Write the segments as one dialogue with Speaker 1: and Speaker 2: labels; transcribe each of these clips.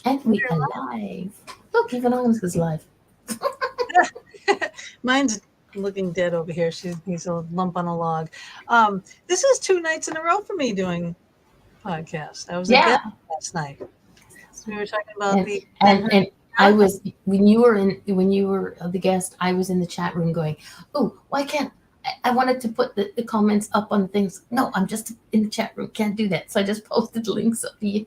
Speaker 1: And we are live. Look, even Agnes is live.
Speaker 2: Mine's looking dead over here. He's a lump on a log. This is 2 nights in a row for me doing podcast. I was a
Speaker 1: Yeah.
Speaker 2: guest last night. We were talking about
Speaker 1: And
Speaker 2: the
Speaker 1: and I was when you were the guest, I was in the chat room going, oh, why can't I wanted to put the comments up on things. No, I'm just in the chat room. Can't do that. So I just posted links of you.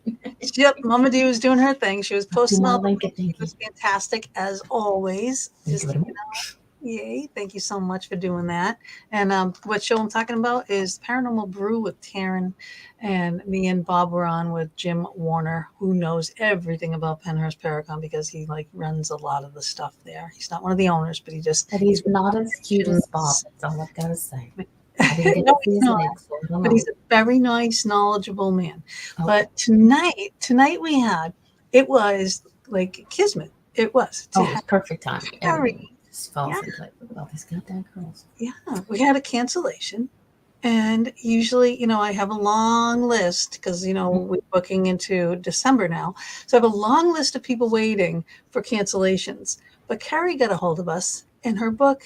Speaker 2: Yep, Mama D was doing her thing. She was
Speaker 1: Do
Speaker 2: posting
Speaker 1: my
Speaker 2: all the
Speaker 1: link it.
Speaker 2: links. She
Speaker 1: Thank you.
Speaker 2: was fantastic as always.
Speaker 1: Thank you
Speaker 2: Just
Speaker 1: very much.
Speaker 2: yay! Thank you so much for doing that. And what show I'm talking about is Paranormal Brew with Taryn, and me and Bob were on with Jim Warner, who knows everything about Penhurst Paragon because he like runs a lot of the stuff there. He's not one of the owners, but
Speaker 1: But
Speaker 2: he's
Speaker 1: he's not as cute as Bob.
Speaker 2: connections.
Speaker 1: That's all I've got to say. I didn't get
Speaker 2: No,
Speaker 1: to see
Speaker 2: he's
Speaker 1: his
Speaker 2: not.
Speaker 1: legs, so I don't
Speaker 2: But
Speaker 1: know.
Speaker 2: he's a very nice, knowledgeable man.
Speaker 1: Okay.
Speaker 2: But tonight we had it was like kismet. It was to
Speaker 1: Oh, it was
Speaker 2: have
Speaker 1: perfect timing.
Speaker 2: Carrie.
Speaker 1: Everything just falls
Speaker 2: Yeah,
Speaker 1: into place with all these goddamn girls.
Speaker 2: yeah. We had a cancellation. And usually, I have a long list because, we're booking into December now. So I have a long list of people waiting for cancellations. But Carrie got a hold of us in her book,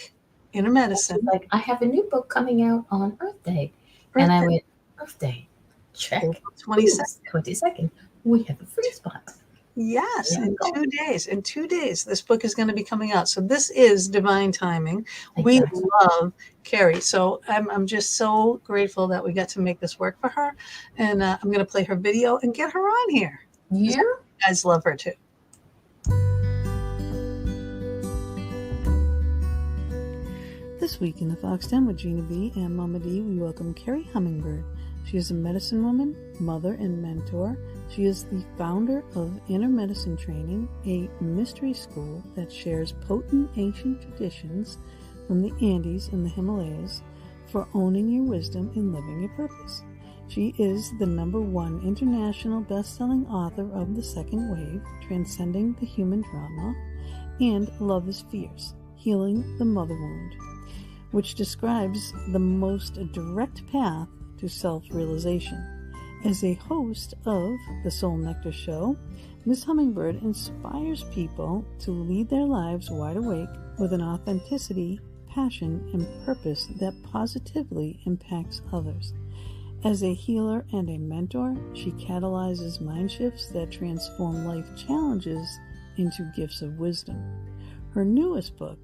Speaker 2: Inner
Speaker 1: And she's
Speaker 2: Medicine,
Speaker 1: like, I have a new book coming out on Earth Day. And I
Speaker 2: birthday,
Speaker 1: went, Earth Day? Check.
Speaker 2: April
Speaker 1: Ooh,
Speaker 2: 22nd.
Speaker 1: 22nd. We have a free spot.
Speaker 2: Yes,
Speaker 1: There we
Speaker 2: in
Speaker 1: go.
Speaker 2: 2 days. In 2 days, this book is going to be coming out. So this is divine timing. We
Speaker 1: Exactly.
Speaker 2: love Carrie. So I'm just so grateful that we got to make this work for her. And I'm going to play her video and get her on here because
Speaker 1: Yeah.
Speaker 2: you guys love her too. This week in the Fox Den with Gina B and Mama D, we welcome Kerri Hummingbird. She is a medicine woman, mother, and mentor. She is the founder of Inner Medicine Training, a mystery school that shares potent ancient traditions from the Andes and the Himalayas for owning your wisdom and living your purpose. She is the #1 international best-selling author of The Second Wave, Transcending the Human Drama, and Love is Fierce, Healing the Mother Wound, which describes the most direct path to self-realization. As a host of the Soul Nectar Show, Ms. Hummingbird inspires people to lead their lives wide awake with an authenticity, passion, and purpose that positively impacts others. As a healer and a mentor, she catalyzes mind shifts that transform life challenges into gifts of wisdom. Her newest book,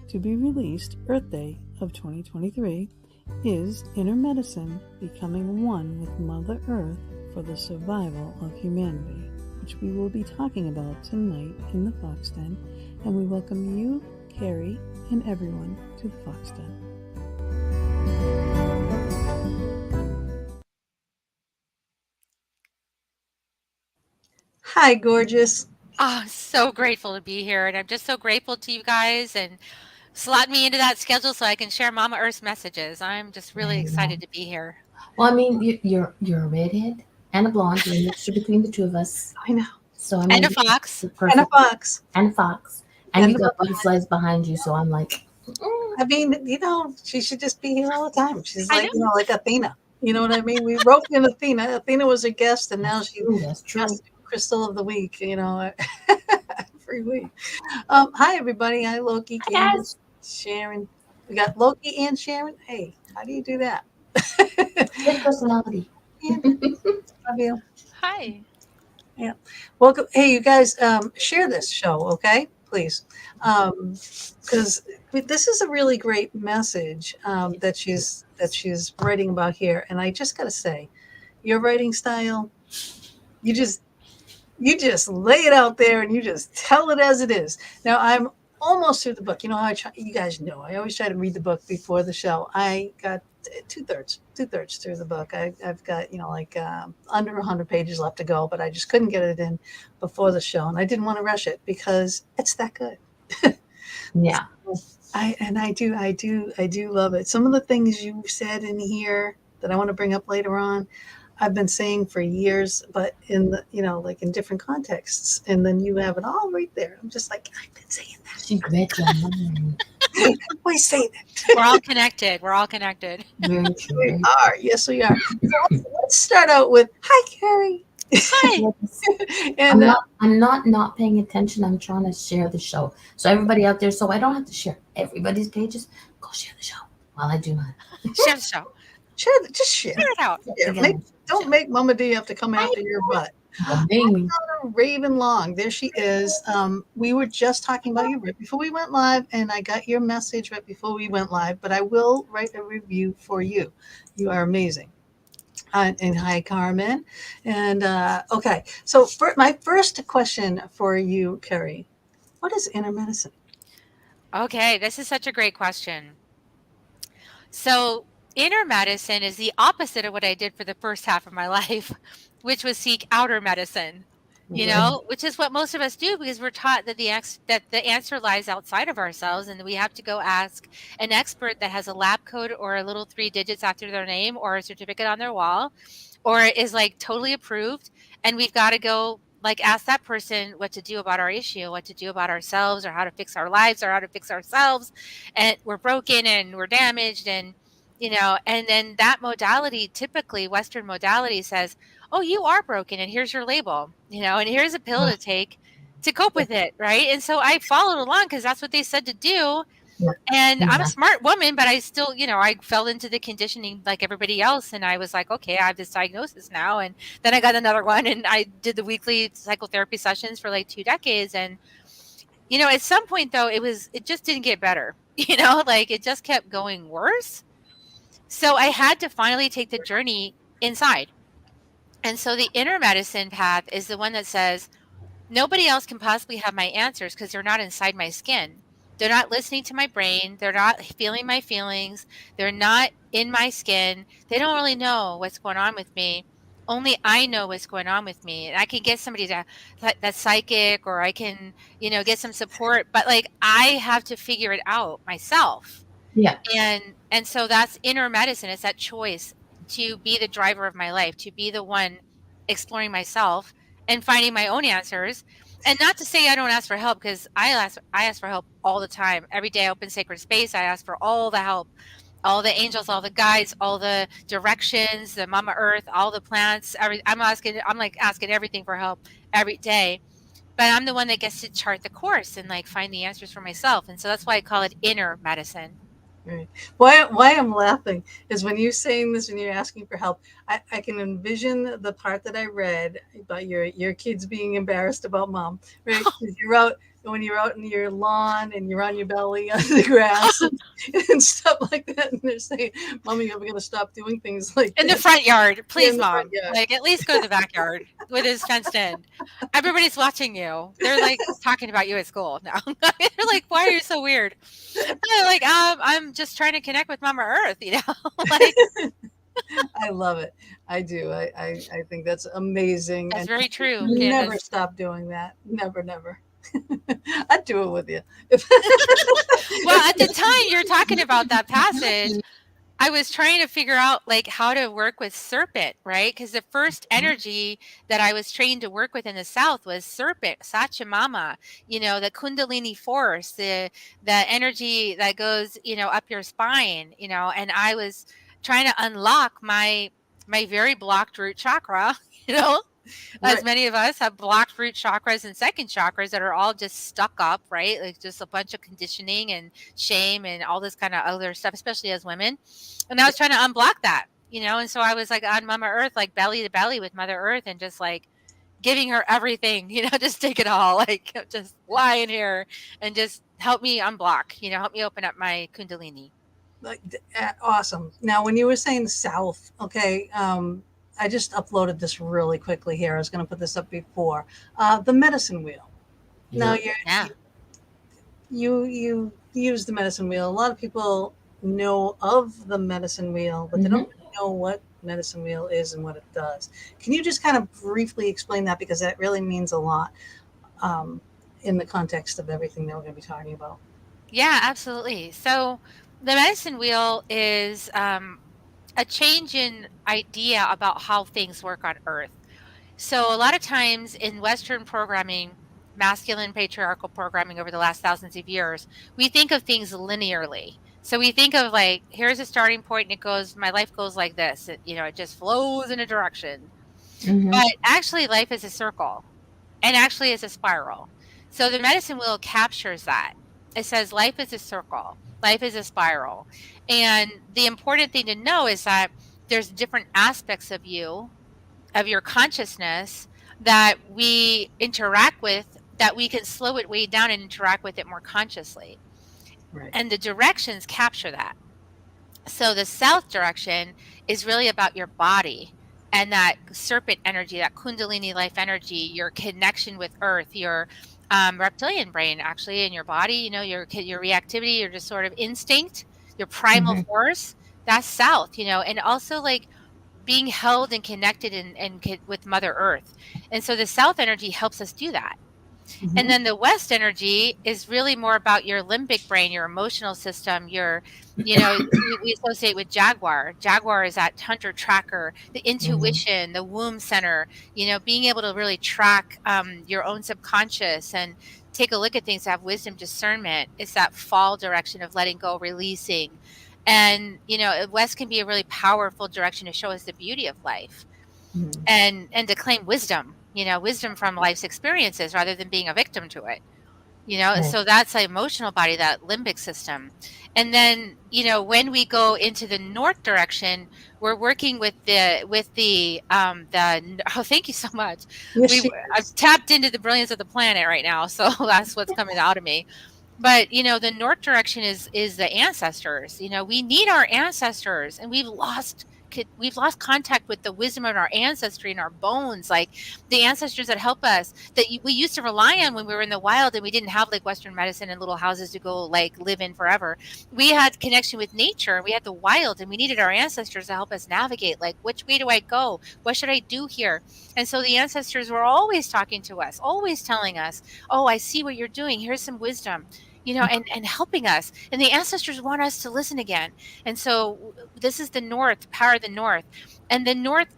Speaker 2: to be released Earth Day of 2023, is Inner Medicine, Becoming One with Mother Earth for the Survival of Humanity, which we will be talking about tonight in the Fox Den. And we welcome you, Kerri, and everyone to the Fox Den. Hi, gorgeous.
Speaker 3: Oh, so grateful to be here. And I'm just so grateful to you guys and slot me into that schedule so I can share Mama Earth's messages. I'm just really
Speaker 1: There you go.
Speaker 3: excited to be here.
Speaker 1: Well, I mean, you're a redhead and a blonde. You're a mixture between the two of us.
Speaker 2: I know.
Speaker 1: So, I
Speaker 3: And
Speaker 1: mean,
Speaker 3: a fox.
Speaker 1: it's
Speaker 2: And a
Speaker 1: perfect.
Speaker 2: fox.
Speaker 1: And a fox. And
Speaker 2: And
Speaker 1: you've
Speaker 2: a
Speaker 1: got butterflies behind you. So I'm like,
Speaker 2: I mean, she should just be here all the time. She's
Speaker 3: I know.
Speaker 2: like Athena. You know what I mean? We wrote in Athena. Athena was a guest, and now
Speaker 1: that's
Speaker 2: she
Speaker 1: true. That's true.
Speaker 2: has Crystal of the Week, every week. Hi, everybody. Hi, Loki,
Speaker 1: Hi,
Speaker 2: Candace,
Speaker 1: guys.
Speaker 2: Sharon. We got Loki and Sharon. Hey, how do you do that?
Speaker 1: Good personality.
Speaker 2: Yeah, love you.
Speaker 3: Hi.
Speaker 2: Yeah. Welcome. Hey, you guys, share this show, okay? Please. Because this is a really great message that she's writing about here. And I just got to say, your writing style, you just lay it out there and you just tell it as it is. Now I'm almost through the book. You know how you guys know I always try to read the book before the show. I got two thirds through the book. I've got under 100 pages left to go, but I just couldn't get it in before the show, and I didn't want to rush it because it's that good.
Speaker 1: Yeah.
Speaker 2: I do love it. Some of the things you said in here that I want to bring up later on, I've been saying for years, but in the like in different contexts, and then you have it all right there. I'm just like, I've been saying
Speaker 1: She read your mind.
Speaker 2: that. We say that.
Speaker 3: We're all connected. We're all connected.
Speaker 1: Very true.
Speaker 2: We
Speaker 1: Very
Speaker 2: are. Yes, we are. So let's start out with hi, Kerri.
Speaker 3: Hi.
Speaker 1: Yes.
Speaker 4: And
Speaker 1: I'm not paying attention. I'm trying to share the show. So everybody out there, so I don't have to share everybody's pages. Go share the show while I do mine.
Speaker 3: Share the show.
Speaker 4: just share.
Speaker 3: Share it out.
Speaker 4: Yeah,
Speaker 1: Again,
Speaker 4: don't make Mama D have to come
Speaker 1: I
Speaker 4: after your butt.
Speaker 1: Bing.
Speaker 4: Raven Long, there she is. We were just talking about you right before we went live, and I got your message right before we went live. But I will write a review for you. You are amazing. And hi, Carmen. And okay, so for my first question for you, Kerri, what is inner medicine?
Speaker 3: Okay, this is such a great question. So, inner medicine is the opposite of what I did for the first half of my life, which was seek outer medicine.
Speaker 4: Right.
Speaker 3: Which is what most of us do because we're taught that that the answer lies outside of ourselves, and we have to go ask an expert that has a lab coat or a little 3 digits after their name or a certificate on their wall, or is like totally approved, and we've got to go like ask that person what to do about our issue, what to do about ourselves, or how to fix our lives, or how to fix ourselves, and we're broken and we're damaged, and and then that modality, typically Western modality, says, oh, you are broken and here's your label, and here's a pill
Speaker 1: Yeah,
Speaker 3: to take to cope with it, right? And so I followed along because that's what they said to do.
Speaker 1: yeah,
Speaker 3: And I'm a
Speaker 1: yeah.
Speaker 3: smart woman, but I still, I fell into the conditioning like everybody else. And I was like, okay, I have this diagnosis now. And then I got another one, and I did the weekly psychotherapy sessions for like 2 decades. And, at some point though, it just didn't get better, like it just kept going worse. So I had to finally take the journey inside. And so the inner medicine path is the one that says, nobody else can possibly have my answers because they're not inside my skin. They're not listening to my brain. They're not feeling my feelings. They're not in my skin. They don't really know what's going on with me. Only I know what's going on with me. And I can get somebody that's psychic, or I can, get some support, but like I have to figure it out myself.
Speaker 1: Yeah.
Speaker 3: And so that's inner medicine. It's that choice to be the driver of my life, to be the one exploring myself and finding my own answers. And not to say I don't ask for help, because I ask for help all the time. Every day I open sacred space, I ask for all the help, all the angels, all the guides, all the directions, the Mama Earth, all the plants. I'm like asking everything for help every day. But I'm the one that gets to chart the course and like find the answers for myself. And so that's why I call it inner medicine.
Speaker 4: Right. Why I'm laughing is when you're saying this and you're asking for help, I can envision the part that I read about your kids being embarrassed about mom, right? 'Cause you're out when you're out in your lawn and you're on your belly on the grass and stuff like that, and they're saying, "Mommy, you're going to stop doing things like
Speaker 3: In the
Speaker 4: this."
Speaker 3: front yard,
Speaker 4: Yeah, in
Speaker 3: please,
Speaker 4: the front
Speaker 3: mom.
Speaker 4: yard.
Speaker 3: Like, at least go to the backyard with his fenced in. Everybody's watching you. They're like talking about you at school now. They're like, why are you so weird? They're like, I'm just trying to connect with Mama Earth, like
Speaker 4: I love it. I do. I think that's amazing,
Speaker 3: that's
Speaker 4: and
Speaker 3: very true.
Speaker 4: never
Speaker 3: Because
Speaker 4: stop doing that. Never, never. I'd do it with you.
Speaker 3: well, at the time you're talking about that passage, I was trying to figure out like how to work with serpent, right? Because the first energy that I was trained to work with in the South was serpent, Sachamama, the Kundalini force, the energy that goes, up your spine, and I was trying to unlock my very blocked root chakra, you know, as
Speaker 4: Right.
Speaker 3: many of us have blocked root chakras and second chakras that are all just stuck up, right? Like just a bunch of conditioning and shame and all this kind of other stuff, especially as women. And I was trying to unblock that, and so I was like on Mama Earth, like belly to belly with Mother Earth, and just like giving her everything, just take it all, like just lie in here and just help me unblock, help me open up my Kundalini.
Speaker 4: Like awesome. Now, when you were saying south, okay, I just uploaded this really quickly here. I was going to put this up before the medicine wheel. Now,
Speaker 1: Yeah.
Speaker 3: Yeah.
Speaker 4: you use the medicine wheel. A lot of people know of the medicine wheel, but they don't know what medicine wheel is and what it does. Can you just kind of briefly explain that, because that really means a lot in the context of everything that we're going to be talking about?
Speaker 3: Yeah, absolutely. So the medicine wheel is a change in idea about how things work on Earth. So a lot of times in Western programming, masculine patriarchal programming over the last thousands of years, we think of things linearly. So we think of here's a starting point and my life goes like this. It just flows in a direction.
Speaker 1: Mm-hmm.
Speaker 3: But actually, life is a circle and actually is a spiral. So the medicine wheel captures that. It says life is a circle, life is a spiral. And the important thing to know is that there's different aspects of you, of your consciousness, that we interact with, that we can slow it way down and interact with it more consciously.
Speaker 4: Right.
Speaker 3: And the directions capture that. So the south direction is really about your body and that serpent energy, that kundalini life energy, your connection with earth, your reptilian brain actually in your body, you know, your reactivity, your just sort of instinct, your primal
Speaker 1: Mm-hmm.
Speaker 3: force. That's south, you know, and also like being held and connected with Mother Earth. And so the south energy helps us do that. And
Speaker 4: Mm-hmm.
Speaker 3: then the west energy is really more about your limbic brain, your emotional system, your, you know, we associate with Jaguar. Jaguar is that hunter tracker, the
Speaker 1: Mm-hmm.
Speaker 3: intuition, the womb center, you know, being able to really track your own subconscious and take a look at things, have wisdom, discernment. It's that fall direction of letting go, releasing. And, you know, west can be a really powerful direction to show us the beauty of life
Speaker 4: Mm-hmm.
Speaker 3: and to claim wisdom, you know, wisdom from life's experiences rather than being a victim to it, you know.
Speaker 1: Right.
Speaker 3: So that's the emotional body, that limbic system. And then, you know, when we go into the north direction, we're working with the oh, thank you so much.
Speaker 4: Yes,
Speaker 3: we
Speaker 4: she
Speaker 3: I've
Speaker 4: is.
Speaker 3: tapped into the brilliance of the planet right now, so that's what's coming out of me. But you know, the north direction is the ancestors. You know, we need our ancestors, and we've lost contact with the wisdom of our ancestry and our bones, like the ancestors that help us, that we used to rely on when we were in the wild and we didn't have like Western medicine and little houses to go like live in forever. We had connection with nature, we had the wild, and we needed our ancestors to help us navigate, like, which way do I go, what should I do here? And so the ancestors were always talking to us, always telling us, oh, I see what you're doing, here's some wisdom, you know, and helping us. And the ancestors want us to listen again. And so this is the north, the power of the north. And the north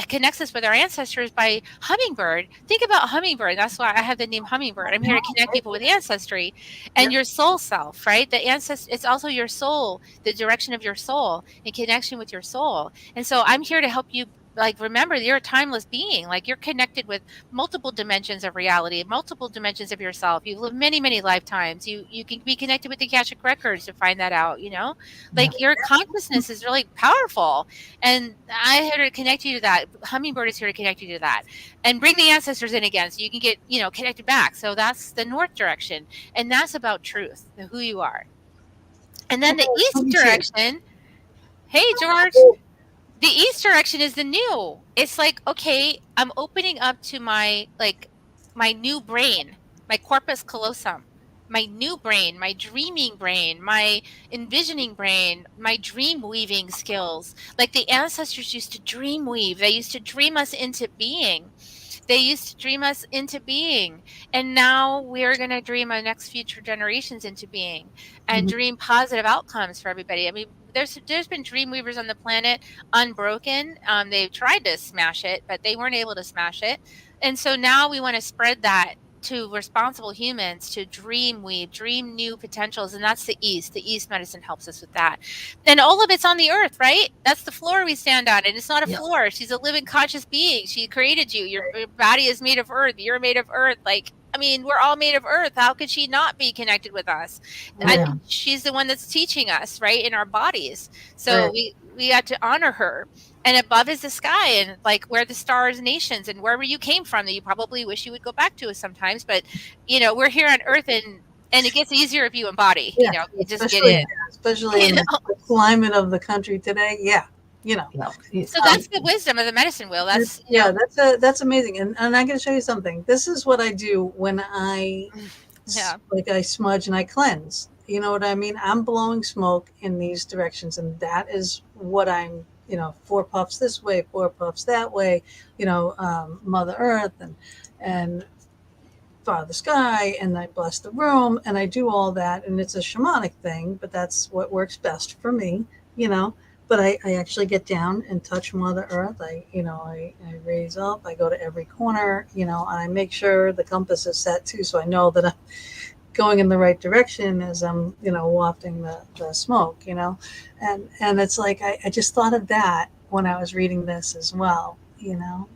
Speaker 3: connects us with our ancestors by hummingbird. Think about hummingbird. That's why I have the name hummingbird. I'm here to connect people with ancestry and
Speaker 4: Yep.
Speaker 3: your soul self, right? The ancestor, it's also your soul, the direction of your soul and connection with your soul. And so I'm here to help you, like, remember you're a timeless being. Like, you're connected with multiple dimensions of reality, multiple dimensions of yourself. You've lived many, many lifetimes. You can be connected with the Akashic records to find that out, you know?
Speaker 1: Yeah.
Speaker 3: Like, your consciousness is really powerful. And I'm here to connect you to that. Hummingbird is here to connect you to that. And bring the ancestors in again so you can get, you know, connected back. So that's the north direction. And that's about truth, who you are. And then the
Speaker 4: Let
Speaker 3: east
Speaker 4: me too.
Speaker 3: direction, hey George, the east direction is the new. It's like, okay, I'm opening up to my, like, my new brain, my corpus callosum, my new brain, my dreaming brain, my envisioning brain, my dream weaving skills. Like the ancestors used to dream weave. They used to dream us into being. They used to dream us into being. And now we're going to dream our next future generations into being and
Speaker 4: Mhm.
Speaker 3: dream positive outcomes for everybody. I mean, there's been dream weavers on the planet unbroken. They've tried to smash it, but they weren't able to smash it. And so now we want to spread that to responsible humans to dream weave, dream new potentials. And that's the East. The East medicine helps us with that. And all of it's on the earth, right? That's the floor we stand on. And it's not a
Speaker 1: Yep.
Speaker 3: floor. She's a living conscious being. She created you. Your body is made of earth. You're made of earth. Like, I mean, we're all made of earth. How could she not be connected with us?
Speaker 4: Right.
Speaker 1: Yeah.
Speaker 3: She's the one that's teaching us, right, in our bodies. So
Speaker 4: Right.
Speaker 3: we got to honor her. And above is the sky, and like where the stars, nations, and wherever you came from that you probably wish you would go back to sometimes. But you know, we're here on Earth, and it gets easier if you embody.
Speaker 4: Yeah.
Speaker 3: You know, you just get
Speaker 4: Especially,
Speaker 3: in.
Speaker 4: especially
Speaker 3: You
Speaker 4: in
Speaker 3: know?
Speaker 4: the climate of the country today. Yeah. You know.
Speaker 1: Yeah.
Speaker 3: So that's the wisdom of the medicine wheel. That's, you
Speaker 4: Yeah,
Speaker 3: know,
Speaker 4: that's amazing. And I can show you something. This is what I do when I
Speaker 3: yeah,
Speaker 4: like I smudge and I cleanse. You know what I mean? I'm blowing smoke in these directions, and that is what I'm. You know, 4 puffs this way, 4 puffs that way. You know, Mother Earth and Father Sky, and I bless the room, and I do all that, and it's a shamanic thing, but that's what works best for me. You know, but I actually get down and touch Mother Earth. I raise up. I go to every corner. You know, and I make sure the compass is set too, so I know that I'm going in the right direction as I'm, wafting the smoke, and it's like I just thought of that when I was reading this as well.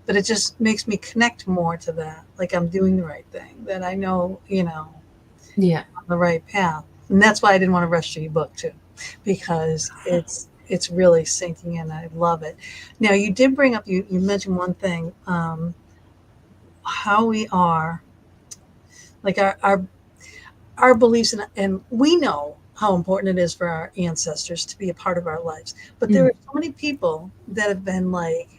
Speaker 4: but it just makes me connect more to that. Like I'm doing the right thing, that I know,
Speaker 1: Yeah.
Speaker 4: on the right path. And that's why I didn't want to rush through your book too, because it's really sinking in. I love it. Now you did bring up, you mentioned one thing, how we are, like our beliefs, and we know how important it is for our ancestors to be a part of our lives. But there are so many people that have been like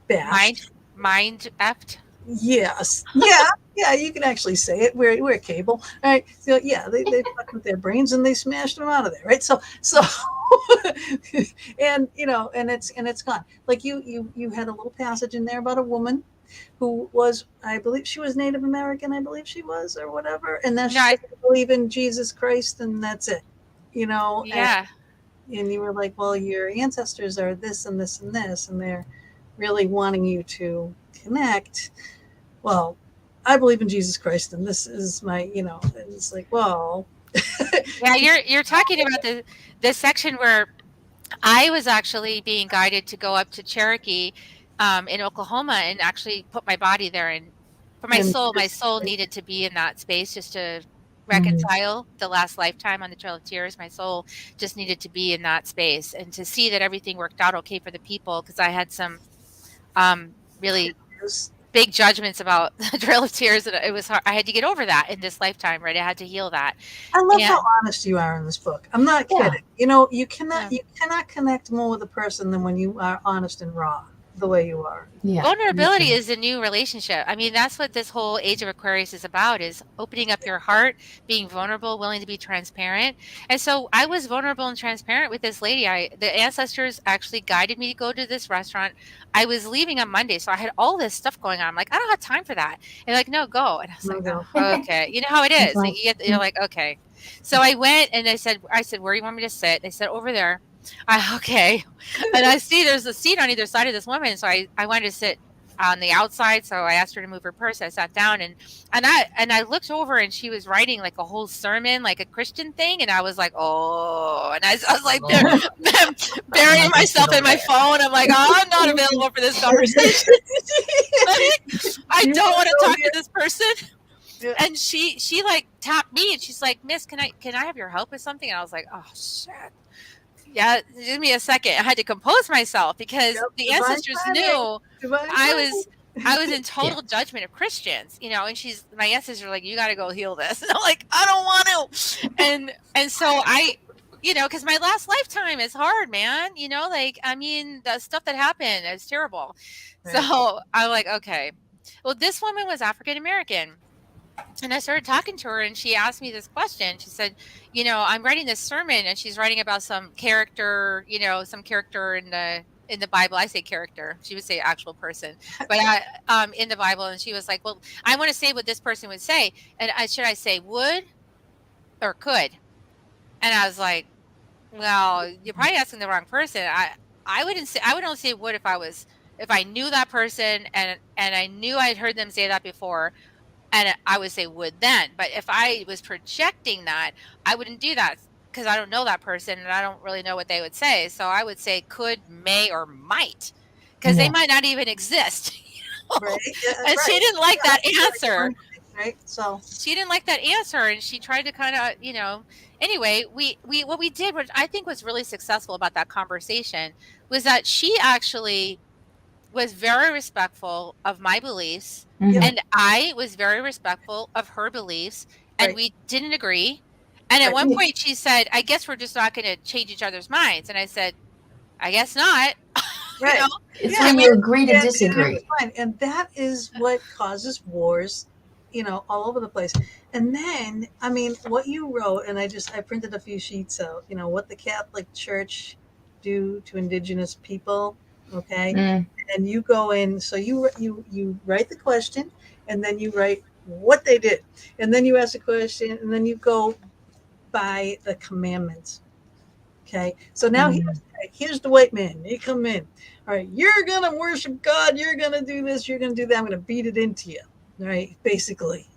Speaker 3: Mind,
Speaker 4: bashed.
Speaker 3: mind effed.
Speaker 4: Yes. Yeah. Yeah. You can actually say it. We're cable. All right. So yeah, they fucked with their brains and they smashed them out of there. Right. So, and and it's gone. Like you had a little passage in there about a woman who was, I believe she was Native American, I believe she was, or whatever. And then
Speaker 3: No,
Speaker 4: she doesn't believe in Jesus Christ and that's it. And
Speaker 3: yeah.
Speaker 4: you were like, well, your ancestors are this and this and this, and they're really wanting you to connect. Well, I believe in Jesus Christ, and this is my, and it's like, well,
Speaker 3: Yeah, you're talking about the section where I was actually being guided to go up to Cherokee, in Oklahoma and actually put my body there, and for
Speaker 4: and
Speaker 3: my
Speaker 4: just,
Speaker 3: soul needed to be in that space just to
Speaker 1: Mhm.
Speaker 3: reconcile the last lifetime on the Trail of Tears. My soul just needed to be in that space and to see that everything worked out okay for the people, because I had some really big judgments about the Trail of Tears, and it was hard. I had to get over that in this lifetime, right? I had to heal that.
Speaker 4: I love how
Speaker 3: And
Speaker 4: honest you are in this book. I'm not
Speaker 1: Yeah.
Speaker 4: kidding. You
Speaker 3: yeah.
Speaker 4: cannot connect more with a person than when you are honest and raw, the way you are.
Speaker 1: Yeah.
Speaker 3: Vulnerability is a new relationship. I mean, that's what this whole age of Aquarius is about, is opening up your heart, being vulnerable, willing to be transparent. And so I was vulnerable and transparent with this lady. The ancestors actually guided me to go to this restaurant. I was leaving on Monday, so I had all this stuff going on. I'm like, I don't have time for that. And like, no, go. And I was
Speaker 4: No
Speaker 3: like,
Speaker 4: go.
Speaker 3: oh, okay. You know how it
Speaker 1: It's
Speaker 3: is. Like
Speaker 1: like,
Speaker 3: you're like, okay. So I went and I said, where do you want me to sit? They said, over there. Okay. And I see there's a seat on either side of this woman. So I wanted to sit on the outside. So I asked her to move her purse. I sat down and I looked over and she was writing like a whole sermon, like a Christian thing. And I was like, oh, and I was like burying myself in my phone. I'm like, oh, I'm not available for this conversation. I don't want to talk to this person.
Speaker 4: Yeah.
Speaker 3: And she like tapped me and she's like, Miss, can I have your help with something? And I was like, oh shit. Yeah, give me a second. I had to compose myself because
Speaker 4: Yep.
Speaker 3: the
Speaker 4: Divine
Speaker 3: ancestors
Speaker 4: timing.
Speaker 3: knew
Speaker 4: Divine
Speaker 3: I
Speaker 4: timing.
Speaker 3: was I was in total judgment of Christians, and my ancestors are like, you got to go heal this. And I'm like, I don't want to. And so because my last lifetime is hard, man. Like, I mean, the stuff that happened is terrible.
Speaker 4: Right.
Speaker 3: So I'm like, okay. Well, this woman was African American. And I started talking to her and she asked me this question. She said, I'm writing this sermon, and she's writing about some character, in the Bible. I say character. She would say actual person, but in the Bible. And she was like, well, I want to say what this person would say. And should I say would or could? And I was like, well, you're probably asking the wrong person. I would only say would if I knew that person and I knew I'd heard them say that before. And I would say would then. But if I was projecting that, I wouldn't do that because I don't know that person and I don't really know what they would say. So I would say could, may, or might, because they might not even exist.
Speaker 4: Right. Yeah,
Speaker 3: And
Speaker 4: right.
Speaker 3: she didn't like that
Speaker 4: Yeah,
Speaker 3: answer.
Speaker 4: right. So
Speaker 3: She didn't like that answer, and she tried to kind of, anyway, we what we did, which I think was really successful about that conversation, was that she actually was very respectful of my beliefs,
Speaker 1: Mhm.
Speaker 3: and I was very respectful of her beliefs, and
Speaker 4: Right.
Speaker 3: we didn't agree. And at
Speaker 4: Right.
Speaker 3: one point she said, I guess we're just not going to change each other's minds. And I said, I guess not. you
Speaker 4: Right.
Speaker 3: know,
Speaker 1: It's
Speaker 4: Yeah.
Speaker 1: when you agree to
Speaker 4: And it
Speaker 1: disagree.
Speaker 4: was fine. And that is what causes wars, all over the place. And then, I mean, what you wrote, and I printed a few sheets out, what the Catholic Church do to indigenous people. Okay.
Speaker 1: Mm.
Speaker 4: And you go in, so you write the question, and then you write what they did. And then you ask the question, and then you go by the commandments. Okay. So now here's the white man. He come in. All right. You're going to worship God. You're going to do this. You're going to do that. I'm going to beat it into you. All right. Basically,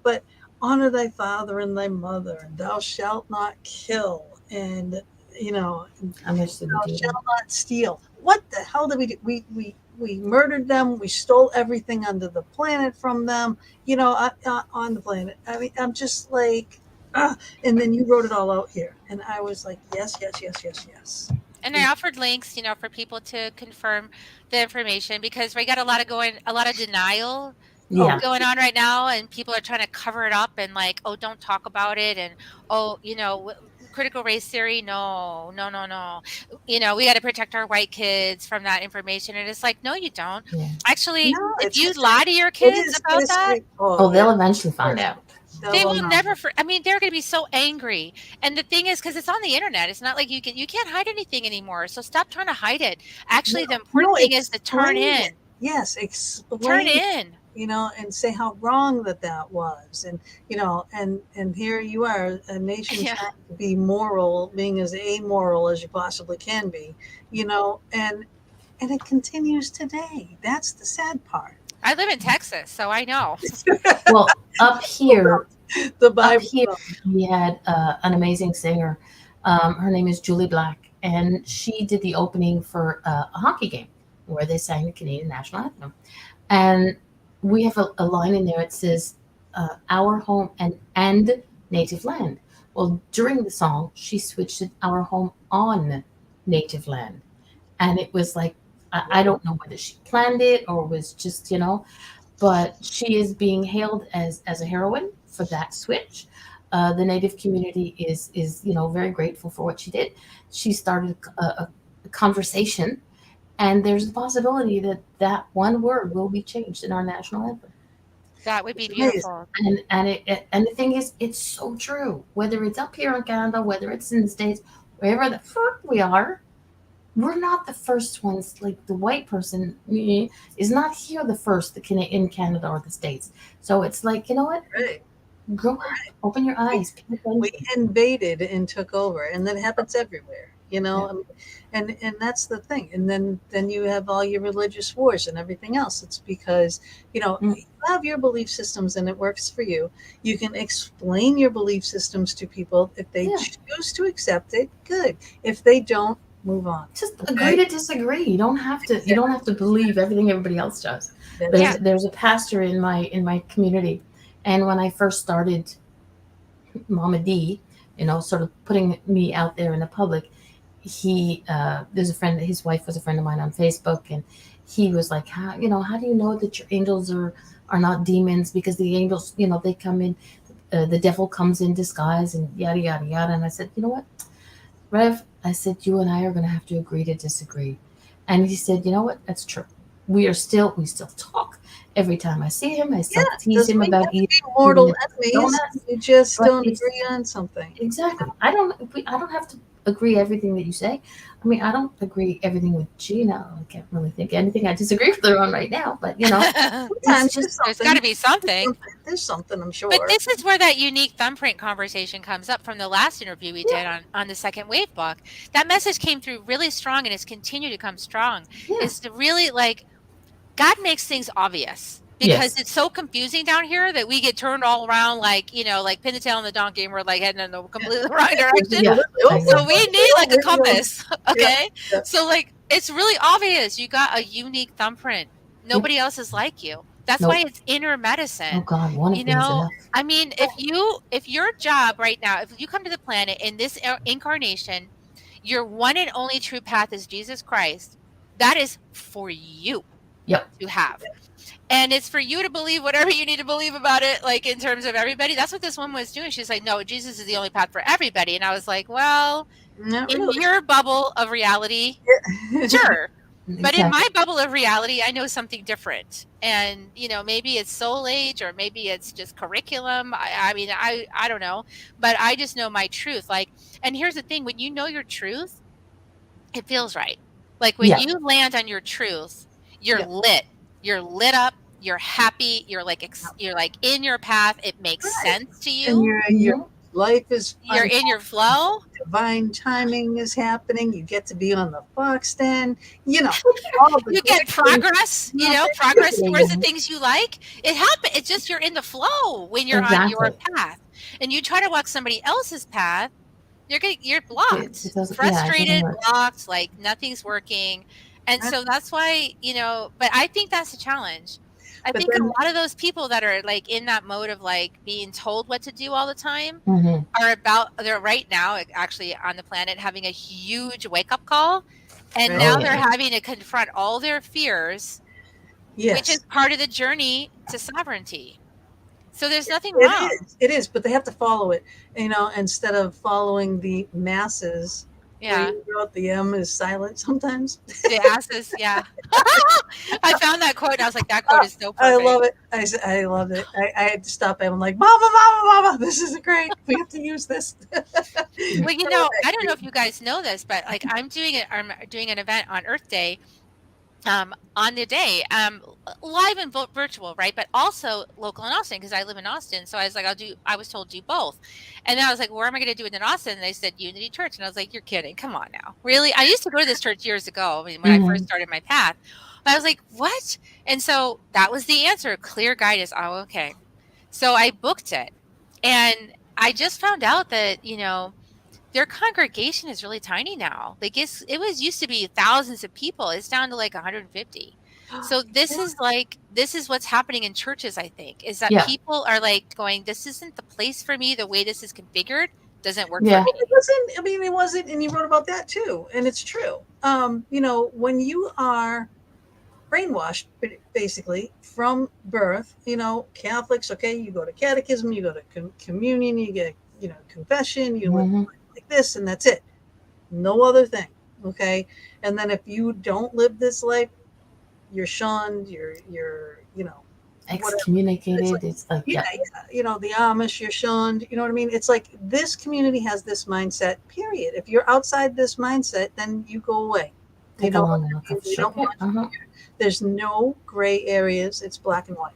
Speaker 4: but honor thy father and thy mother, and thou shalt not kill. And
Speaker 1: How much did we do
Speaker 4: shall
Speaker 1: that?
Speaker 4: not steal. What the hell did we do? We murdered them. We stole everything under the planet from them. On the planet. I mean, I'm just like, and then you wrote it all out here, and I was like, yes, yes, yes, yes, yes.
Speaker 3: And I offered links, for people to confirm the information because we got a lot of denial
Speaker 4: Oh,
Speaker 1: Yeah.
Speaker 3: going on right now, and people are trying to cover it up and like, oh, don't talk about it, and oh, critical race theory, no, no, no, no, we got to protect our white kids from that information, and it's like, no, you don't.
Speaker 1: Yeah.
Speaker 3: Actually,
Speaker 4: no,
Speaker 3: if
Speaker 4: it's
Speaker 3: you
Speaker 4: history.
Speaker 3: lie to your
Speaker 4: It
Speaker 3: kids
Speaker 4: is
Speaker 3: about that,
Speaker 4: history. Oh,
Speaker 1: Oh,
Speaker 4: yeah.
Speaker 1: they'll eventually find out.
Speaker 3: they
Speaker 4: Well,
Speaker 3: will
Speaker 4: no.
Speaker 3: never. I mean, they're going to be so angry. And the thing is, because it's on the internet, it's not like you can't hide anything anymore. So stop trying to hide it. Actually, the important
Speaker 4: No,
Speaker 3: thing is to turn
Speaker 4: explain
Speaker 3: in,
Speaker 4: it. Yes,
Speaker 3: turn
Speaker 4: explain.
Speaker 3: in.
Speaker 4: And say how wrong that was, and and here you are, a nation
Speaker 3: Yeah,
Speaker 4: trying to be moral, being as amoral as you possibly can be, and it continues today. That's the sad part.
Speaker 3: I live in Texas, so I know.
Speaker 1: Well,
Speaker 4: The
Speaker 1: up
Speaker 4: Bible.
Speaker 1: here, we had an amazing singer. Her name is Julie Black, and she did the opening for a hockey game where they sang the Canadian national anthem. And we have a line in there. It says, "Our home and native land." Well, during the song, she switched it, "Our home on native land," and it was like, I don't know whether she planned it or was just, but she is being hailed as a heroine for that switch. The Native community is very grateful for what she did. She started a conversation, and there's the possibility that that one word will be changed in our national anthem.
Speaker 3: That would be
Speaker 4: It's amazing.
Speaker 3: beautiful.
Speaker 1: And the thing is, it's so true. Whether it's up here in Canada, whether it's in the States, wherever the fuck we are, we're not the first ones. Like the white person is not here the first in Canada or the States. So it's like, you know what?
Speaker 4: Right.
Speaker 1: Grow up, open your eyes, pay
Speaker 4: We
Speaker 1: attention.
Speaker 4: invaded and took over, and that happens everywhere.
Speaker 1: Yeah.
Speaker 4: I mean, and that's the thing. And then you have all your religious wars and everything else. It's because
Speaker 1: Mm.
Speaker 4: you have your belief systems and it works for you. You can explain your belief systems to people. If they
Speaker 1: Yeah.
Speaker 4: choose to accept it, good. If they don't, move on.
Speaker 1: Just agree to disagree. You don't have to. You don't have to believe everything everybody else does.
Speaker 4: That's
Speaker 3: Yeah.
Speaker 1: There's a pastor in my community, and when I first started Mama D, sort of putting me out there in the public, there's a friend, his wife was a friend of mine on Facebook, and he was like, how do you know that your angels are not demons? Because the angels, they come in, the devil comes in disguise and yada yada yada. And I said, you know what, Rev? I said, you and I are going to have to agree to disagree. And he said, you know what? That's true. We still talk. Every time I see him, I still tease
Speaker 4: doesn't
Speaker 1: him
Speaker 4: mean
Speaker 1: about
Speaker 4: you have to
Speaker 1: eating
Speaker 4: be mortal enemies.
Speaker 1: donuts.
Speaker 4: You just
Speaker 1: But
Speaker 4: don't
Speaker 1: it's-
Speaker 4: agree on something.
Speaker 1: Exactly. I don't have to agree everything that you say. I mean, I don't agree everything with Gina. I can't really think of anything I disagree with her on right now. But
Speaker 4: Sometimes
Speaker 1: just
Speaker 3: There's got to be something.
Speaker 4: There's something, I'm sure.
Speaker 3: But this is where that unique thumbprint conversation comes up from the last interview we did on the second wave book. That message came through really strong and it's continued to come strong.
Speaker 1: yeah,
Speaker 3: Is to really like God makes things obvious because
Speaker 1: Yes.
Speaker 3: it's so confusing down here that we get turned all around like like pin the tail on the donkey and we're like heading in the completely wrong direction.
Speaker 1: Yeah.
Speaker 3: So we need like a compass. Okay.
Speaker 4: Yeah.
Speaker 3: So like it's really obvious you got a unique thumbprint. Nobody else is like you. That's
Speaker 1: Nope.
Speaker 3: why it's inner
Speaker 1: Oh
Speaker 3: medicine.
Speaker 1: God, one of
Speaker 3: You
Speaker 1: them is
Speaker 3: know,
Speaker 1: enough.
Speaker 3: I mean, if your job right now, if you come to the planet in this incarnation, your one and only true path is Jesus Christ, that is for you
Speaker 1: Yep.
Speaker 3: to have. And it's for you to believe whatever you need to believe about it, like in terms of everybody. That's what this woman was doing. She's like, no, Jesus is the only path for everybody. And I was like, well,
Speaker 4: Not
Speaker 3: in
Speaker 4: really.
Speaker 3: your bubble of reality, sure. But in my bubble of reality, I know something different. And, maybe it's soul age or maybe it's just curriculum. I mean, I don't know. But I just know my truth. Like, and here's the thing, when you know your truth, it feels right. Like when
Speaker 1: Yeah.
Speaker 3: you land on your truth, you're
Speaker 4: Yeah.
Speaker 3: lit. You're lit up. You're happy. You're like you're like in your path. It makes
Speaker 4: Right.
Speaker 3: sense to
Speaker 4: and
Speaker 3: you.
Speaker 4: your life is
Speaker 3: You're in your flow.
Speaker 4: divine timing is happening. You get to be on the Fox Den. All of the
Speaker 3: You get
Speaker 4: great
Speaker 3: progress.
Speaker 4: Yeah.
Speaker 3: Progress
Speaker 1: Yeah.
Speaker 3: towards the things you like. It happens. It's just you're in the flow when you're on your
Speaker 1: Exactly.
Speaker 3: path, and you try to walk somebody else's path. you're
Speaker 1: It
Speaker 3: blocked,
Speaker 1: doesn't. Yeah, it doesn't
Speaker 3: frustrated,
Speaker 1: work.
Speaker 3: blocked, like nothing's working. And
Speaker 4: Right?
Speaker 3: so that's why, but I think that's a challenge. I
Speaker 4: But
Speaker 3: think a
Speaker 4: then,
Speaker 3: lot of those people that are like in that mode of like being told what to do all the time
Speaker 1: Hmm.
Speaker 3: they're right now actually on the planet having a huge wake up call. And
Speaker 4: right?
Speaker 1: Oh
Speaker 3: now they're
Speaker 1: yeah.
Speaker 3: having to confront all their fears, which is
Speaker 4: Yes,
Speaker 3: part of the journey to sovereignty. So there's nothing
Speaker 4: it
Speaker 3: wrong.
Speaker 4: is. It is, but they have to follow it. Instead of following the masses, where
Speaker 3: Yeah.
Speaker 4: you wrote the M is silent sometimes.
Speaker 3: The asses, yeah. I found that quote and I was like, that quote is so
Speaker 4: I
Speaker 3: perfect.
Speaker 4: love it. I love it. I had to stop. I'm like, Mama, Mama, Mama, this is great. We have to use this.
Speaker 3: Well,
Speaker 4: So
Speaker 3: I don't know if you guys know this, but like I'm doing an event on Earth Day on the day, live and virtual, right? But also local in Austin because I live in Austin. So I was like, I was told do both. And then I was like, where am I going to do it in Austin? And they said Unity Church. And I was like, you're kidding. Come on now. Really? I used to go to this church years ago. I mean, when I first
Speaker 1: Hmm.
Speaker 3: started my path, but I was like, what? And so that was the answer. Clear guidance. Oh, okay. So I booked it. And I just found out that, their congregation is really tiny now. Like it was used to be thousands of people. It's down to like 150. So this is what's happening in churches, I think, is that
Speaker 1: Yeah.
Speaker 3: people are like going, this isn't the place for me. The way this is configured doesn't work for
Speaker 1: Yeah.
Speaker 3: me.
Speaker 4: it wasn't. I mean, it wasn't. And you wrote about that too, and it's true. When you are brainwashed basically from birth, Catholics, okay, you go to catechism, you go to communion, you get, confession, you live
Speaker 1: Hmm.
Speaker 4: like this, and that's it. No other thing. Okay. And then if you don't live this life, you're shunned, you're whatever. It's like,
Speaker 1: Excommunicated. It's like
Speaker 4: yeah,
Speaker 1: yeah.
Speaker 4: yeah, the Amish, you're shunned. You know what I mean? It's like this community has this mindset, period. If you're outside this mindset, then you go away. You
Speaker 1: Take a
Speaker 4: know what
Speaker 1: long
Speaker 4: I
Speaker 1: look
Speaker 4: mean?
Speaker 1: of
Speaker 4: We
Speaker 1: shit.
Speaker 4: don't
Speaker 1: Yeah.
Speaker 4: want you here. There's no gray areas. It's black and white.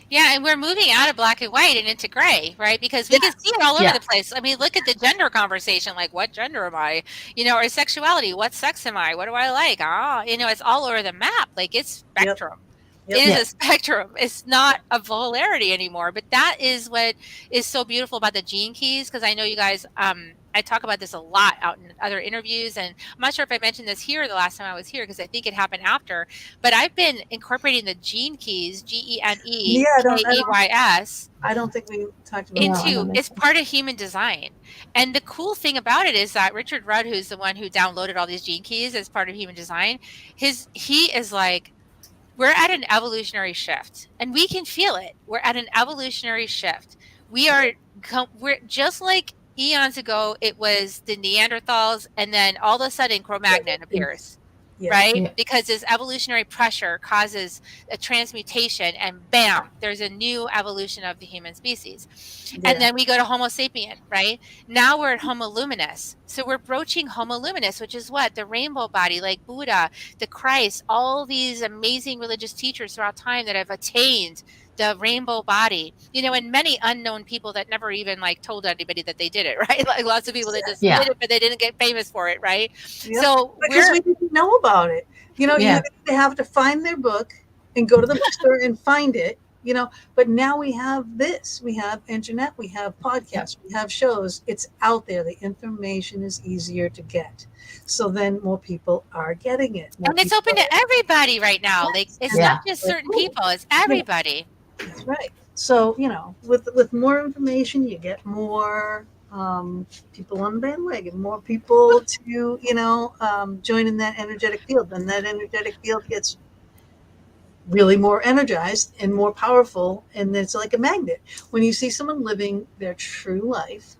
Speaker 3: Yeah, and we're moving out of black and white and into gray, right? Because we can see
Speaker 4: Yes.
Speaker 3: it all over
Speaker 1: Yeah.
Speaker 3: the place. I mean, look at the gender conversation, like what gender am I? Or sexuality, what sex am I? What do I like? It's all over the map. Like it's
Speaker 4: Yep.
Speaker 3: spectrum. It
Speaker 4: Yep.
Speaker 3: is
Speaker 1: Yeah.
Speaker 3: a spectrum. It's not a polarity anymore. But that is what is so beautiful about the gene keys. Because I know you guys, I talk about this a lot out in other interviews. And I'm not sure if I mentioned this here the last time I was here, because I think it happened after. But I've been incorporating the gene keys,
Speaker 4: Yeah.
Speaker 3: GeneKeys,
Speaker 4: I don't think we talked about
Speaker 1: No,
Speaker 4: that.
Speaker 1: I
Speaker 3: into
Speaker 1: don't think
Speaker 3: it's
Speaker 1: so.
Speaker 3: part of human design. And the cool thing about it is that Richard Rudd, who's the one who downloaded all these gene keys as part of human design, he is like, we're at an evolutionary shift and we can feel it. We're at an evolutionary shift. We're just like eons ago, it was the Neanderthals, and then all of a sudden Cro-Magnon appears,
Speaker 4: Yeah.
Speaker 3: right?
Speaker 1: Yeah.
Speaker 3: Because this evolutionary pressure causes a transmutation, and bam, there's a new evolution of the human species. And
Speaker 4: Yeah.
Speaker 3: then we go to Homo sapien, right? Now we're at Homo luminous. So we're broaching Homo luminous, which is what? The rainbow body, like Buddha, the Christ, all these amazing religious teachers throughout time that have attained the rainbow body, and many unknown people that never even like told anybody that they did it, right? Like lots of people that just
Speaker 1: Yeah.
Speaker 3: did it, but they didn't get famous for it, right?
Speaker 4: Yep.
Speaker 3: So
Speaker 4: Because we didn't know about it.
Speaker 1: Yeah.
Speaker 4: They have to find their book and go to the bookstore and find it. But now we have this. We have internet. We have podcasts. We have shows. It's out there. The information is easier to get. So then more people are getting it. More
Speaker 3: and it's
Speaker 4: people
Speaker 3: open to everybody right now. Like
Speaker 4: Yes.
Speaker 3: it's
Speaker 4: And
Speaker 1: Yeah.
Speaker 3: not just
Speaker 4: that's
Speaker 3: certain
Speaker 4: cool.
Speaker 3: people, it's everybody.
Speaker 4: That's right. So with more information, you get more people on the bandwagon, more people to join in that energetic field. Then that energetic field gets really more energized and more powerful, and it's like a magnet. When you see someone living their true life,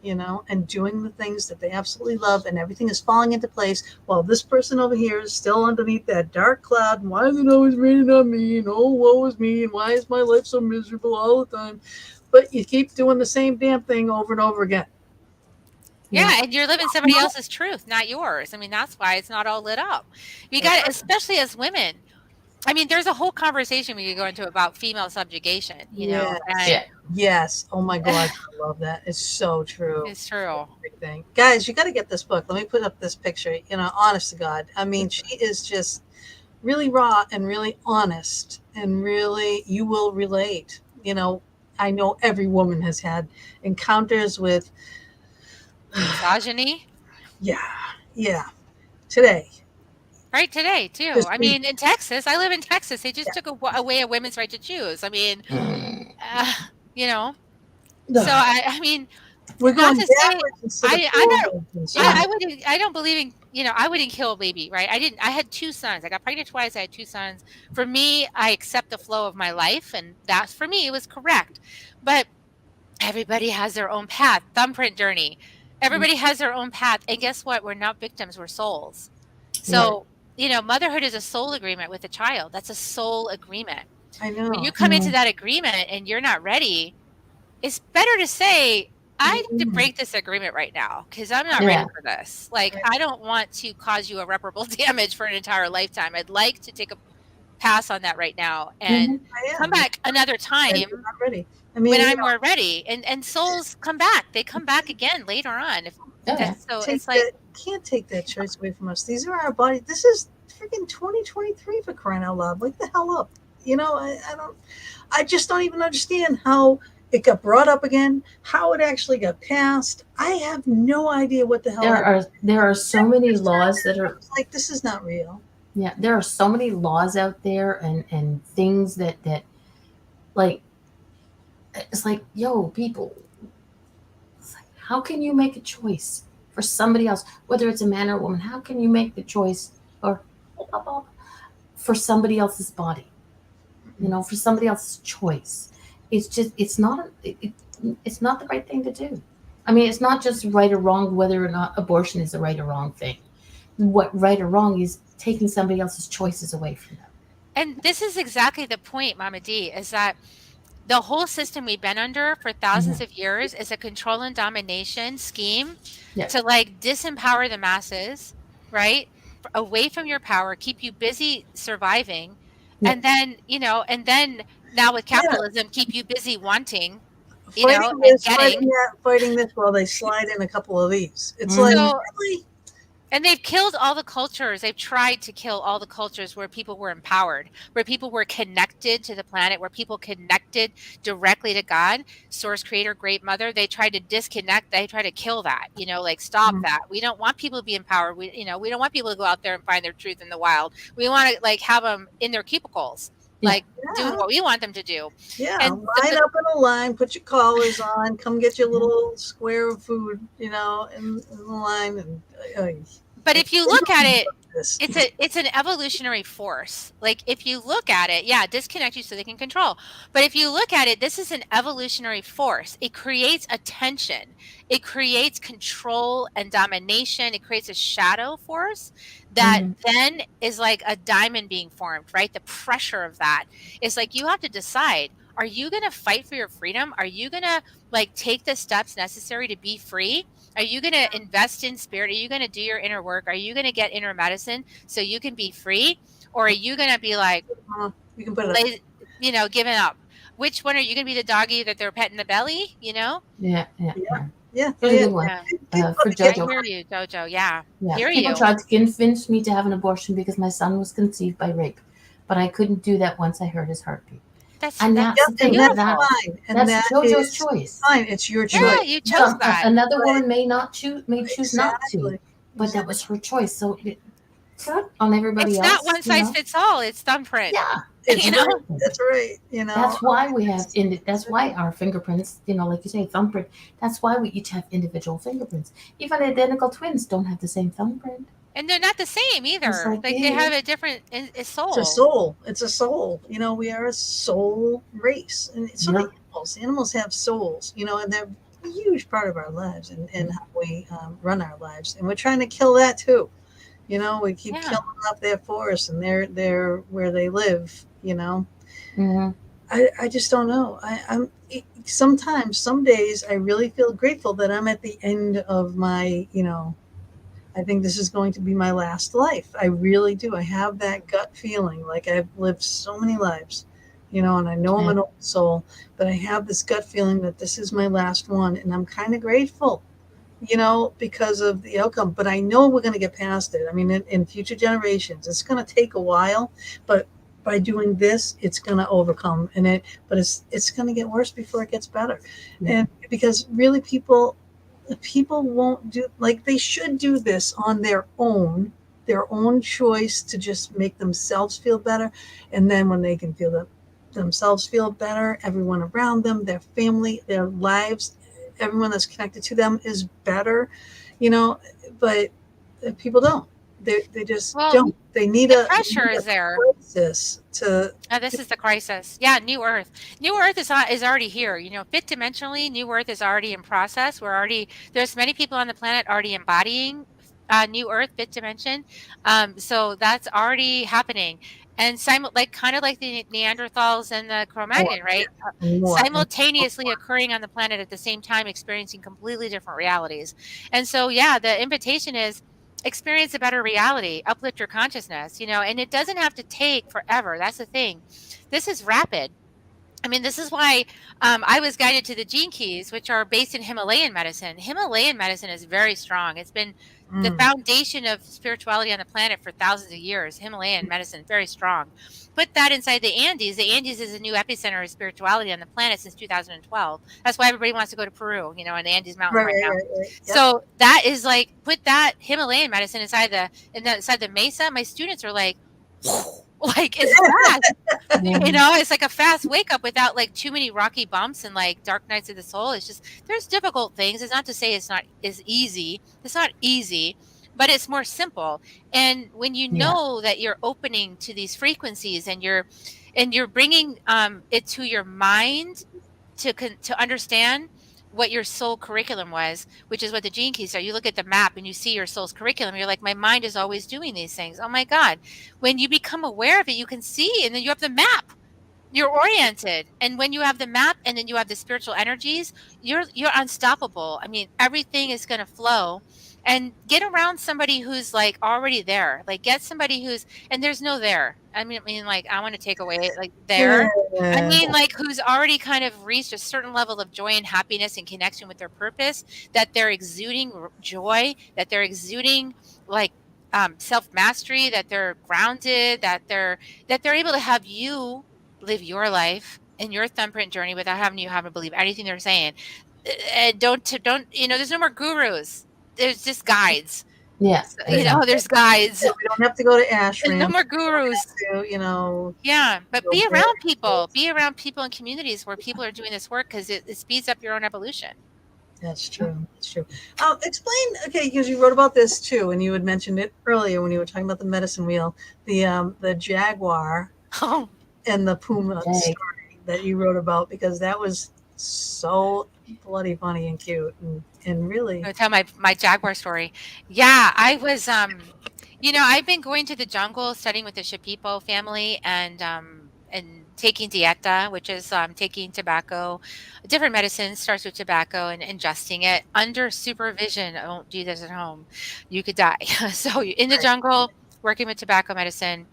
Speaker 4: and doing the things that they absolutely love, and everything is falling into place, while this person over here is still underneath that dark cloud. And why is it always raining on me? And oh, woe is me. And why is my life so miserable all the time? But you keep doing the same damn thing over and over again.
Speaker 3: Yeah, and you're living somebody else's truth, not yours. I mean, that's why it's not all lit up. We got, especially as women. I mean, there's a whole conversation we could go into about female subjugation,
Speaker 4: Yes.
Speaker 3: and
Speaker 1: Yeah.
Speaker 4: Yes. Oh my God. I love that. It's so true.
Speaker 3: it's true.
Speaker 4: Everything. Guys, you got to get this book. Let me put up this picture. Honest to God. I mean, she is just really raw and really honest, and really, you will relate. I know every woman has had encounters with
Speaker 3: Misogyny.
Speaker 4: Yeah. Today,
Speaker 3: Right, today too.
Speaker 4: this
Speaker 3: I
Speaker 4: week,
Speaker 3: mean, in Texas, I live in Texas. They just
Speaker 4: yeah.
Speaker 3: took away a women's right to choose. I mean,
Speaker 1: Mm.
Speaker 3: uh, you know. So
Speaker 4: Ugh,
Speaker 3: I mean,
Speaker 4: we're
Speaker 3: not
Speaker 4: going
Speaker 3: to say
Speaker 4: backwards instead of
Speaker 3: I'm not.
Speaker 4: forwards in so
Speaker 3: I
Speaker 4: many.
Speaker 3: wouldn't. I don't believe in. I wouldn't kill a baby. Right. I didn't. I had two sons. I got pregnant twice. I had two sons. For me, I accept the flow of my life, and that for me it was correct. But everybody has their own path. Thumbprint journey. Everybody has their own path, and guess what? We're not victims. We're souls.
Speaker 1: Yeah.
Speaker 3: So, motherhood is a soul agreement with a child. That's a soul agreement.
Speaker 4: I
Speaker 3: When you
Speaker 4: know.
Speaker 3: come into that agreement and you're not ready, it's better to say, I need to
Speaker 4: Mm,
Speaker 3: break this agreement right now because I'm not ready
Speaker 1: Yeah.
Speaker 3: for this. Like,
Speaker 4: right.
Speaker 3: I don't want to cause you irreparable damage for an entire lifetime. I'd like to take a pass on that right now and
Speaker 1: Hmm.
Speaker 4: I
Speaker 3: come
Speaker 4: am.
Speaker 3: back another
Speaker 4: You're
Speaker 3: time
Speaker 4: not ready. I
Speaker 3: when
Speaker 4: mean,
Speaker 3: I'm more ready. And souls come back. They come back again later on. If
Speaker 1: Oh yeah.
Speaker 3: that's so,
Speaker 4: take
Speaker 3: it's like,
Speaker 4: that. Can't take that choice away from us. These are our bodies. This is freaking 2023 for crying out loud. Wake the hell up. I don't. I just don't even understand how it got brought up again. How it actually got passed. I have no idea what the hell happened.
Speaker 1: There are so many laws that
Speaker 4: I
Speaker 1: are,
Speaker 4: was like, this is not real.
Speaker 1: yeah, there are so many laws out there, and things that like, it's like, yo, people, it's like, how can you make a choice for somebody else, whether it's a man or a woman? How can you make the choice or for somebody else's body? For somebody else's choice. It's just, it's not the right thing to do. I mean, it's not just right or wrong whether or not abortion is the right or wrong thing. What right or wrong is taking somebody else's choices away from them.
Speaker 3: and this is exactly the point, Mama D, is that the whole system we've been under for thousands
Speaker 1: Mhm.
Speaker 3: of years is a control and domination scheme
Speaker 1: Yeah.
Speaker 3: to like disempower the masses, right? Away from your power, keep you busy surviving.
Speaker 1: Yeah.
Speaker 3: And then now with
Speaker 4: Yeah,
Speaker 3: capitalism, keep you busy wanting,
Speaker 4: fighting
Speaker 3: and
Speaker 4: this, fighting
Speaker 3: getting.
Speaker 4: that, fighting this while they slide in a couple of these. It's like,
Speaker 1: Mhm.
Speaker 3: So
Speaker 4: really?
Speaker 3: And they've killed all the cultures. They've tried to kill all the cultures where people were empowered, where people were connected to the planet, where people connected directly to God, source creator, great mother. They tried to disconnect. They tried to kill that, like stop
Speaker 4: Mm,
Speaker 3: that. We don't want people to be empowered. We don't want people to go out there and find their truth in the wild. We want to like have them in their cubicles,
Speaker 1: Yeah.
Speaker 3: like doing
Speaker 4: yeah,
Speaker 3: what we want them to do.
Speaker 4: yeah.
Speaker 3: And
Speaker 4: Line
Speaker 3: the
Speaker 4: up in a line, put your collars on, come get your
Speaker 1: Mhm.
Speaker 4: little square of food, in the line, and
Speaker 3: but if you look at it,
Speaker 4: this.
Speaker 3: it's an evolutionary force. Like if you look at it, yeah, disconnect you so they can control. But if you look at it, this is an evolutionary force. It creates attention. It creates control and domination. It creates a shadow force that
Speaker 1: Mhm.
Speaker 3: then is like a diamond being formed, right? The pressure of that is like you have to decide, are you going to fight for your freedom? Are you going to like take the steps necessary to be free? Are you going to invest in spirit? Are you going to do your inner work? Are you going to get inner medicine so you can be free? Or are you going to be like,
Speaker 4: You can put it up.
Speaker 3: giving up? Which one are you going to be the doggy that they're petting the belly?
Speaker 1: Yeah. Yeah.
Speaker 4: Yeah,
Speaker 1: Yeah.
Speaker 4: yeah,
Speaker 1: Here's a
Speaker 4: yeah.
Speaker 1: good one.
Speaker 3: Yeah.
Speaker 1: For
Speaker 3: I
Speaker 1: JoJo.
Speaker 3: hear you, Jojo. Yeah.
Speaker 1: Yeah.
Speaker 3: Hear
Speaker 1: People
Speaker 3: you.
Speaker 1: tried to convince me to have an abortion because my son was conceived by rape, but I couldn't do that once I heard his heartbeat. And
Speaker 3: That's
Speaker 1: that's the
Speaker 4: And
Speaker 1: thing.
Speaker 4: that's
Speaker 1: That's
Speaker 4: fine. And
Speaker 1: that's
Speaker 4: that
Speaker 1: JoJo's
Speaker 4: is
Speaker 1: choice.
Speaker 4: fine. It's your
Speaker 3: yeah,
Speaker 4: choice.
Speaker 3: you chose that.
Speaker 1: Another
Speaker 4: Right.
Speaker 1: woman may choose not to,
Speaker 4: Exactly.
Speaker 1: but that was her choice. So it's not on everybody
Speaker 3: It's not
Speaker 1: else.
Speaker 3: one size fits all. It's thumbprint.
Speaker 1: Yeah.
Speaker 4: It's
Speaker 3: You know?
Speaker 4: right. That's right.
Speaker 1: That's why we have. That's why our fingerprints. Like you say, thumbprint. That's why we each have individual fingerprints. Even identical twins don't have the same thumbprint.
Speaker 3: And they're not the same either.
Speaker 1: like
Speaker 3: Like they have a different soul.
Speaker 4: It's a soul. It's a soul. We are a soul race. And so
Speaker 1: Yep.
Speaker 4: the animals have souls, and they're a huge part of our lives and how we run our lives. And we're trying to kill that too. We keep
Speaker 3: Yeah.
Speaker 4: killing off their forests and they're where they live,
Speaker 1: Mhm.
Speaker 4: I just don't know. Sometimes, some days, I really feel grateful that I'm at the end of my, I think this is going to be my last life. I really do. I have that gut feeling like I've lived so many lives, and I know I'm
Speaker 1: Yeah.
Speaker 4: an old soul, but I have this gut feeling that this is my last one. And I'm kind of grateful, because of the outcome. But I know we're going to get past it. I mean, in future generations, it's going to take a while, but by doing this, it's going to overcome but it's going to get worse before it gets better.
Speaker 1: Yeah.
Speaker 4: And because really people, people won't do, like, they should do this on their own choice to just make themselves feel better. And then when they can feel themselves feel better, everyone around them, their family, their lives, everyone that's connected to them is better, you know. But people don't. They just
Speaker 3: Well,
Speaker 4: don't. They need
Speaker 3: the
Speaker 4: a
Speaker 3: pressure is there.
Speaker 4: crisis to.
Speaker 3: This is the crisis. Yeah, New Earth. New Earth is already here. You know, fifth dimensionally, New Earth is already in process. There's many people on the planet already embodying New Earth, fifth dimension. So that's already happening. And like kind of like the Neanderthals and the
Speaker 4: More,
Speaker 3: Cro-Magnon, right?
Speaker 4: and more and
Speaker 3: Simultaneously occurring on the planet at the same time, experiencing completely different realities. And so, yeah, the invitation is experience a better reality, uplift your consciousness, and it doesn't have to take forever. That's the thing. This is rapid. I mean, this is why I was guided to the gene keys, which are based in Himalayan medicine. Himalayan medicine is very strong. It's been the
Speaker 4: Mm.
Speaker 3: foundation of spirituality on the planet for thousands of years. Himalayan medicine, very strong. Put that inside the Andes. The Andes is a new epicenter of spirituality on the planet since 2012. That's why everybody wants to go to Peru, in the Andes Mountains
Speaker 4: Right,
Speaker 3: right now.
Speaker 4: right. Yep.
Speaker 3: So that is like, put that Himalayan medicine inside the mesa. My students are like, like it's fast. It's like a fast wake up without like too many rocky bumps and like dark nights of the soul. It's just, there's difficult things. It's not to say it's not as easy. It's not easy, but it's more simple. And when you know that you're opening to these frequencies and you're bringing it to your mind to understand what your soul curriculum was, which is what the gene keys are. You look at the map and you see your soul's curriculum. You're like, my mind is always doing these things. Oh my God. When you become aware of it, you can see, and then you have the map. You're oriented. And when you have the map and then you have the spiritual energies, you're unstoppable. I mean, everything is going to flow. And get around somebody who's like already there. Like get somebody and there's no there. I mean, like I want to take away like there. I mean, like who's already kind of reached a certain level of joy and happiness and connection with their purpose, that they're exuding joy, that they're exuding like self-mastery, that they're grounded, that they're able to have you live your life and your thumbprint journey without having you have to believe anything they're saying. Don't, there's no more gurus. There's just guides.
Speaker 1: Yes.
Speaker 3: There's guides.
Speaker 4: We don't have to go to ashram.
Speaker 3: No more gurus.
Speaker 4: To,
Speaker 3: but be around people. Be around people in communities where people are doing this work because it speeds up your own evolution.
Speaker 4: That's true. That's true. Explain, okay, because you wrote about this too, and you had mentioned it earlier when you were talking about the medicine wheel, the jaguar and the puma story that you wrote about, because that was so bloody funny and cute and really.
Speaker 3: I'll tell my jaguar story. Yeah, I was I've been going to the jungle studying with the Shipipo family and taking dieta, which is taking tobacco, different medicines, starts with tobacco, and ingesting it under supervision. I won't do this at home. You could die. So you're in the jungle working with tobacco medicine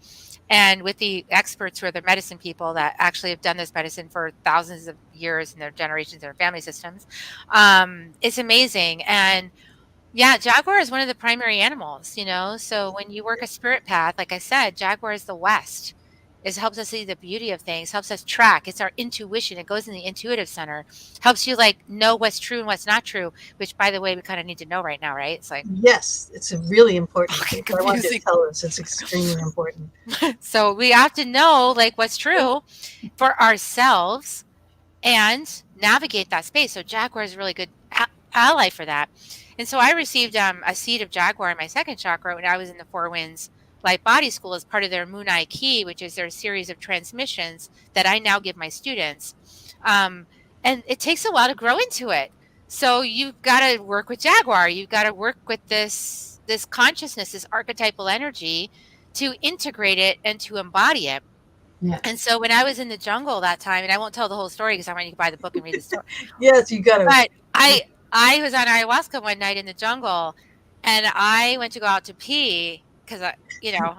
Speaker 3: and with the experts who are the medicine people that actually have done this medicine for thousands of years in their generations and their family systems. It's amazing. And yeah, jaguar is one of the primary animals, so when you work a spirit path, like I said, jaguar is the West. It helps us see the beauty of things, helps us track. It's our intuition. It goes in the intuitive center, helps you like know what's true and what's not true, which by the way, we kind of need to know right now, right? It's like,
Speaker 4: yes, it's a really important thing. I want you to tell us it's extremely important.
Speaker 3: So we have to know like what's true for ourselves and navigate that space. So jaguar is a really good ally for that. And so I received a seed of jaguar in my second chakra when I was in the Four Winds Light Body School as part of their Moon Eye Key, which is their series of transmissions that I now give my students. And it takes a while to grow into it. So you've got to work with jaguar. You've got to work with this consciousness, this archetypal energy to integrate it and to embody it. Yeah. And so when I was in the jungle that time, and I won't tell the whole story because I want you to buy the book and read the story.
Speaker 4: Yes, you got to.
Speaker 3: But I was on ayahuasca one night in the jungle, and I went to go out to pee because I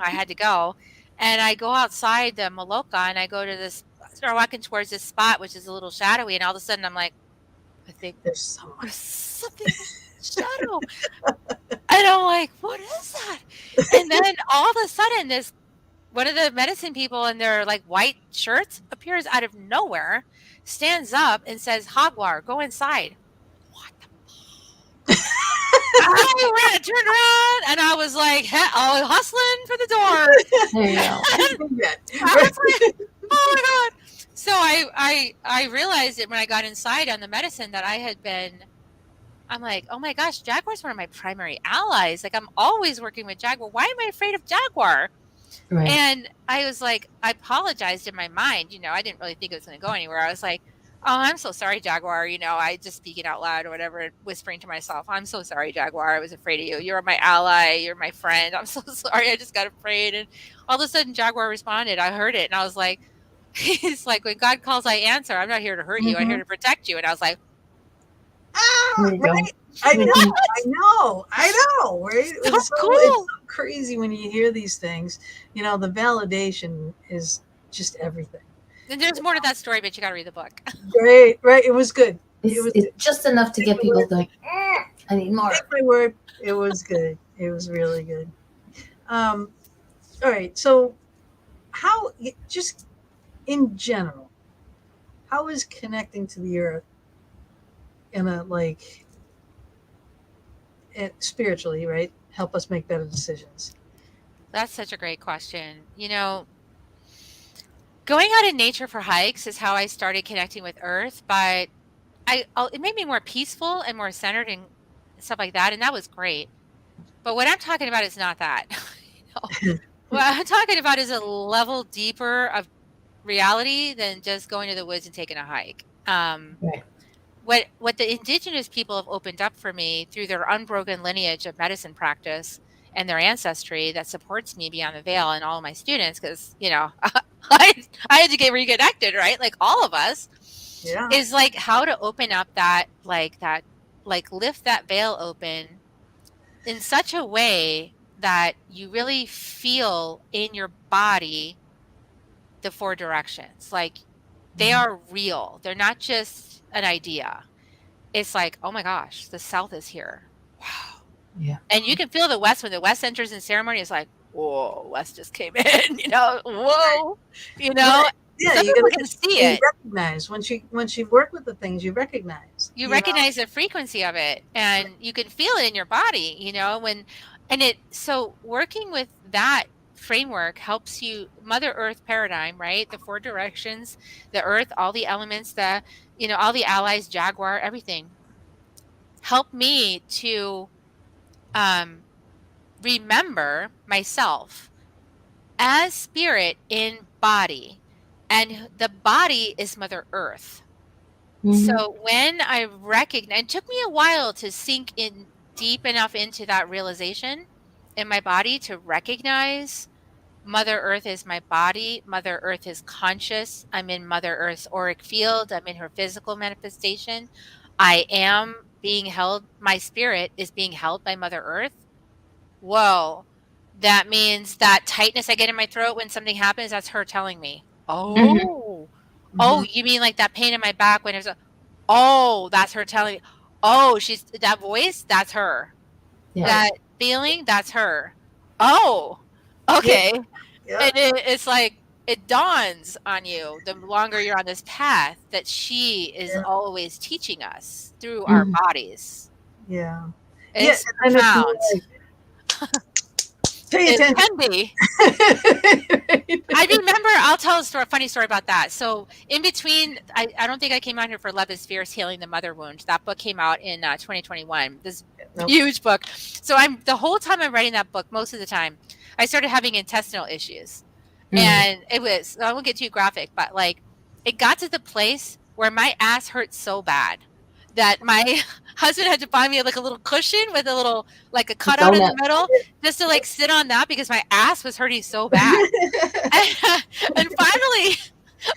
Speaker 3: had to go, and I go outside the Maloka and I start walking towards this spot which is a little shadowy, and all of a sudden I'm like, I think there's something shadow, and I'm like, what is that? And then all of a sudden one of the medicine people in their like white shirts appears out of nowhere, stands up and says, Hagwar, go inside. What the I turned around and I was like, I was hustling for the door.
Speaker 1: There you go.
Speaker 3: I was like, oh my God. So I realized it when I got inside on the medicine that I'm like, oh my gosh, Jaguar's one of my primary allies. Like, I'm always working with Jaguar. Why am I afraid of Jaguar?
Speaker 1: Right.
Speaker 3: And I was like, I apologized in my mind. I didn't really think it was going to go anywhere. I was like, oh, I'm so sorry, Jaguar. I just speaking out loud or whatever, whispering to myself, I'm so sorry, Jaguar. I was afraid of you. You're my ally. You're my friend. I'm so sorry. I just got afraid. And all of a sudden, Jaguar responded. I heard it. And I was like, he's like, when God calls, I answer. I'm not here to hurt you. I'm here to protect you. And I was like,
Speaker 1: There you go.
Speaker 4: Right? I know. Right?
Speaker 3: So
Speaker 4: It's
Speaker 3: cool.
Speaker 4: so crazy when you hear these things. The validation is just everything.
Speaker 3: And there's more to that story, but you got to read the book.
Speaker 4: Right. It was good.
Speaker 1: It's just enough to get people going, I need more.
Speaker 4: Take my word. It was good. It was really good. All right. So how, just in general, how is connecting to the earth in a spiritually, right, help us make better decisions?
Speaker 3: That's such a great question. Going out in nature for hikes is how I started connecting with Earth, but it made me more peaceful and more centered and stuff like that, and that was great. But what I'm talking about is not that. What I'm talking about is a level deeper of reality than just going to the woods and taking a hike.
Speaker 1: Right.
Speaker 3: What the indigenous people have opened up for me through their unbroken lineage of medicine practice and their ancestry that supports me beyond the veil and all of my students, because I had to get reconnected, right? Like all of us,
Speaker 4: Yeah.
Speaker 3: is like how to open up that lift that veil open in such a way that you really feel in your body the four directions. Like they are real. They're not just an idea. It's like, oh my gosh, the South is here. Wow.
Speaker 1: Yeah.
Speaker 3: And you can feel the West when the West enters in ceremony. It's like, whoa, West just came in, whoa,
Speaker 4: Yeah,
Speaker 3: some
Speaker 4: you
Speaker 3: people
Speaker 4: gotta
Speaker 3: can see it.
Speaker 4: recognize once you work with the things, you recognize.
Speaker 3: You recognize the frequency of it, and you can feel it in your body, so working with that framework helps you, Mother Earth paradigm, right? The four directions, the earth, all the elements, all the allies, Jaguar, everything help me to remember myself as spirit in body, and the body is Mother Earth.
Speaker 1: Mhm.
Speaker 3: So when I recognize, it took me a while to sink in deep enough into that realization in my body to recognize Mother Earth is my body. Mother Earth is conscious. I'm in Mother Earth's auric field. I'm in her physical manifestation. I am being held. My spirit is being held by Mother Earth. Whoa. That means that tightness I get in my throat when something happens, that's her telling me. Oh. Oh, you mean like that pain in my back when there's that's her telling me. Oh, that voice, that's her.
Speaker 1: Yeah.
Speaker 3: That feeling, that's her. Oh, okay.
Speaker 4: Yeah.
Speaker 3: And it's like, it dawns on you the longer you're on this path that she is always teaching us through our bodies.
Speaker 4: Yeah.
Speaker 3: It's
Speaker 4: and
Speaker 3: profound.
Speaker 4: Pay
Speaker 3: It
Speaker 4: attention.
Speaker 3: can be. I remember, I'll tell a funny story about that. So in between, I don't think I came out here for Love is Fierce, Healing the Mother Wound. That book came out in 2021, this huge book. So the whole time I'm writing that book, most of the time, I started having intestinal issues. And it was, I won't get too graphic, but it got to the place where my ass hurt so bad that my husband had to buy me a little cushion with a cutout in the middle just to sit on that because my ass was hurting so bad. And finally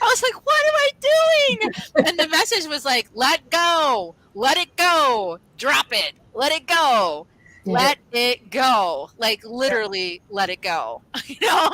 Speaker 3: I was like, what am I doing? And the message was let go, let it go, drop it, let it go. Let it go. Literally let it go.
Speaker 1: Yeah.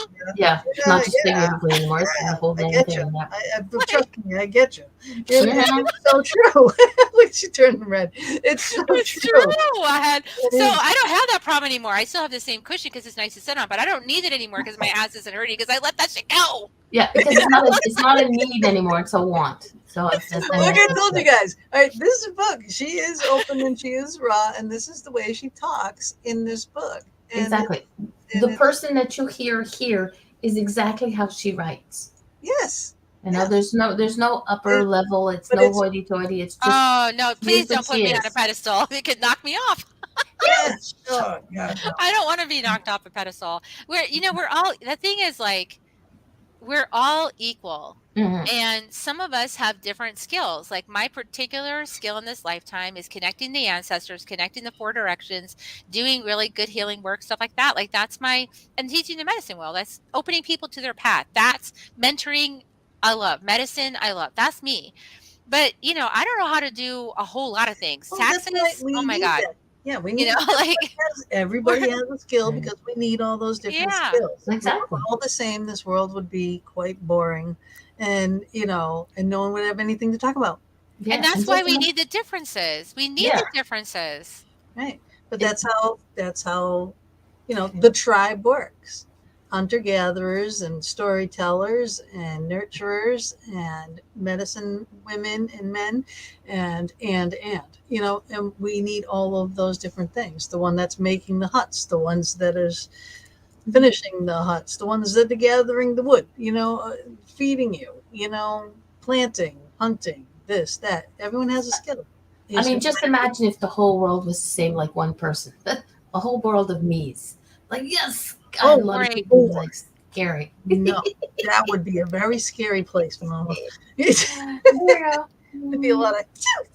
Speaker 1: Not just figuratively anymore. It's the whole
Speaker 4: I
Speaker 1: damn
Speaker 4: get
Speaker 1: thing.
Speaker 4: you.
Speaker 1: Yeah.
Speaker 4: Trust me, I get you. It's so true. Look, she turned red. It's so
Speaker 3: It's
Speaker 4: true.
Speaker 3: true. I don't have that problem anymore. I still have the same cushion because it's nice to sit on, but I don't need it anymore because my ass isn't hurting because I let that shit go.
Speaker 1: Yeah, because it's not a need anymore, it's a want. So it's just, and
Speaker 4: Look, I
Speaker 1: that's
Speaker 4: told you
Speaker 1: good.
Speaker 4: guys. All right, this is a book. She is open and she is raw, and this is the way she talks in this book. And it,
Speaker 1: Exactly.
Speaker 4: and
Speaker 1: The
Speaker 4: it's
Speaker 1: person that you hear here is exactly how she writes.
Speaker 4: yes,
Speaker 1: You know,
Speaker 4: yes.
Speaker 1: there's no upper
Speaker 4: It,
Speaker 1: level. It's
Speaker 4: but
Speaker 1: no
Speaker 4: it's
Speaker 1: hoity-toity. It's just
Speaker 3: Oh no,
Speaker 1: she is
Speaker 3: please
Speaker 1: what
Speaker 3: don't put
Speaker 1: she
Speaker 3: me on a
Speaker 1: is.
Speaker 3: pedestal. It could knock me off.
Speaker 4: yes. Oh God, no.
Speaker 3: I don't want to be knocked off a pedestal. We're all, the thing is, like, we're all equal.
Speaker 1: Hmm.
Speaker 3: And some of us have different skills. Like, my particular skill in this lifetime is connecting the ancestors, connecting the four directions, doing really good healing work, stuff like that. Like, that's my, and teaching the medicine wheel. That's opening people to their path. That's mentoring. I love medicine. I love, that's me. But, I don't know how to do a whole lot of things.
Speaker 4: Well, that's why
Speaker 3: Taxes, oh
Speaker 4: we
Speaker 3: my
Speaker 4: need
Speaker 3: God.
Speaker 4: that. Yeah, we
Speaker 3: You know,
Speaker 4: need
Speaker 3: like,
Speaker 4: everybody
Speaker 3: we're,
Speaker 4: has a skill
Speaker 1: Right.
Speaker 4: because we need all those different
Speaker 3: yeah.
Speaker 4: skills. If we were
Speaker 1: Exactly.
Speaker 4: all the same, this world would be quite boring, and and no one would have anything to talk about.
Speaker 3: And
Speaker 1: Yeah, and
Speaker 3: that's why
Speaker 1: just
Speaker 3: we need the differences. We need
Speaker 1: yeah,
Speaker 3: the differences.
Speaker 4: Right. But
Speaker 1: it,
Speaker 4: that's how the tribe works. Hunter gatherers and storytellers and nurturers and medicine women and men and we need all of those different things. The one that's making the huts, the ones that is finishing the huts, the ones that are gathering the wood, feeding you, planting, hunting, this, that. Everyone has a skill. You
Speaker 1: I
Speaker 4: just
Speaker 1: mean, just imagine if the whole world was the same, like one person, a whole world of me's. Like, yes, God, a
Speaker 4: oh,
Speaker 1: lot of
Speaker 3: Right.
Speaker 1: people would be like scary.
Speaker 4: no, that would be a very scary place, Mama.
Speaker 1: Yeah.
Speaker 4: There'd be a lot of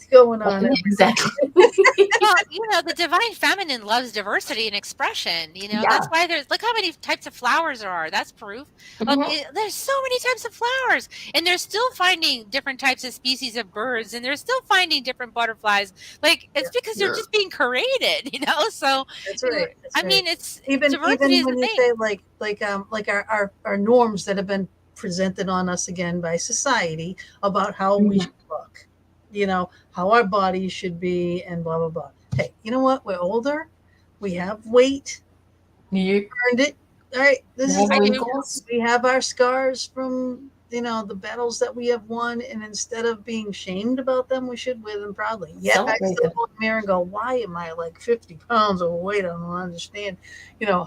Speaker 4: going on.
Speaker 1: Exactly.
Speaker 3: Well, the divine feminine loves diversity and expression. That's
Speaker 1: Yeah.
Speaker 3: why look how many types of flowers there are. That's proof.
Speaker 1: Mhm.
Speaker 3: There's so many types of flowers, and they're still finding different types of species of birds, and they're still finding different butterflies. Like,
Speaker 4: Yeah,
Speaker 3: it's because they're
Speaker 1: Yeah.
Speaker 3: just being created. So,
Speaker 4: that's right. That's
Speaker 3: I
Speaker 4: right.
Speaker 3: mean, it's diversity
Speaker 4: Even
Speaker 3: is the
Speaker 4: when you
Speaker 3: thing.
Speaker 4: say like our norms that have been presented on us again by society about how we
Speaker 1: Mhm.
Speaker 4: should look, how our bodies should be, and blah blah blah. Hey, you know what? We're older. We have weight.
Speaker 1: You
Speaker 4: Earned it. All right. This is
Speaker 1: have
Speaker 3: I
Speaker 4: like
Speaker 3: do.
Speaker 1: wrinkles.
Speaker 4: we have our scars from the battles that we have won, and instead of being shamed about them, we should wear them proudly. Yet I
Speaker 1: Celebrate
Speaker 4: still
Speaker 1: them.
Speaker 4: go in the mirror and go, why am I like 50 pounds overweight? I don't understand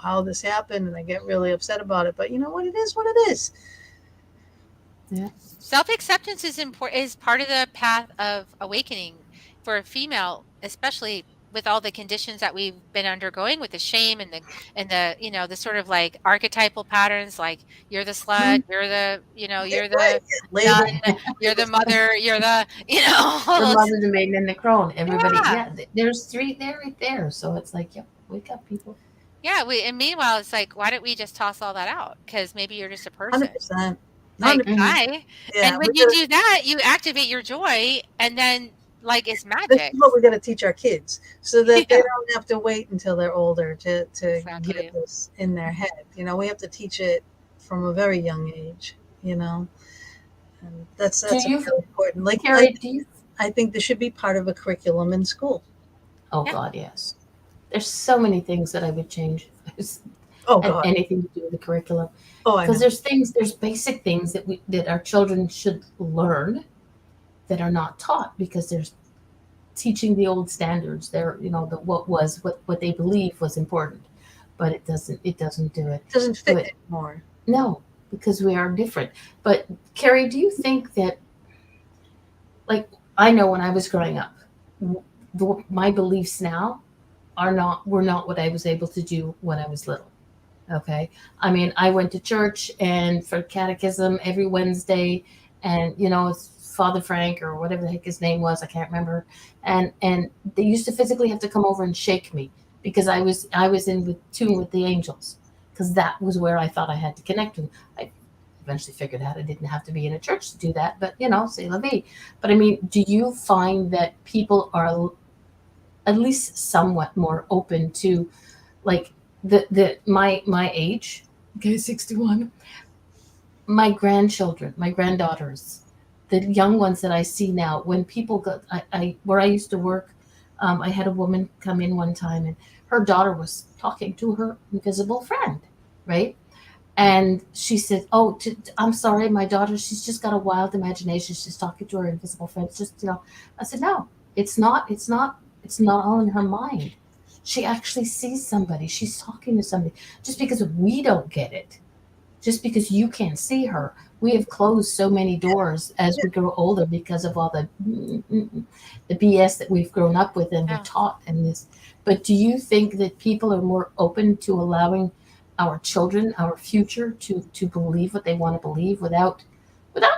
Speaker 4: how this happened, and I get really upset about it. But you know what, it is what it is.
Speaker 1: Yeah.
Speaker 3: Self-acceptance is important, is part of the path of awakening for a female, especially with all the conditions that we've been undergoing with the shame and the sort of like archetypal patterns, like you're the slut, you're you're
Speaker 4: Right.
Speaker 3: the
Speaker 4: Label.
Speaker 3: nun, you're the mother, you're the
Speaker 1: The
Speaker 3: all those,
Speaker 1: mother, the maiden, and the crone. Everybody.
Speaker 3: yeah.
Speaker 1: Yeah. There's three there, right there. So it's like, yep, wake up, people.
Speaker 3: Yeah, and meanwhile it's like, why don't we just toss all that out? Because maybe you're just a person.
Speaker 4: 100%.
Speaker 3: Like,
Speaker 4: 100%.
Speaker 1: Mhm.
Speaker 3: bye.
Speaker 4: Yeah.
Speaker 3: And when you do that, you activate your joy, and then, like, it's
Speaker 4: This
Speaker 3: magic.
Speaker 4: is what we got to teach our kids so that they
Speaker 3: Yeah,
Speaker 4: don't have to wait until they're older to get
Speaker 3: exactly.
Speaker 4: this in their head. We have to teach it from a very young age, and
Speaker 1: Do
Speaker 4: that's
Speaker 1: you,
Speaker 4: really important. Like
Speaker 1: Carrie? Do you?
Speaker 4: I think this should be part of a curriculum in school.
Speaker 1: Oh
Speaker 3: Yeah.
Speaker 1: God, yes. There's so many things that I would change if it
Speaker 4: Oh
Speaker 1: had
Speaker 4: God.
Speaker 1: anything to do with the curriculum.
Speaker 4: Oh, I
Speaker 1: Because
Speaker 4: know.
Speaker 1: there's basic things that our children should learn that are not taught because there's teaching the old standards. They're what they believe was important, but it doesn't do it.
Speaker 4: It doesn't fit
Speaker 1: But
Speaker 4: anymore.
Speaker 1: no, because we are different. But Carrie, do you think that, like, I know when I was growing up, my beliefs now were not what I was able to do when I was little. Okay. I mean, I went to church and for catechism every Wednesday, and it's Father Frank or whatever the heck his name was, I can't remember. And they used to physically have to come over and shake me because I was in with tune with the angels, because that was where I thought I had to connect with. I eventually figured out I didn't have to be in a church to do that, but c'est la vie. But I mean, do you find that people are at least somewhat more open to, like, my age, okay, 61, my grandchildren, my granddaughters, the young ones that I see now, when people go, I where I used to work, I had a woman come in one time, and her daughter was talking to her invisible friend, right? And she said, "Oh, I'm sorry, my daughter. She's just got a wild imagination. She's talking to her invisible friends. Just I said, "No, it's not. It's not. It's not all in her mind. She actually sees somebody. She's talking to somebody. Just because we don't get it, just because you can't see her, we have closed so many doors as we grow older because of all the BS that we've grown up with and we're
Speaker 3: Yeah.
Speaker 1: taught in this. But do you think that people are more open to allowing our children, our future, to believe what they want to believe without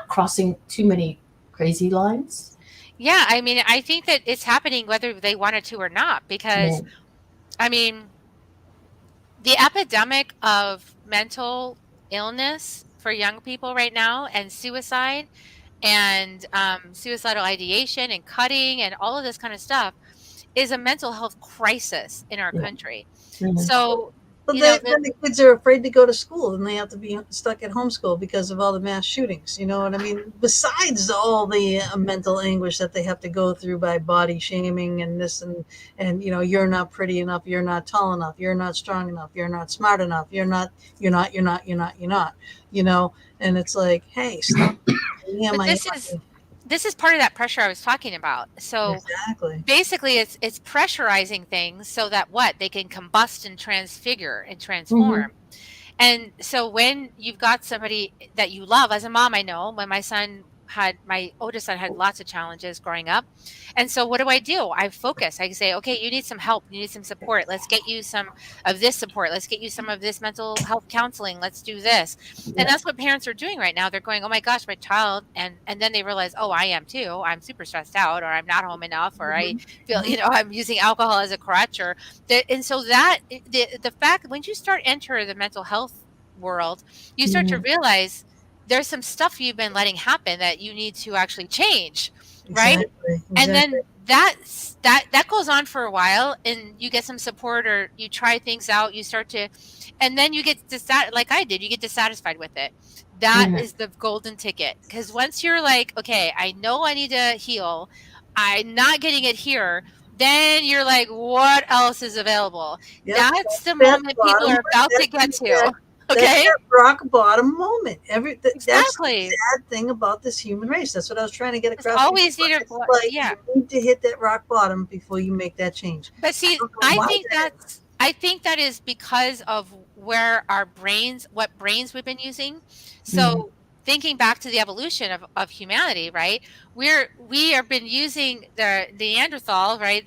Speaker 1: crossing too many crazy lines?
Speaker 3: Yeah, I mean, I think that it's happening whether they wanted to or not, because
Speaker 1: Yeah.
Speaker 3: I mean, the epidemic of mental illness for young people right now, and suicide, and suicidal ideation and cutting and all of this kind of stuff, is a mental health crisis in our
Speaker 1: Yeah.
Speaker 3: country.
Speaker 1: Mhm.
Speaker 3: So,
Speaker 4: But
Speaker 3: you know,
Speaker 4: then the kids are afraid to go to school and they have to be stuck at homeschool because of all the mass shootings. You know what I mean? Besides all the mental anguish that they have to go through by body shaming and this and you're not pretty enough, you're not tall enough, you're not strong enough, you're not smart enough, you're not. You know, and it's like, hey, stop. Am
Speaker 3: but
Speaker 4: I?
Speaker 3: this is part of that pressure I was talking about. So
Speaker 4: Exactly.
Speaker 3: basically, it's pressurizing things so that what they can combust and transfigure and transform.
Speaker 1: Mhm.
Speaker 3: And so when you've got somebody that you love, as a mom, I know when my oldest son had lots of challenges growing up. And so what do? I focus. I say, okay, you need some help. You need some support. Let's get you some of this support. Let's get you some of this mental health counseling. Let's do this. And
Speaker 1: Yeah.
Speaker 3: that's what parents are doing right now. They're going, oh my gosh, my child. And then they realize, oh, I am too. I'm super stressed out, or I'm not home enough, or I feel, I'm using alcohol as a crutch, or and so that the fact when you start enter the mental health world, you start to
Speaker 1: Mhm.
Speaker 3: realize there's some stuff you've been letting happen that you need to actually change, right?
Speaker 4: Exactly.
Speaker 3: And
Speaker 4: Exactly.
Speaker 3: then that goes on for a while, and you get some support, or you try things out, you start to, and then you get like I did, you get dissatisfied with it. That
Speaker 1: Mhm.
Speaker 3: is the golden ticket, because once you're like, okay, I know I need to heal, I'm not getting it here, then you're like, what else is available?
Speaker 4: Yep.
Speaker 3: That's the
Speaker 4: That
Speaker 3: moment people
Speaker 4: bottom.
Speaker 3: are about to get
Speaker 4: That
Speaker 3: to.
Speaker 4: That's
Speaker 3: Okay.
Speaker 4: that rock bottom moment. That's the
Speaker 3: Exactly.
Speaker 4: sad thing about this human race. That's what I was trying to get
Speaker 3: Just
Speaker 4: across
Speaker 3: always
Speaker 4: before.
Speaker 3: need a
Speaker 4: It's like
Speaker 3: yeah.
Speaker 4: you need to hit that rock bottom before you make that change.
Speaker 3: But
Speaker 4: I
Speaker 3: see,
Speaker 4: don't know why that is.
Speaker 3: I think that is because of where our brains, what brains we've been using.
Speaker 1: Mhm.
Speaker 3: So thinking back to the evolution of humanity, right? We have been using the Neanderthal, right?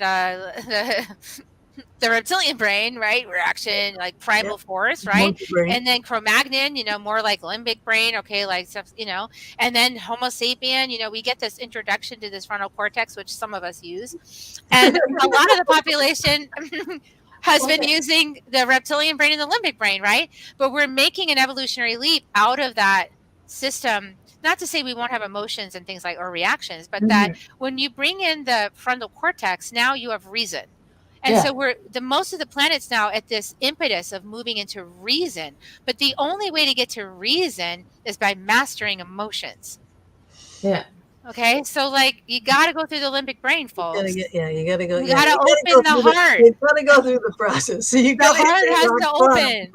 Speaker 3: The reptilian brain, right? Reaction, like
Speaker 4: Yep.
Speaker 3: primal force, right?
Speaker 4: Monkey brain.
Speaker 3: And then Cro-Magnon, more like limbic brain, okay, like stuff, and then Homo sapien, we get this introduction to this frontal cortex, which some of us use. And a lot of the population has been using the reptilian brain and the limbic brain, right? But we're making an evolutionary leap out of that system. Not to say we won't have emotions and things like or reactions, but that
Speaker 1: Mhm.
Speaker 3: when you bring in the frontal cortex, now you have reason. And
Speaker 1: Yeah.
Speaker 3: so we're the most of the planets now at this impetus of moving into reason. But the only way to get to reason is by mastering emotions.
Speaker 1: Yeah.
Speaker 3: Okay. So like you gotta go through the limbic brain,
Speaker 4: You gotta
Speaker 3: folks.
Speaker 4: get, yeah, you gotta go,
Speaker 3: You
Speaker 4: yeah,
Speaker 3: gotta
Speaker 4: you gotta go
Speaker 3: open the
Speaker 4: through
Speaker 3: heart.
Speaker 4: you gotta go through the process. So you
Speaker 3: The
Speaker 4: gotta hit
Speaker 3: heart
Speaker 4: that
Speaker 3: has
Speaker 4: rock
Speaker 3: to
Speaker 4: bottom.
Speaker 3: open.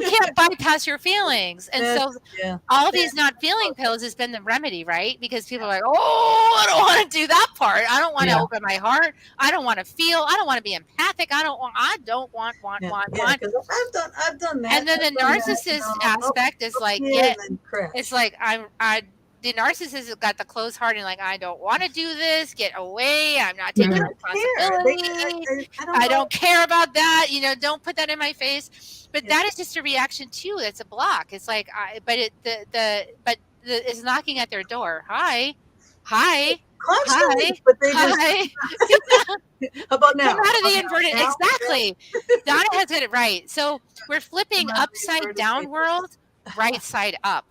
Speaker 3: You can't bypass your feelings. And
Speaker 4: That's,
Speaker 3: so
Speaker 4: yeah,
Speaker 3: all these
Speaker 4: that's
Speaker 3: not feeling pills has been the remedy, right? Because people are like, oh, I don't want to do that part. I don't want to
Speaker 1: Yeah.
Speaker 3: open my heart. I don't want to feel. I don't want to be empathic. I don't
Speaker 4: yeah, yeah.
Speaker 3: want.
Speaker 4: Because I've done that.
Speaker 3: And then the
Speaker 4: I've done that.
Speaker 3: narcissist
Speaker 4: Up,
Speaker 3: aspect is
Speaker 4: up
Speaker 3: like,
Speaker 4: here
Speaker 3: get
Speaker 4: and then
Speaker 3: it's
Speaker 4: crash.
Speaker 3: like the narcissist has got the closed heart and like I don't want to do this. Get away! I'm not
Speaker 4: They
Speaker 3: taking
Speaker 1: Mhm.
Speaker 4: don't care.
Speaker 3: responsibility.
Speaker 4: I don't
Speaker 3: I
Speaker 4: know.
Speaker 3: don't care about that. Don't put that in my face. But
Speaker 4: Yeah,
Speaker 3: that is just a reaction too. That's a block. It's like but it the is knocking at their door. Hi, hi, hi,
Speaker 4: constantly, but they just,
Speaker 3: hi.
Speaker 4: how about
Speaker 3: Come
Speaker 4: now?
Speaker 3: out of
Speaker 4: How
Speaker 3: the
Speaker 4: about
Speaker 3: inverted.
Speaker 4: now? Now?
Speaker 3: Exactly. Donna has got it right. So we're flipping
Speaker 4: Come out of the
Speaker 3: upside
Speaker 4: inverted
Speaker 3: down
Speaker 4: matrix.
Speaker 3: world, right side up.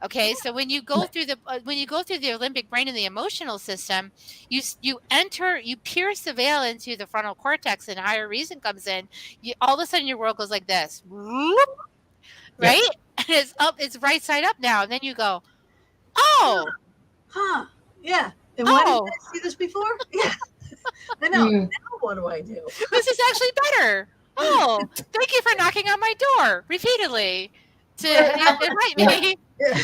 Speaker 3: Okay, so when you go through the Olympic brain and the emotional system, you pierce the veil into the frontal cortex, and higher reason comes in. All of a sudden, your world goes like this, whoop,
Speaker 1: Yeah.
Speaker 3: right? And it's up, it's right side up now. And then you go, oh,
Speaker 4: Huh. Yeah. And why didn't
Speaker 3: oh,
Speaker 4: I see this before? Yeah. I know.
Speaker 1: Mm.
Speaker 4: Now what do I do?
Speaker 3: this is actually better. Oh, thank you for knocking on my door repeatedly. to invite
Speaker 1: Yeah.
Speaker 3: me.
Speaker 4: Yeah.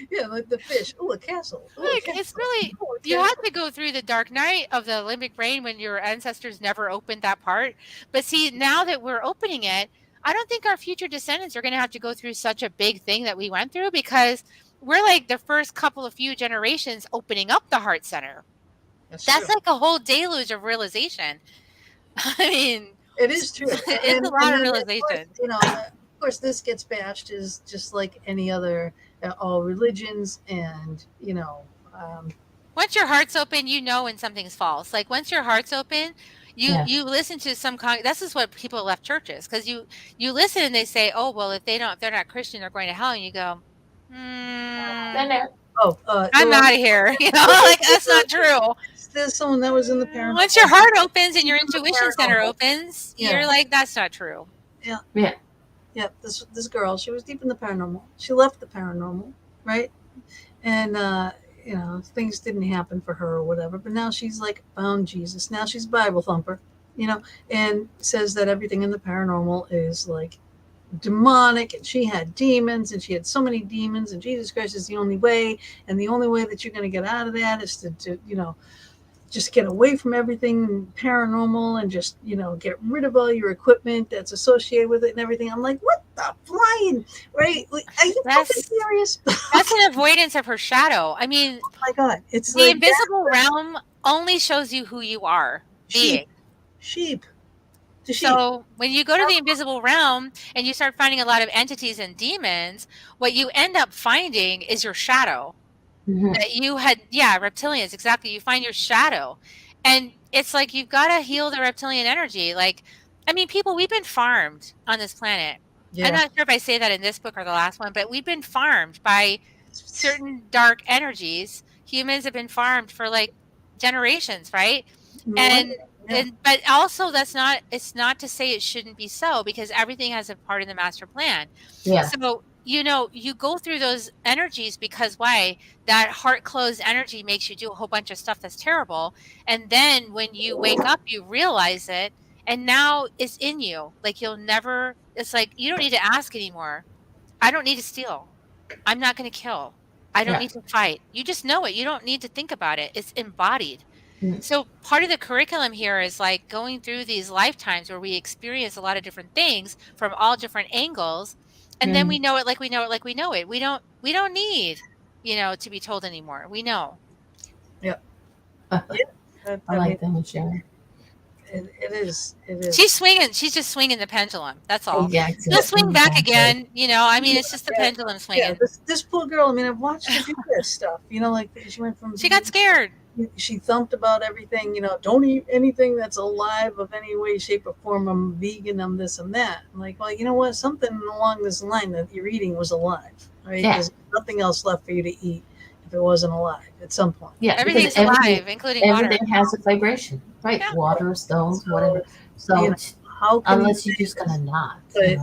Speaker 4: Yeah, like the fish. Oh, a castle. Ooh, a
Speaker 3: Like,
Speaker 4: castle.
Speaker 3: it's really,
Speaker 4: Ooh, a
Speaker 3: you
Speaker 4: castle.
Speaker 3: have to go through the dark night of the limbic brain when your ancestors never opened that part. But see, now that we're opening it, I don't think our future descendants are going to have to go through such a big thing that we went through, because we're like the first couple of few generations opening up the heart center.
Speaker 4: That's
Speaker 3: That's
Speaker 4: true.
Speaker 3: like a whole deluge of realization. I mean,
Speaker 4: It is true.
Speaker 3: it's a
Speaker 4: And
Speaker 3: lot of
Speaker 4: then, of course,
Speaker 3: realization.
Speaker 4: of course, this gets bashed is just like any other, all religions and,
Speaker 3: Once your heart's open, you know when something's false. Like, once your heart's open,
Speaker 1: Yeah.
Speaker 3: you listen to some this is what people left churches, because you listen and they say, oh well, if they're not Christian, they're going to hell, and you go,
Speaker 1: No, no.
Speaker 4: oh,
Speaker 3: I'm
Speaker 4: well,
Speaker 3: out of here. Like, that's not true.
Speaker 4: there's someone that was in the paranormal.
Speaker 3: Once your heart opens and your
Speaker 4: In the
Speaker 3: intuition center
Speaker 4: paranormal.
Speaker 3: opens,
Speaker 4: Yeah.
Speaker 3: you're like, that's not true.
Speaker 1: Yeah.
Speaker 4: Yeah, this girl, she was deep in the paranormal. She left the paranormal, right? And things didn't happen for her or whatever. But now she's like found Jesus. Now she's a Bible thumper, and says that everything in the paranormal is like demonic, and she had demons, and she had so many demons, and Jesus Christ is the only way, and the only way that you're going to get out of that is to just get away from everything paranormal and just, get rid of all your equipment that's associated with it and everything. I'm like, what the flying, right? Like, are you fucking serious?
Speaker 3: That's an avoidance of her shadow. I mean,
Speaker 4: Oh my God. It's
Speaker 3: the
Speaker 4: like
Speaker 3: invisible realm only shows you who you are being.
Speaker 4: sheep. The sheep.
Speaker 3: So when you go to the invisible realm and you start finding a lot of entities and demons, what you end up finding is your shadow.
Speaker 1: Mhm.
Speaker 3: That you had, reptilians, exactly. You find your shadow. And it's like, you've got to heal the reptilian energy. Like, I mean, people, we've been farmed on this planet.
Speaker 4: Yeah.
Speaker 3: I'm not sure if I say that in this book or the last one, but we've been farmed by certain dark energies. Humans have been farmed for like generations, right? And but also, it's not to say it shouldn't be so, because everything has a part in the master plan.
Speaker 1: Yeah.
Speaker 3: So, you go through those energies because why? That heart closed energy makes you do a whole bunch of stuff that's terrible. And then when you wake up, you realize it. And now it's in you. Like, it's like, you don't need to ask anymore. I don't need to steal. I'm not going to kill. I don't
Speaker 1: Yeah.
Speaker 3: need to fight. You just know it. You don't need to think about it. It's embodied.
Speaker 1: Mm.
Speaker 3: So part of the curriculum here is like going through these lifetimes where we experience a lot of different things from all different angles. And then we know it like we know it like we know it. We don't need, to be told anymore. We know.
Speaker 1: I like that one, Sharon.
Speaker 4: It is.
Speaker 3: She's just swinging the pendulum. That's all.
Speaker 1: Exactly.
Speaker 3: She'll swing back again. I mean, it's just the pendulum swinging.
Speaker 4: Yeah, this poor girl. I mean, I've watched her do this stuff. Like she went from.
Speaker 3: She got scared.
Speaker 4: She thumped about everything. Don't eat anything that's alive of any way, shape, or form. I'm vegan. I'm this and that. I'm like, well, you know what? Something along this line that you're eating was alive, right?
Speaker 1: Yeah.
Speaker 4: There's nothing else left for you to eat if it wasn't alive at some point.
Speaker 1: Yeah,
Speaker 3: Everything's alive, including water.
Speaker 1: Everything has a vibration, right?
Speaker 3: Yeah.
Speaker 1: Water, stones, whatever. So
Speaker 4: How can
Speaker 1: unless you're just gonna not,
Speaker 4: But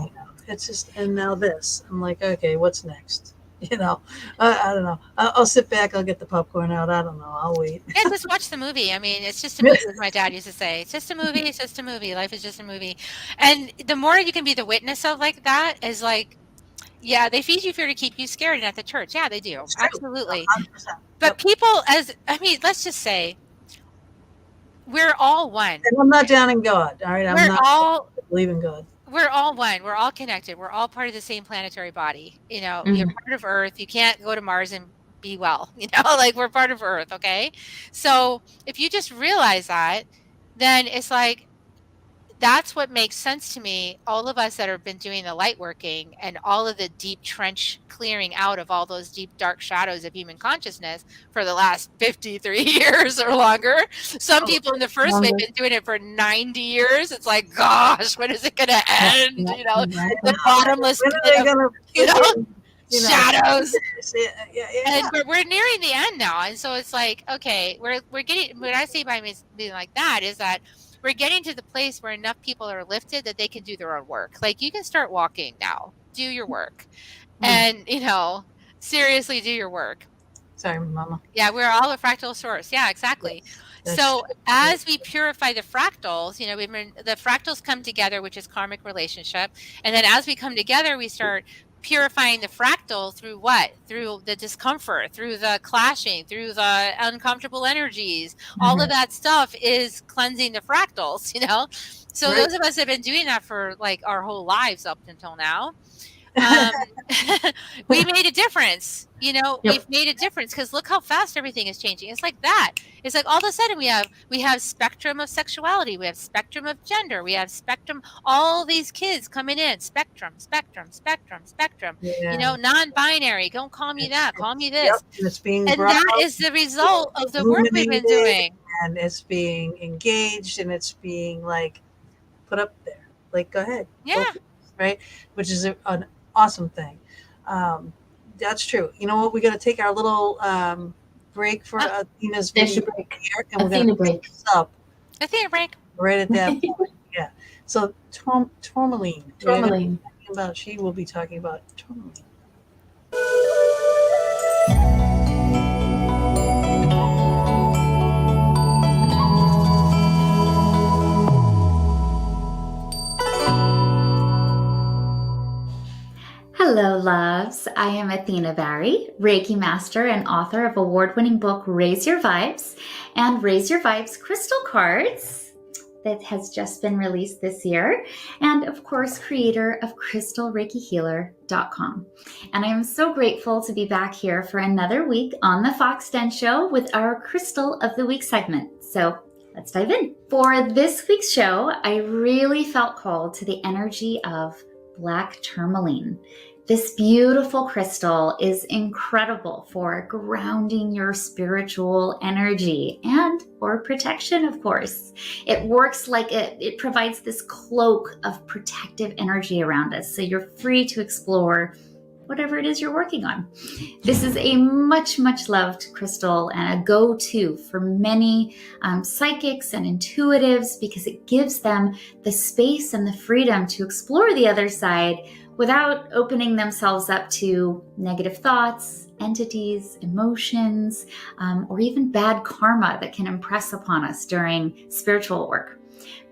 Speaker 4: it's just, and now this. I'm like, okay, what's next? I don't know. I'll sit back. I'll get the popcorn out. I don't know. I'll wait.
Speaker 3: Yeah, just watch the movie. I mean, it's just a movie, as my dad used to say. It's just a movie. It's just a movie. Life is just a movie. And the more you can be the witness of like that is like, yeah, they feed you fear to keep you scared. And at the church, yeah, they do. Absolutely.
Speaker 4: 100%.
Speaker 3: But people, let's just say, we're all one.
Speaker 4: And I'm not down in God. All right. I'm not believing God.
Speaker 3: We're all one. We're all connected. We're all part of the same planetary body. You're part of Earth. You can't go to Mars and be well. Like, we're part of Earth. Okay. So if you just realize that, then it's like, that's what makes sense to me. All of us that have been doing the light working and all of the deep trench clearing out of all those deep, dark shadows of human consciousness for the last 53 years or longer. Some people in the first wave have been doing it for 90 years. It's like, gosh, when is it going to end? The bottomless pit of, shadows. And we're nearing the end now. And so it's like, okay, we're getting, what I see by being like that is that we're getting to the place where enough people are lifted that they can do their own work. Like, you can start walking now, do your work, and, seriously do your work.
Speaker 4: Sorry, Mama.
Speaker 3: Yeah, we're all a fractal source. Yeah, exactly. So as we purify the fractals, the fractals come together, which is karmic relationship. And then as we come together, we start purifying the fractal through what? Through the discomfort, through the clashing, through the uncomfortable energies. All of that stuff is cleansing the fractals, you know? So
Speaker 4: Right.
Speaker 3: those of us have been doing that for like our whole lives up until now. Um, we made a difference, you know,
Speaker 1: Yep.
Speaker 3: we've made a difference because look how fast everything is changing. It's like that. It's like all of a sudden we have spectrum of sexuality, we have spectrum of gender, we have spectrum, all these kids coming in, spectrum, you know, non-binary, don't call me that, call me
Speaker 4: Yep,
Speaker 3: this.
Speaker 4: and it's being
Speaker 3: And
Speaker 4: brought
Speaker 3: that
Speaker 4: out,
Speaker 3: is the result of the work we've been doing.
Speaker 4: and it's being engaged, and it's being like put up there. Like, go ahead.
Speaker 3: Yeah.
Speaker 4: Right? Which is an awesome thing. That's true. You know what? We got to take our little break for Athena's
Speaker 1: Station
Speaker 4: video
Speaker 1: break.
Speaker 4: here, and we're
Speaker 1: Athena
Speaker 4: going to
Speaker 1: break.
Speaker 4: pick this up
Speaker 3: I think a break.
Speaker 4: right at that point. Yeah. So tourmaline.
Speaker 1: Tourmaline.
Speaker 4: She will be talking about tourmaline.
Speaker 5: Hello, loves. I am Athena Barry, Reiki Master and author of award-winning book Raise Your Vibes and Raise Your Vibes Crystal Cards that has just been released this year, and of course, creator of CrystalReikiHealer.com. And I am so grateful to be back here for another week on the Fox Den Show with our Crystal of the Week segment. So let's dive in. For this week's show, I really felt called to the energy of black tourmaline. This beautiful crystal is incredible for grounding your spiritual energy and for protection, of course. It works like it provides this cloak of protective energy around us, so you're free to explore whatever it is you're working on. This is a much, much loved crystal and a go-to for many psychics and intuitives because it gives them the space and the freedom to explore the other side without opening themselves up to negative thoughts, entities, emotions, or even bad karma that can impress upon us during spiritual work.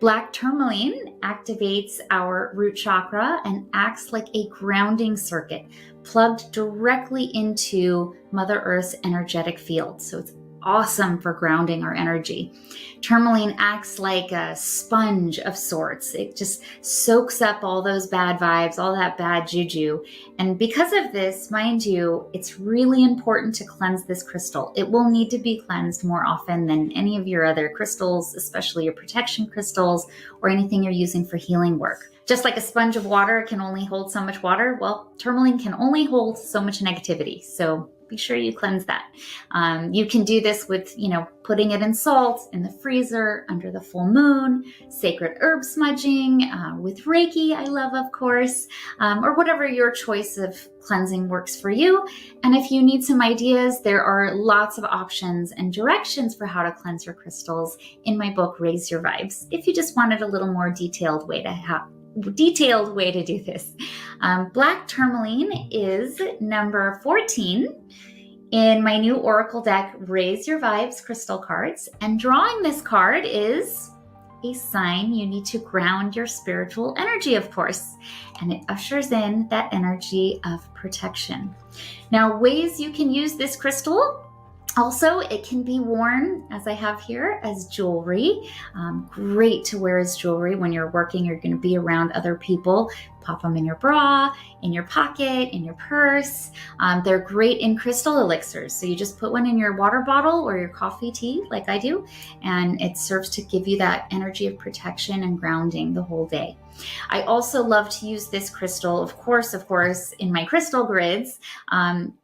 Speaker 5: Black tourmaline activates our root chakra and acts like a grounding circuit plugged directly into Mother Earth's energetic field. So it's awesome for grounding our energy. Tourmaline acts like a sponge of sorts. It just soaks up all those bad vibes, all that bad juju. And because of this, mind you, it's really important to cleanse this crystal. It will need to be cleansed more often than any of your other crystals, especially your protection crystals or anything you're using for healing work. Just like a sponge of water can only hold so much water, well, tourmaline can only hold so much negativity. So be sure you cleanse that. You can do this with, putting it in salt in the freezer under the full moon, sacred herb smudging, with Reiki, I love, of course, or whatever your choice of cleansing works for you. And if you need some ideas, there are lots of options and directions for how to cleanse your crystals in my book, Raise Your Vibes, if you just wanted a little more detailed way to do this. Black tourmaline is number 14 in my new Oracle deck, Raise Your Vibes Crystal Cards. And drawing this card is a sign you need to ground your spiritual energy, of course. And it ushers in that energy of protection. Now, ways you can use this crystal. Also, it can be worn, as I have here, as jewelry. Great to wear as jewelry when you're working, you're going to be around other people. Pop them in your bra, in your pocket, in your purse. They're great in crystal elixirs. So you just put one in your water bottle or your coffee tea, like I do, and it serves to give you that energy of protection and grounding the whole day. I also love to use this crystal, of course, in my crystal grids,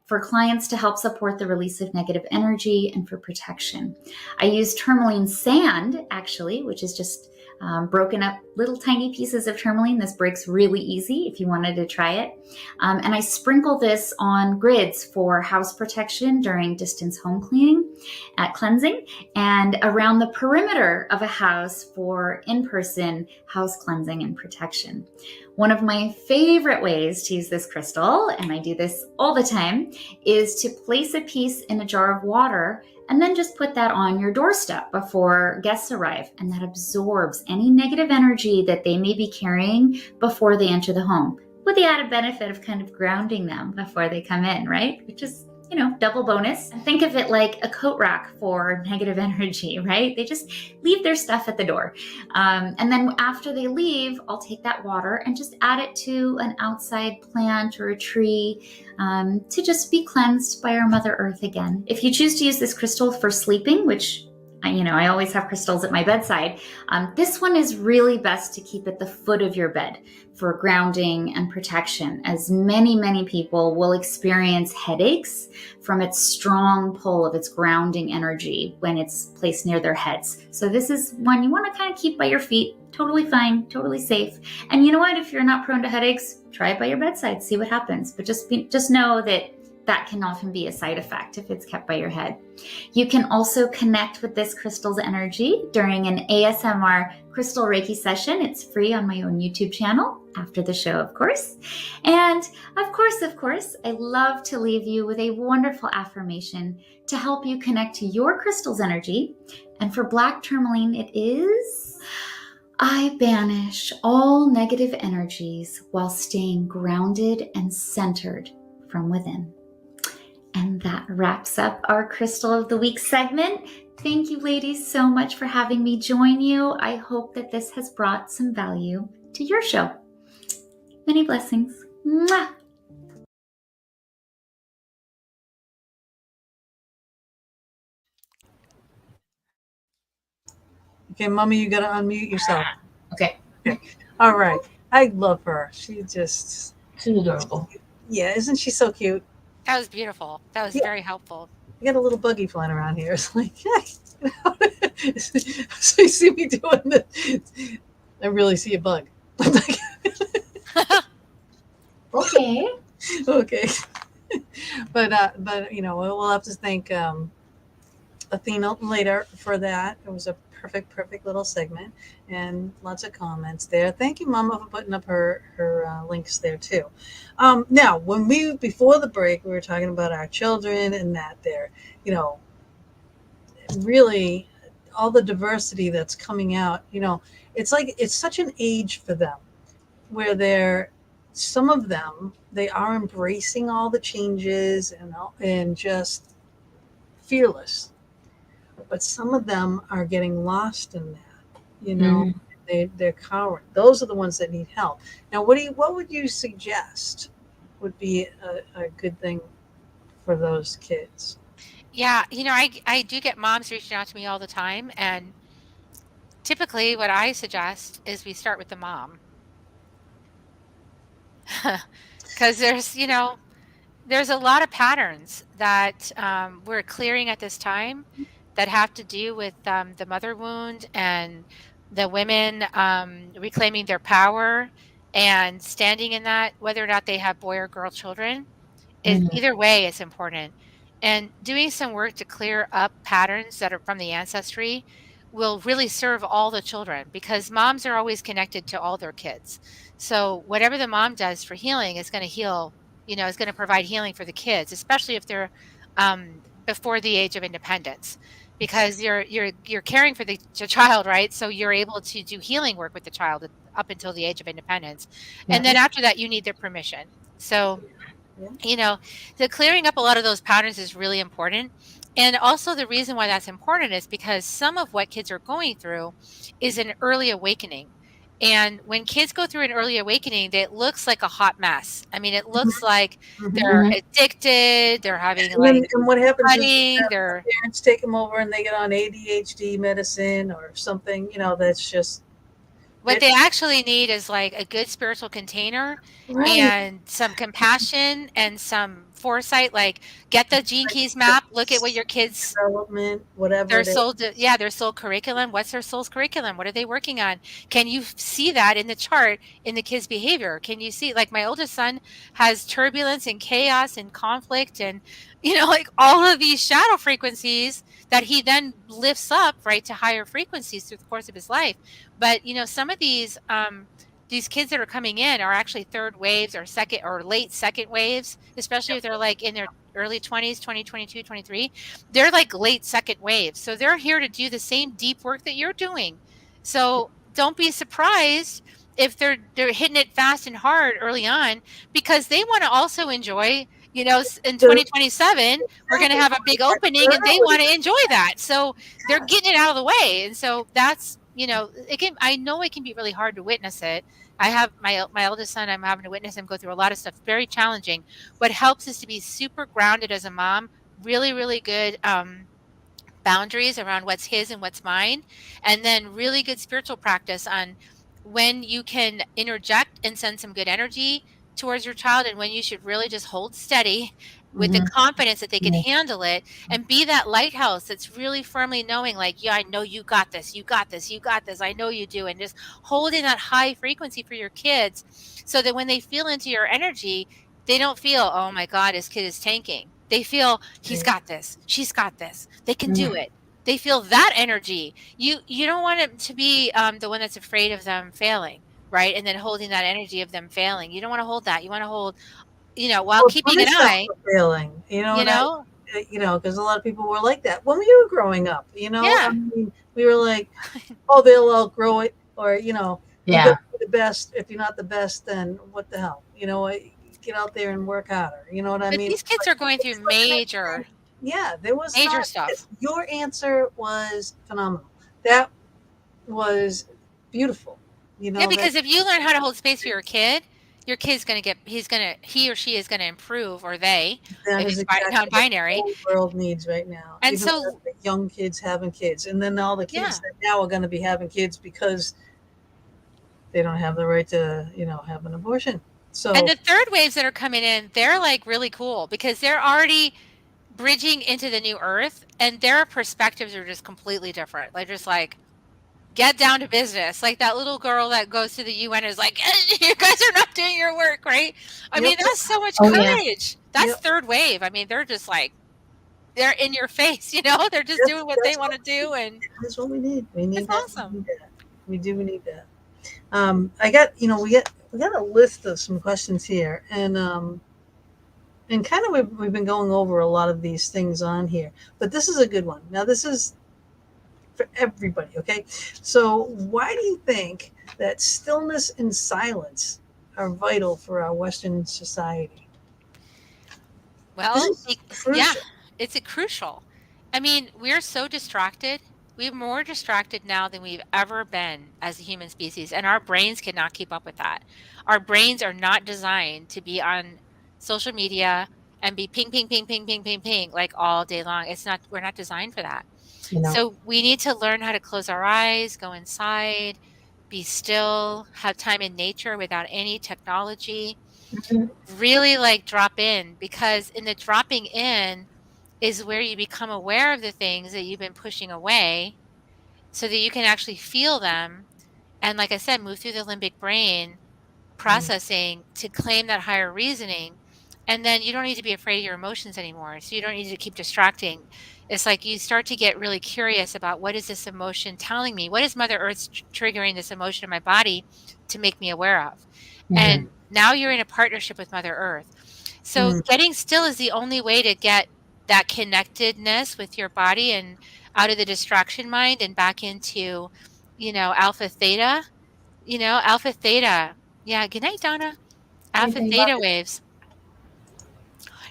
Speaker 5: for clients to help support the release of negative energy and for protection. I use tourmaline sand, actually, which is just broken up little tiny pieces of tourmaline. This breaks really easy if you wanted to try it. And I sprinkle this on grids for house protection during distance home cleansing, and around the perimeter of a house for in-person house cleansing and protection. One of my favorite ways to use this crystal, and I do this all the time, is to place a piece in a jar of water and then just put that on your doorstep before guests arrive. And that absorbs any negative energy that they may be carrying before they enter the home. with the added benefit of kind of grounding them before they come in, right? Which is, double bonus. Think of it like a coat rack for negative energy, right? They just leave their stuff at the door. And then after they leave, I'll take that water and just add it to an outside plant or a tree to just be cleansed by our Mother Earth again. If you choose to use this crystal for sleeping, which I always have crystals at my bedside. This one is really best to keep at the foot of your bed for grounding and protection, as many, many people will experience headaches from its strong pull of its grounding energy when it's placed near their heads. So this is one you want to kind of keep by your feet. Totally fine, totally safe. And you know what? If you're not prone to headaches, try it by your bedside, see what happens. But just know that can often be a side effect if it's kept by your head. You can also connect with this crystal's energy during an ASMR crystal Reiki session. It's free on my own YouTube channel after the show, of course. And of course, I love to leave you with a wonderful affirmation to help you connect to your crystal's energy. And for Black Tourmaline, it is: I banish all negative energies while staying grounded and centered from within. And that wraps up our Crystal of the Week segment. Thank you, ladies, so much for having me join you. I hope that this has brought some value to your show. Many blessings. Mwah!
Speaker 4: Okay, Mommy, you got to unmute yourself.
Speaker 1: Okay.
Speaker 4: All right. I love her. She's
Speaker 1: adorable.
Speaker 4: Yeah, isn't she so cute?
Speaker 3: That was beautiful. That was very helpful.
Speaker 4: I got a little buggy flying around here. It's like, so you see me doing this. I really see a bug.
Speaker 1: Okay.
Speaker 4: Okay. But we'll have to thank Athena later for that. It was a perfect little segment and lots of comments there. Thank you, Mama, for putting up her links there too. Now, before the break, we were talking about our children and that they're, really all the diversity that's coming out. It's like it's such an age for them where some of them, they are embracing all the changes and just fearless. But some of them are getting lost in that, they're cowering. Those are the ones that need help. Now, what would you suggest would be a good thing for those kids?
Speaker 3: Yeah, I do get moms reaching out to me all the time, and typically what I suggest is we start with the mom. Because there's a lot of patterns that we're clearing at this time that have to do with the mother wound and the women reclaiming their power and standing in that, whether or not they have boy or girl children. Either way, it's important. And doing some work to clear up patterns that are from the ancestry will really serve all the children, because moms are always connected to all their kids. So whatever the mom does for healing is going to heal, is going to provide healing for the kids, especially if they're before the age of independence, because you're caring for the child, right? So you're able to do healing work with the child up until the age of independence. Yeah. And then after that, you need their permission. So the clearing up a lot of those patterns is really important. And also the reason why that's important is because some of what kids are going through is an early awakening. And when kids go through an early awakening, it looks like a hot mess. I mean, it looks like they're addicted, they're having
Speaker 4: and what happens
Speaker 3: cutting,
Speaker 4: is their parents take them over and they get on ADHD medicine or something, that's just.
Speaker 3: What they actually need is like a good spiritual container, right, and some compassion and some foresight. Like, get the Gene Keys map, look at what your kids
Speaker 4: development, whatever
Speaker 3: their soul curriculum. What's their soul's curriculum? What are they working on? Can you see that in the chart in the kids' behavior? Can you see, like, my oldest son has turbulence and chaos and conflict and like all of these shadow frequencies that he then lifts up, right, to higher frequencies through the course of his life. But some of these kids that are coming in are actually third waves or second or late second waves, especially if they're like in their early 20s, 20, 22, 23. They're like late second waves. So they're here to do the same deep work that you're doing. So don't be surprised if they're hitting it fast and hard early on, because they want to also enjoy, you know, in 2027 we're going to have a big opening and they want to enjoy that, so they're getting it out of the way. And so that's, you know, it can, I know it can be really hard to witness it. I have my eldest son, I'm having to witness him go through a lot of stuff, very challenging. What helps is to be super grounded as a mom, really good boundaries around what's his and what's mine, and then really good spiritual practice on when you can interject and send some good energy towards your child, and when you should really just hold steady with the confidence that they can handle it, and be that lighthouse that's really firmly knowing, like, yeah, I know you got this, you got this, you got this, I know you do. And just holding that high frequency for your kids, so that when they feel into your energy, they don't feel, oh my God, his kid is tanking. They feel, he's got this, she's got this, they can do it. They feel that energy. You don't want it to be the one that's afraid of them failing, right? And then holding that energy of them failing. You don't want to hold that. You want to hold, you know, while keeping an eye.
Speaker 4: Failing, you know, because a lot of people were like that when we were growing up. You know,
Speaker 3: Yeah.
Speaker 4: I mean, we were like, oh, they'll outgrow it, or you know,
Speaker 1: Yeah.
Speaker 4: the best. If you're not the best, then what the hell? You know, get out there and work harder. You know what I
Speaker 3: But
Speaker 4: mean?
Speaker 3: these kids are going through major
Speaker 4: there was
Speaker 3: major stuff.
Speaker 4: Your answer was phenomenal. That was beautiful. You know,
Speaker 3: Yeah, because if you learn how to hold space for your kid's going to get, he or she is going to improve, or they,
Speaker 4: that
Speaker 3: if
Speaker 4: is
Speaker 3: it's
Speaker 4: exactly
Speaker 3: non-binary.
Speaker 4: what the world needs right now.
Speaker 3: And
Speaker 4: Even
Speaker 3: so,
Speaker 4: the young kids having kids, and then all the kids
Speaker 3: yeah.
Speaker 4: that now are going to be having kids because they don't have the right to, you know, have an abortion. So,
Speaker 3: And the third waves that are coming in, they're like really cool because they're already bridging into the new earth, and their perspectives are just completely different. Like, just like, get down to business. Like that little girl that goes to the UN is like, you guys are not doing your work, right? I mean, that's so much courage. That's third wave. I mean, they're just like, they're in your face, you know, they're just doing what they want to do. And
Speaker 4: that's what we need. We need
Speaker 3: it's
Speaker 4: that.
Speaker 3: awesome.
Speaker 4: We do. We need that. I got, you know, we got a list of some questions here, and kind of we've been going over a lot of these things on here, but this is a good one. Now, this is for everybody, okay? So, why do you think that stillness and silence are vital for our Western society?
Speaker 3: Well, yeah, it's crucial. I mean, we're so distracted. We're more distracted now than we've ever been as a human species, and our brains cannot keep up with that. Our brains are not designed to be on social media and be ping, ping, ping, ping, ping, ping, ping, like all day long. It's not, we're not designed for that.
Speaker 1: You know.
Speaker 3: So we need to learn how to close our eyes, go inside, be still, have time in nature without any technology. Really like drop in, because in the dropping in is where you become aware of the things that you've been pushing away, so that you can actually feel them. And like I said, move through the limbic brain processing to claim that higher reasoning. And then you don't need to be afraid of your emotions anymore. So you don't need to keep distracting. It's like you start to get really curious about, what is this emotion telling me? What is Mother Earth triggering this emotion in my body to make me aware of? And now you're in a partnership with Mother Earth. So getting still is the only way to get that connectedness with your body and out of the distraction mind and back into, you know, alpha theta, alpha theta. Yeah. Good night, Donna. Alpha theta waves.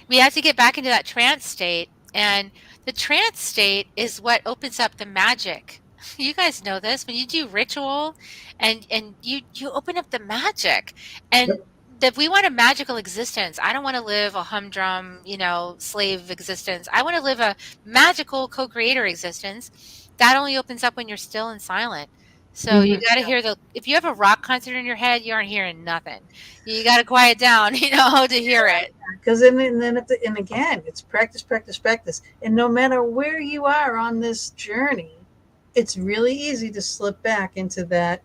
Speaker 3: We have to get back into that trance state. And the trance state is what opens up the magic. You guys know this. When you do ritual and you open up the magic, and that we want a magical existence. I don't want to live a humdrum, slave existence. I want to live a magical co-creator existence. That only opens up when you're still and silent. So you got to hear if you have a rock concert in your head, you aren't hearing nothing. You got to quiet down, to hear it.
Speaker 4: Because and again, it's practice, practice, practice. And no matter where you are on this journey, it's really easy to slip back into that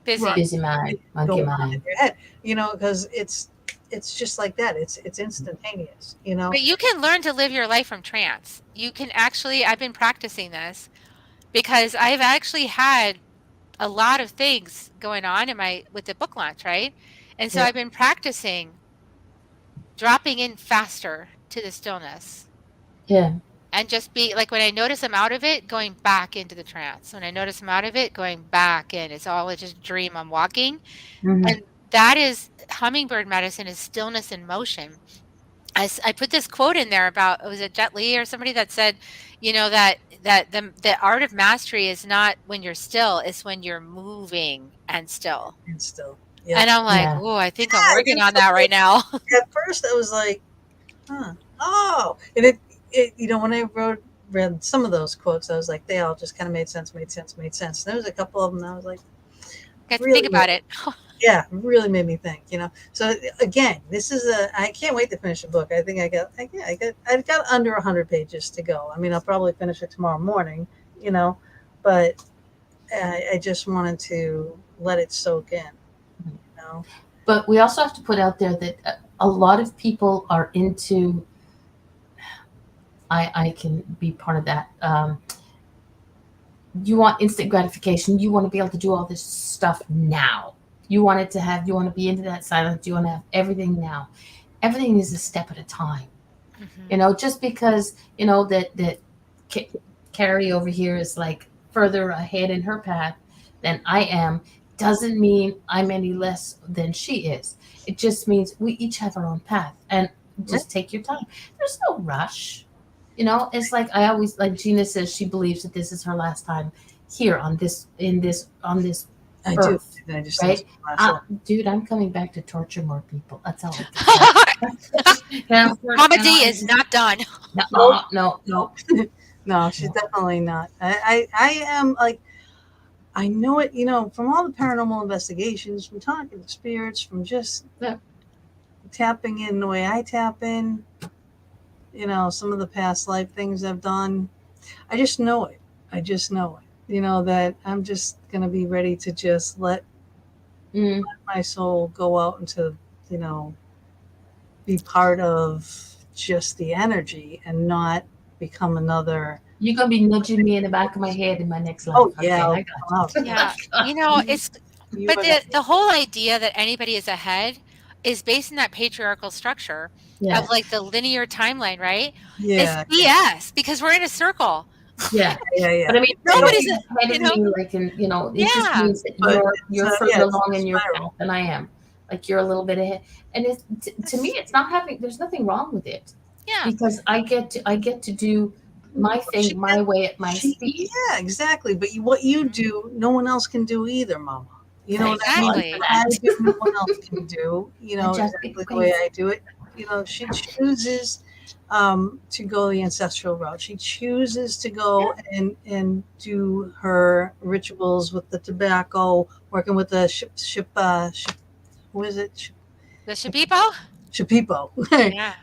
Speaker 1: busy mind, monkey mind.
Speaker 4: In your head, because it's just like that. It's instantaneous,
Speaker 3: But you can learn to live your life from trance. You can actually, I've been practicing this because I've actually had a lot of things going on with the book launch, right? And so I've been practicing dropping in faster to the stillness.
Speaker 1: Yeah.
Speaker 3: and just be like, when I notice I'm out of it, going back into the trance. When I notice I'm out of it, going back in. It's all just a dream. I'm walking.
Speaker 1: Mhm.
Speaker 3: And that is hummingbird medicine, is stillness in motion. I put this quote in there about, was it Jet Li or somebody that said, that the art of mastery is not when you're still, it's when you're moving and still.
Speaker 4: And still, yeah.
Speaker 3: And I'm like,
Speaker 1: Yeah.
Speaker 3: oh, I think I'm working on that right now.
Speaker 4: At first, I was like, huh, oh, and when I read some of those quotes, I was like, they all just kind of made sense. And there was a couple of them that I was like,
Speaker 3: Got to
Speaker 4: really,
Speaker 3: think about it.
Speaker 4: yeah, really made me think. So again, I can't wait to finish the book. I think I got under 100 pages to go. I mean, I'll probably finish it tomorrow morning. But I just wanted to let it soak in.
Speaker 1: But we also have to put out there that a lot of people are into, I can be part of that. You want instant gratification. You want to be able to do all this stuff now. You want to be into that silence. You want to have everything now. Everything is a step at a time. Just because, that Kerri over here is like further ahead in her path than I am, doesn't mean I'm any less than she is. It just means we each have our own path, and just take your time. There's no rush. It's like, I always, like Gina says, she believes that this is her last time here on this
Speaker 4: I
Speaker 1: earth,
Speaker 4: do. I just
Speaker 1: right? Dude, I'm coming back to torture more people. That's all I can say.
Speaker 3: Mama D is not done.
Speaker 1: No.
Speaker 4: No, she's definitely not. I am like, I know it, from all the paranormal investigations, from talking to spirits, from just tapping in the way I tap in, some of the past life things I've done. I just know it. That I'm just going to be ready to just let my soul go out into, be part of just the energy and not become another.
Speaker 1: You're going to be nudging me in the back of my head in my next life.
Speaker 4: Oh, yeah.
Speaker 1: Okay, I got you.
Speaker 3: Yeah. But the whole idea that anybody is ahead is based in that patriarchal structure of like the linear timeline, right?
Speaker 4: Yeah.
Speaker 3: It's BS because we're in a circle.
Speaker 1: Yeah.
Speaker 4: Yeah.
Speaker 1: But I mean,
Speaker 3: nobody's
Speaker 1: ahead of me, like, it just means that you're further along in your path than I am. Like, you're a little bit ahead. And to me, it's not there's nothing wrong with it.
Speaker 3: Yeah.
Speaker 1: Because I get to do my thing my way at my speed.
Speaker 4: Yeah, exactly. But what you do, no one else can do either, Mama. You know
Speaker 3: exactly.
Speaker 4: what I mean? What I do, no one else can do. Exactly the way I do it. She chooses to go the ancestral route. She chooses to go and do her rituals with the tobacco, working with the what is it?
Speaker 3: The Shipipo?
Speaker 4: Shipipo.
Speaker 3: Yeah.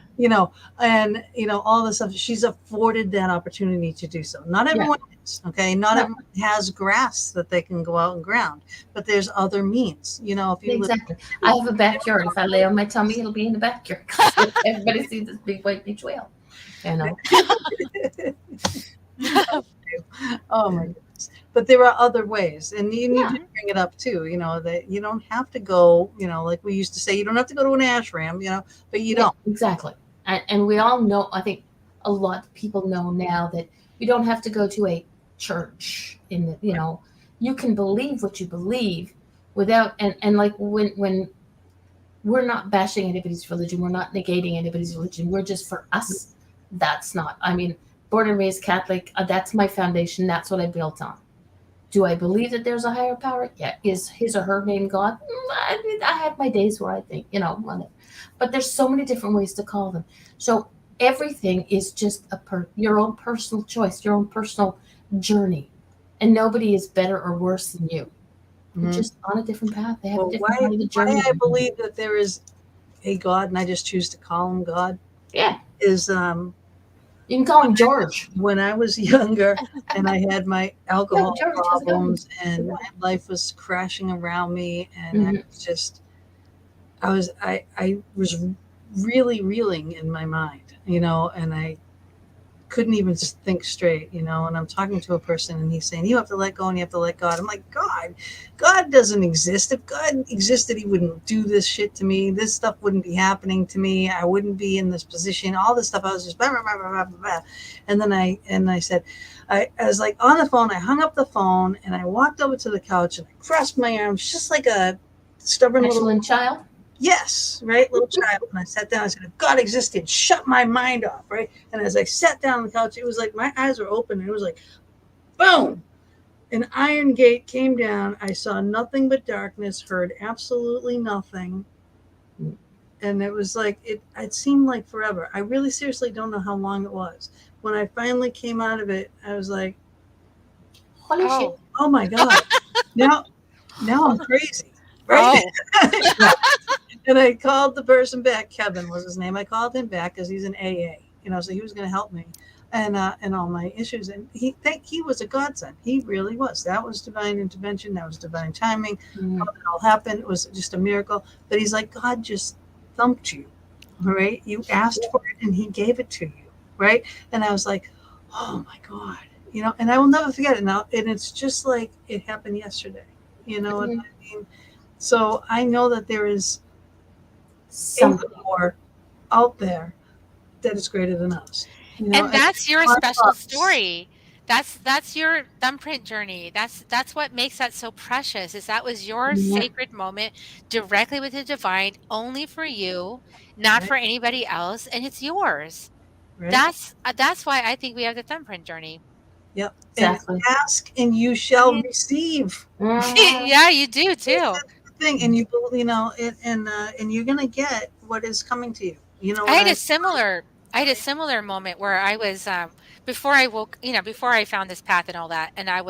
Speaker 4: And all this stuff. She's afforded that opportunity to do so. Not everyone is, okay? Not everyone has grass that they can go out and ground, but there's other means. If you
Speaker 1: exactly. I have a backyard. If I lay on my tummy, it'll be in the backyard. Everybody sees this big white beach whale.
Speaker 4: Oh my goodness. But there are other ways, and you need to bring it up too, that you don't have to go, like we used to say, you don't have to go to an ashram, but you don't.
Speaker 1: Exactly. And we all know, I think a lot of people know now that you don't have to go to a church you can believe what you believe without, and like when we're not bashing anybody's religion, we're not negating anybody's religion, we're just, for us, that's not, I mean, born and raised Catholic, that's my foundation, that's what I built on. Do I believe that there's a higher power? Yeah. Is his or her name God? I have my days where I think, whatever. But there's so many different ways to call them. So everything is just your own personal choice, your own personal journey. And nobody is better or worse than you. You're just on a different path. They have a different part of the journey.
Speaker 4: Why I believe that there is a God, and I just choose to call him God, is
Speaker 1: you can call him George.
Speaker 4: When I was younger and I had my alcohol problems and my life was crashing around me, and I was really reeling in my mind, and I couldn't even think straight, and I'm talking to a person and he's saying, you have to let go and you have to let God. I'm like, God doesn't exist. If God existed, he wouldn't do this shit to me. This stuff wouldn't be happening to me. I wouldn't be in this position. All this stuff, I was just blah, blah, blah, blah, blah, blah. And then I said, I was like on the phone, I hung up the phone and I walked over to the couch and I crossed my arms just like a stubborn little
Speaker 1: Petulant child.
Speaker 4: yes, right, little child. And I sat down. I said, if God existed, shut my mind off, right? And as I sat down on the couch, it was like my eyes were open, and it was like, boom, an iron gate came down. I saw nothing but darkness, heard absolutely nothing, and it was like it seemed like forever. I really seriously don't know how long it was. When I finally came out of it, I was like,
Speaker 1: Holy shit.
Speaker 4: oh my God, now I'm crazy, right?
Speaker 3: Oh.
Speaker 4: And I called the person back. Kevin was his name. I called him back because he's an AA, so he was going to help me and all my issues. And he was a godsend. He really was. That was divine intervention. That was divine timing. How it all happened. It was just a miracle. But he's like, God just thumped you, all right? You asked for it and he gave it to you, right? And I was like, oh my God, and I will never forget it now. And it's just like it happened yesterday, what I mean? So I know that there is something more out there that is greater than us.
Speaker 3: And that's your special story. That's your thumbprint journey. That's what makes that so precious. Is that was your sacred moment directly with the divine, only for you, not for anybody else, and it's yours.
Speaker 4: Right.
Speaker 3: That's why I think we have the thumbprint journey.
Speaker 4: Yep.
Speaker 1: Exactly.
Speaker 4: And ask and you shall receive.
Speaker 3: Yeah, you do too.
Speaker 4: Thing, and you and you're gonna get what is coming to you.
Speaker 3: I had a similar moment where I was before I woke, before I found this path and all that, and I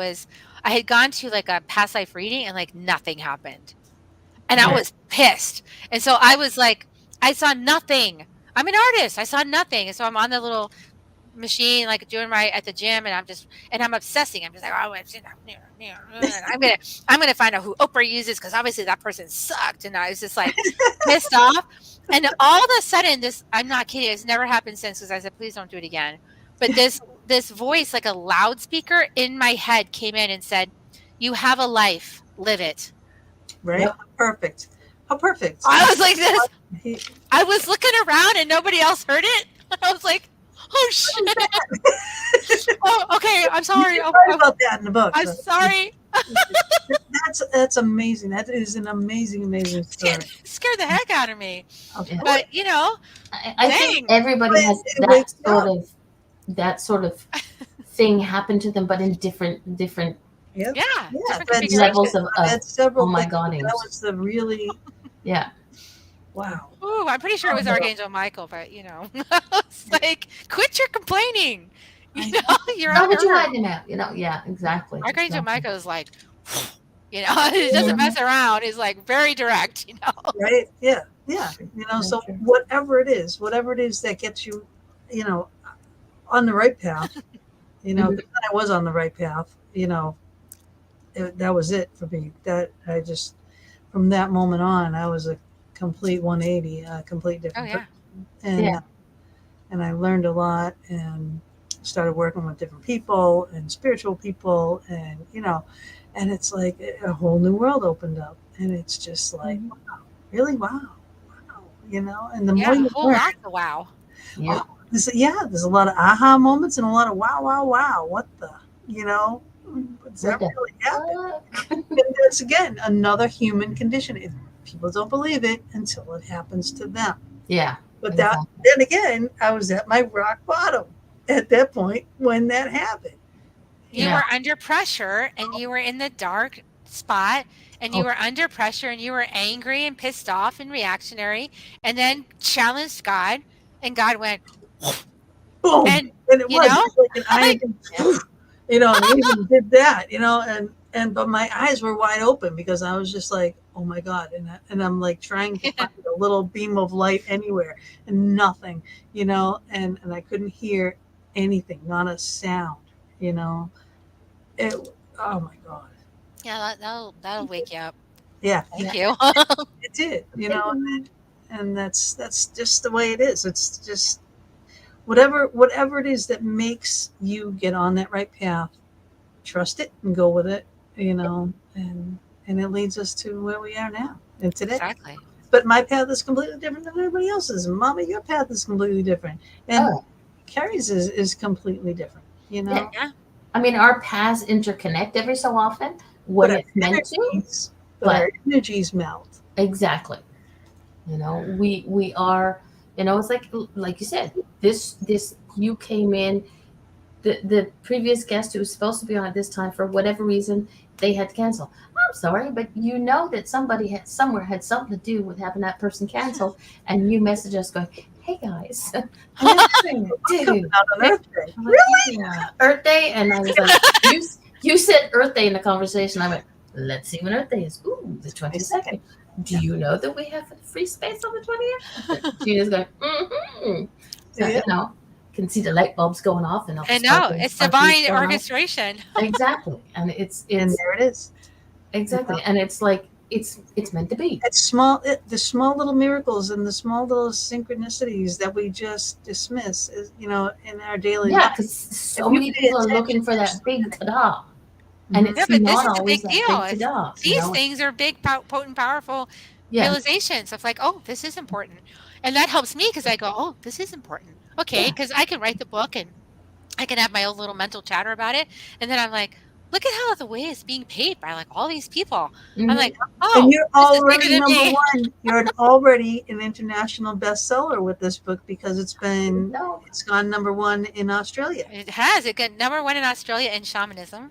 Speaker 3: had gone to like a past life reading and like nothing happened. And I was pissed. And so I was like, I saw nothing. I'm an artist. I saw nothing. And so I'm on the little machine, like doing at the gym, and I'm obsessing. I'm just like, oh, I'm gonna find out who Oprah uses because obviously that person sucked, and I was just like pissed off. And all of a sudden, I'm not kidding, it's never happened since because I said, please don't do it again. But this voice, like a loudspeaker in my head, came in and said, you have a life, live it.
Speaker 4: Right? Yep. Perfect. How perfect.
Speaker 3: I was like this. I was looking around and nobody else heard it. I was like, oh shit! Oh, okay. I'm sorry.
Speaker 4: About that in the book.
Speaker 3: I'm sorry.
Speaker 4: That's amazing. That is an amazing story.
Speaker 3: Scared the heck out of me.
Speaker 1: Okay.
Speaker 3: But
Speaker 1: I think everybody has that sort of thing happen to them, but in different.
Speaker 4: Yep.
Speaker 3: Yeah.
Speaker 1: Different levels of
Speaker 4: several.
Speaker 1: Oh my God!
Speaker 4: That was the really.
Speaker 1: Yeah.
Speaker 4: Wow.
Speaker 3: Ooh, I'm pretty sure it was Archangel Michael, but it's like, quit your complaining. You're
Speaker 1: how would you hide him out? Yeah, exactly.
Speaker 3: Archangel Michael is like, he doesn't mess around. He's like very direct,
Speaker 4: Right? Yeah. So whatever it is that gets you, on the right path, I was on the right path, that was it for me. That I just, from that moment on, I was a complete 180, a complete different person. And I learned a lot and started working with different people and spiritual people, and and it's like a whole new world opened up, and it's just like, wow, really, wow, and the more you learn,
Speaker 3: wow.
Speaker 4: Yeah. There's a lot of aha moments and a lot of wow, what the, what's that really happened? And that's again another human condition. If people don't believe it until it happens to them.
Speaker 1: Yeah.
Speaker 4: But then again, I was at my rock bottom at that point when that happened.
Speaker 3: You were under pressure and you were in the dark spot and you were under pressure and you were angry and pissed off and reactionary, and then challenged God, and God went
Speaker 4: boom. And it was like an iron, and he even did that, but my eyes were wide open because I was just like, oh my God. And I'm like trying to find a little beam of light anywhere and nothing, and I couldn't hear anything, not a sound, oh my God.
Speaker 3: Yeah, that'll wake you up.
Speaker 4: Yeah.
Speaker 3: Thank you.
Speaker 4: It did, and that's just the way it is. It's just whatever it is that makes you get on that right path, trust it and go with it, and it leads us to where we are now and today.
Speaker 3: Exactly.
Speaker 4: But my path is completely different than everybody else's. Mama, your path is completely different. And
Speaker 1: Oh,
Speaker 4: Kerri's is completely different,
Speaker 1: yeah.
Speaker 3: Yeah.
Speaker 1: I mean, our paths interconnect every so often
Speaker 4: But
Speaker 1: when
Speaker 4: our
Speaker 1: it's meant to.
Speaker 4: energies,
Speaker 1: But
Speaker 4: our energies melt.
Speaker 1: exactly, we are. It's like you said. This you came in. The previous guest who was supposed to be on at this time for whatever reason they had to cancel. I'm sorry, but that somebody had somewhere had something to do with having that person cancel, and you message us going, "Hey guys, I'm having a
Speaker 4: Coming
Speaker 1: dude."
Speaker 4: out on Earth Day.
Speaker 1: I'm like, yeah, Earth Day, and I was like, you said Earth Day in the conversation. I went, let's see when Earth Day is. Ooh, the 22nd. Do you know that we have free space on the 20th? Gina's going, mm-hmm. So,
Speaker 4: Yeah.
Speaker 1: can see the light bulbs going off and all the
Speaker 3: I know. It's divine
Speaker 1: going off.
Speaker 3: orchestration.
Speaker 1: Exactly, and it's
Speaker 4: And there it is.
Speaker 1: exactly, and it's like it's meant to be.
Speaker 4: It's the small little miracles and the small little synchronicities that we just dismiss, in our daily
Speaker 1: Yeah,
Speaker 4: life.
Speaker 1: because so
Speaker 4: If you
Speaker 1: many
Speaker 4: pay
Speaker 1: people are
Speaker 4: attention,
Speaker 1: looking for that big ta-da,
Speaker 4: Mhm.
Speaker 1: and
Speaker 3: Yeah,
Speaker 1: it's
Speaker 3: but this
Speaker 1: not
Speaker 3: is a
Speaker 1: always
Speaker 3: big
Speaker 1: that
Speaker 3: deal.
Speaker 1: big ta-da.
Speaker 3: These things are big, potent, powerful
Speaker 1: Yeah,
Speaker 3: realizations of like, oh, this is important. And that helps me because I go, oh, this is important. Okay,
Speaker 1: Yeah.
Speaker 3: because I can write the book and I can have my own little mental chatter about it. And then I'm like, look at how the way it's being paid by like all these people. I'm
Speaker 1: Mhm.
Speaker 3: like,
Speaker 4: And
Speaker 3: oh,
Speaker 4: you're
Speaker 3: this is bigger
Speaker 4: already
Speaker 3: than
Speaker 4: number
Speaker 3: me.
Speaker 4: one. You're already an international bestseller with this book because
Speaker 1: No,
Speaker 4: it's gone number one in Australia.
Speaker 3: It has. It got #1 in Australia in shamanism.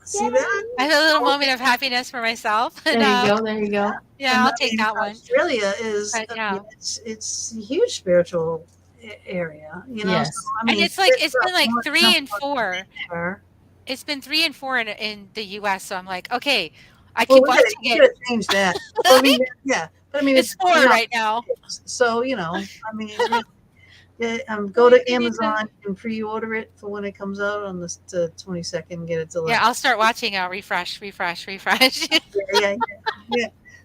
Speaker 4: See that?
Speaker 3: I had a little moment of happiness for myself. And
Speaker 1: there you go, there you go.
Speaker 3: yeah, I'll take that one.
Speaker 4: Australia is,
Speaker 3: But yeah.
Speaker 4: it's a huge spiritual area,
Speaker 1: Yes.
Speaker 4: So,
Speaker 3: And it's like it's been like 3 and 4.
Speaker 4: There.
Speaker 3: It's been 3 and 4 in the US. So I'm like, okay, I
Speaker 4: Well,
Speaker 3: keep
Speaker 4: we
Speaker 3: watching it.
Speaker 4: gotta change that. But I mean, yeah, but I mean,
Speaker 3: It's 4 right now.
Speaker 4: So I mean, go to
Speaker 3: You need to-
Speaker 4: Amazon and pre-order it for when it comes out on the 22nd. Get it delivered.
Speaker 3: Yeah, I'll start watching. I'll refresh.
Speaker 4: Yeah.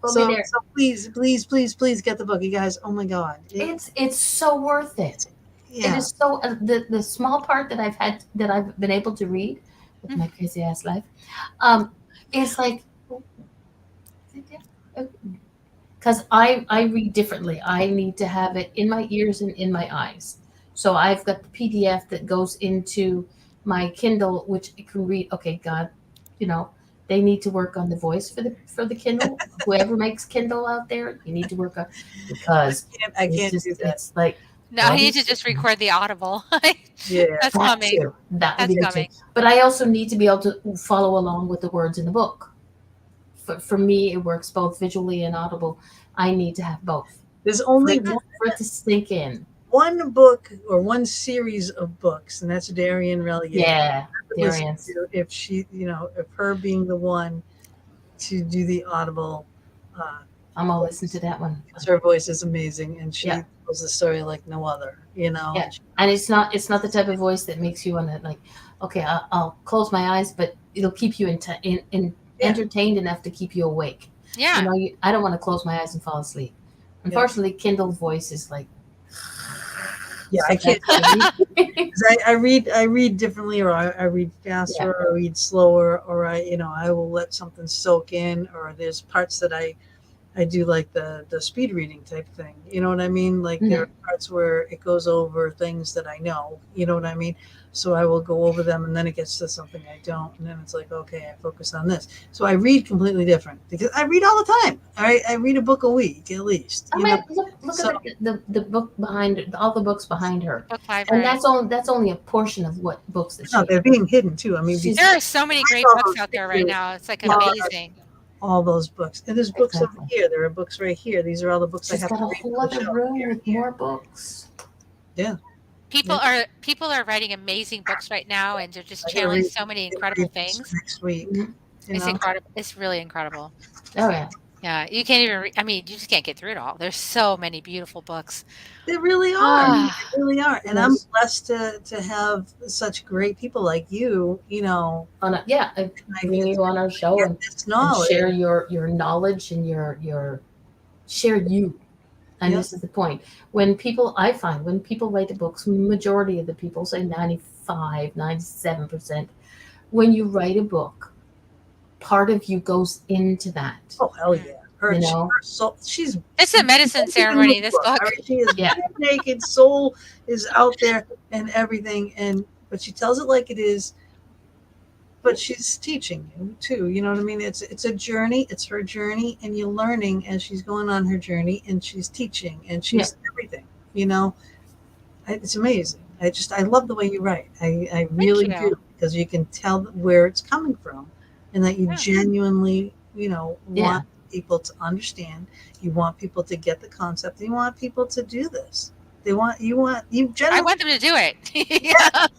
Speaker 1: We'll
Speaker 4: So,
Speaker 1: be there.
Speaker 4: so please get the book, you guys. Oh my God,
Speaker 1: It's so worth it. It
Speaker 4: yeah.
Speaker 1: is so the small part that I've been able to read with my crazy ass life, is like, because I read differently. I need to have it in my ears and in my eyes. So I've got the PDF that goes into my Kindle, which it can read. Okay, God, they need to work on the voice for the Kindle. Whoever makes Kindle out there, you need to work on, because
Speaker 4: I can't do that.
Speaker 1: it's like,
Speaker 3: No, I need to just record the Audible.
Speaker 4: Yeah.
Speaker 3: That's
Speaker 1: that
Speaker 3: coming.
Speaker 1: too. That would
Speaker 3: That's
Speaker 1: be good
Speaker 3: coming.
Speaker 1: too. But I also need to be able to follow along with the words in the book. For me, it works both visually and audible. I need to have both.
Speaker 4: There's only
Speaker 1: For it to sink in.
Speaker 4: one book or one series of books, and that's Darian Relier.
Speaker 1: Yeah,
Speaker 4: Listen
Speaker 1: Darian's.
Speaker 4: to if she, if her being the one to do the Audible,
Speaker 1: I'm gonna listen to that one.
Speaker 4: because her voice is amazing and she
Speaker 1: Yeah.
Speaker 4: tells the story like no other.
Speaker 1: Yeah. And it's not the type of voice that makes you want to like, okay, I'll close my eyes, but it'll keep you entertained enough to keep you awake.
Speaker 3: Yeah.
Speaker 1: I don't want to close my eyes and fall asleep. Unfortunately, Kindle's voice is like,
Speaker 4: Yeah, I can't. I read differently, or I read faster, or I read slower, or I will let something soak in, or there's parts that I do like the speed reading type thing. You know what I mean? Like there are parts where it goes over things that I know. You know what I mean? So I will go over them, and then it gets to something I don't, and then it's like, okay, I focus on this. So I read completely different because I read all the time. I read a book a week at least.
Speaker 1: look at the book behind all the books behind her,
Speaker 3: Book library.
Speaker 1: and that's only a portion of what books that she.
Speaker 4: No, they're being hidden too. I mean,
Speaker 3: There are so many great books out there right now. It's like amazing.
Speaker 4: All those books, and there's books over here. There are books right here. These are all the books I
Speaker 1: She's
Speaker 4: have.
Speaker 1: got a whole other room with more books.
Speaker 4: Yeah.
Speaker 3: People are writing amazing books right now, and they're just channeling so many incredible things.
Speaker 4: Next week,
Speaker 3: It's incredible. It's really incredible.
Speaker 1: Oh yeah.
Speaker 3: Yeah, you can't even. I mean, you just can't get through it all. There's so many beautiful books.
Speaker 4: They really are. They really are. And I'm blessed to have such great people like you.
Speaker 1: Bring you on our show and
Speaker 4: this knowledge.
Speaker 1: share your knowledge and your share you. And this is the point. I find when people write the books, majority of the people, say 95, 97%, when you write a book, part of you goes into that.
Speaker 4: Oh, hell yeah.
Speaker 1: You know?
Speaker 4: She's
Speaker 3: It's a medicine ceremony, this book.
Speaker 4: All right, she is
Speaker 1: Yeah.
Speaker 4: naked, soul is out there and everything, but she tells it like it is. But she's teaching you too. You know what I mean? It's a journey. It's her journey, and you're learning as she's going on her journey, and she's teaching, and she's everything. You know, it's amazing. I love the way you write. I really
Speaker 3: you.
Speaker 4: do, because you can tell where it's coming from, and that you genuinely, want people to understand. You want people to get the concept. You want people to do this. I want
Speaker 3: them to do it.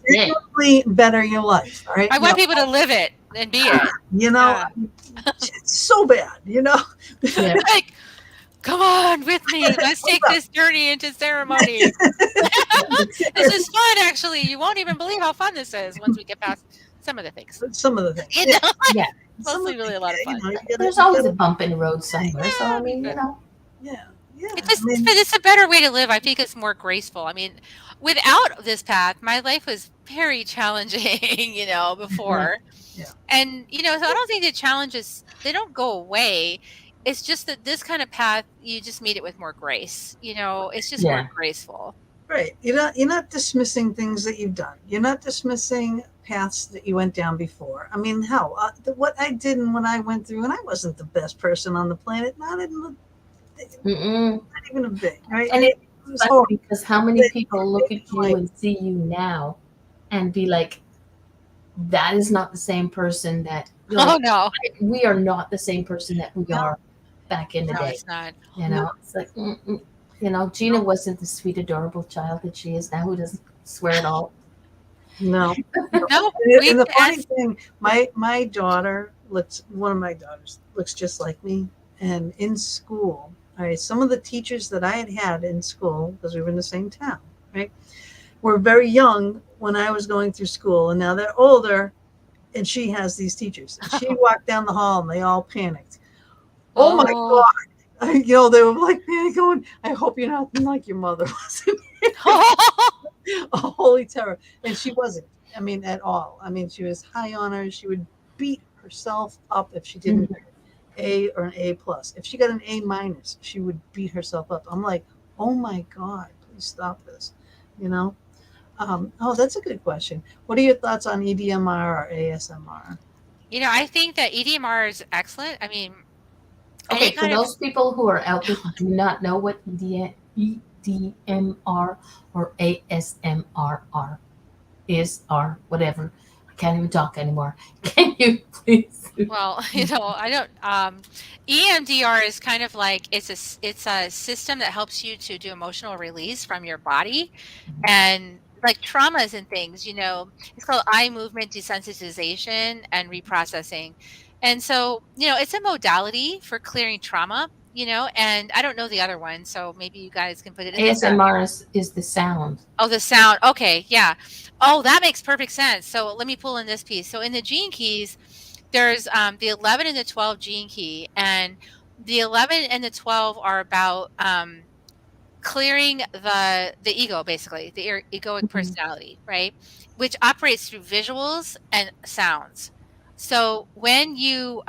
Speaker 4: genuinely better your life. All right.
Speaker 3: I want people to live it and be it.
Speaker 4: It's so bad,
Speaker 3: Like, come on with me. Let's take this journey into ceremony. This is fun, actually. You won't even believe how fun this is once we get past some of the things.
Speaker 1: Yeah.
Speaker 3: Mostly really a lot of fun.
Speaker 1: There's always a bump in the road somewhere. So, I mean,
Speaker 4: Yeah.
Speaker 3: It's a better way to live. I think it's more graceful. I mean, without this path, my life was very challenging, before.
Speaker 4: Yeah.
Speaker 3: And, so I don't think the challenges, they don't go away. It's just that this kind of path, you just meet it with more grace. It's just more graceful.
Speaker 4: Right. You're not dismissing things that you've done. You're not dismissing paths that you went down before. I mean, hell, what I did and what I went through, and I wasn't the best person on the planet, not even a bit, right?
Speaker 1: And it was hard because how many people look at you and see you now and be like, that is not the same person that
Speaker 3: no,
Speaker 1: we are not the same person that we are back in the day.
Speaker 3: It's not.
Speaker 1: It's like Gina wasn't the sweet, adorable child that she is now, who doesn't swear at all.
Speaker 4: No.
Speaker 3: No.
Speaker 4: And the funny thing, my daughter one of my daughters looks just like me. And in school, all right, some of the teachers that I had in school, because we were in the same town, right, were very young when I was going through school, and now they're older, and she has these teachers. And she walked down the hall, and they all panicked. Oh my God! They were like panicking. I hope you're not like your mother wasn't. A holy terror, and she wasn't. I mean, at all. I mean, she was high honors. She would beat herself up if she didn't. A or an A+. If she got an A-, she would beat herself up. I'm like, oh my God, please stop this. That's a good question. What are your thoughts on EDMR or ASMR?
Speaker 3: I think that EDMR is excellent. I mean,
Speaker 1: okay, for those people who are out there who do not know what EDMR or ASMR is, or whatever, I can't even talk anymore. Can you please?
Speaker 3: Well, I don't. EMDR is kind of like it's a system that helps you to do emotional release from your body, and like traumas and things. It's called eye movement desensitization and reprocessing, and so it's a modality for clearing trauma. And I don't know the other one, so maybe you guys can put it in.
Speaker 1: ASMR is the sound.
Speaker 3: Oh, the sound. Okay, yeah. Oh, that makes perfect sense. So let me pull in this piece. So in the gene keys, there's the 11 and the 12 gene key, and the 11 and the 12 are about clearing the ego, basically, the egoic personality, right? Which operates through visuals and sounds. So when you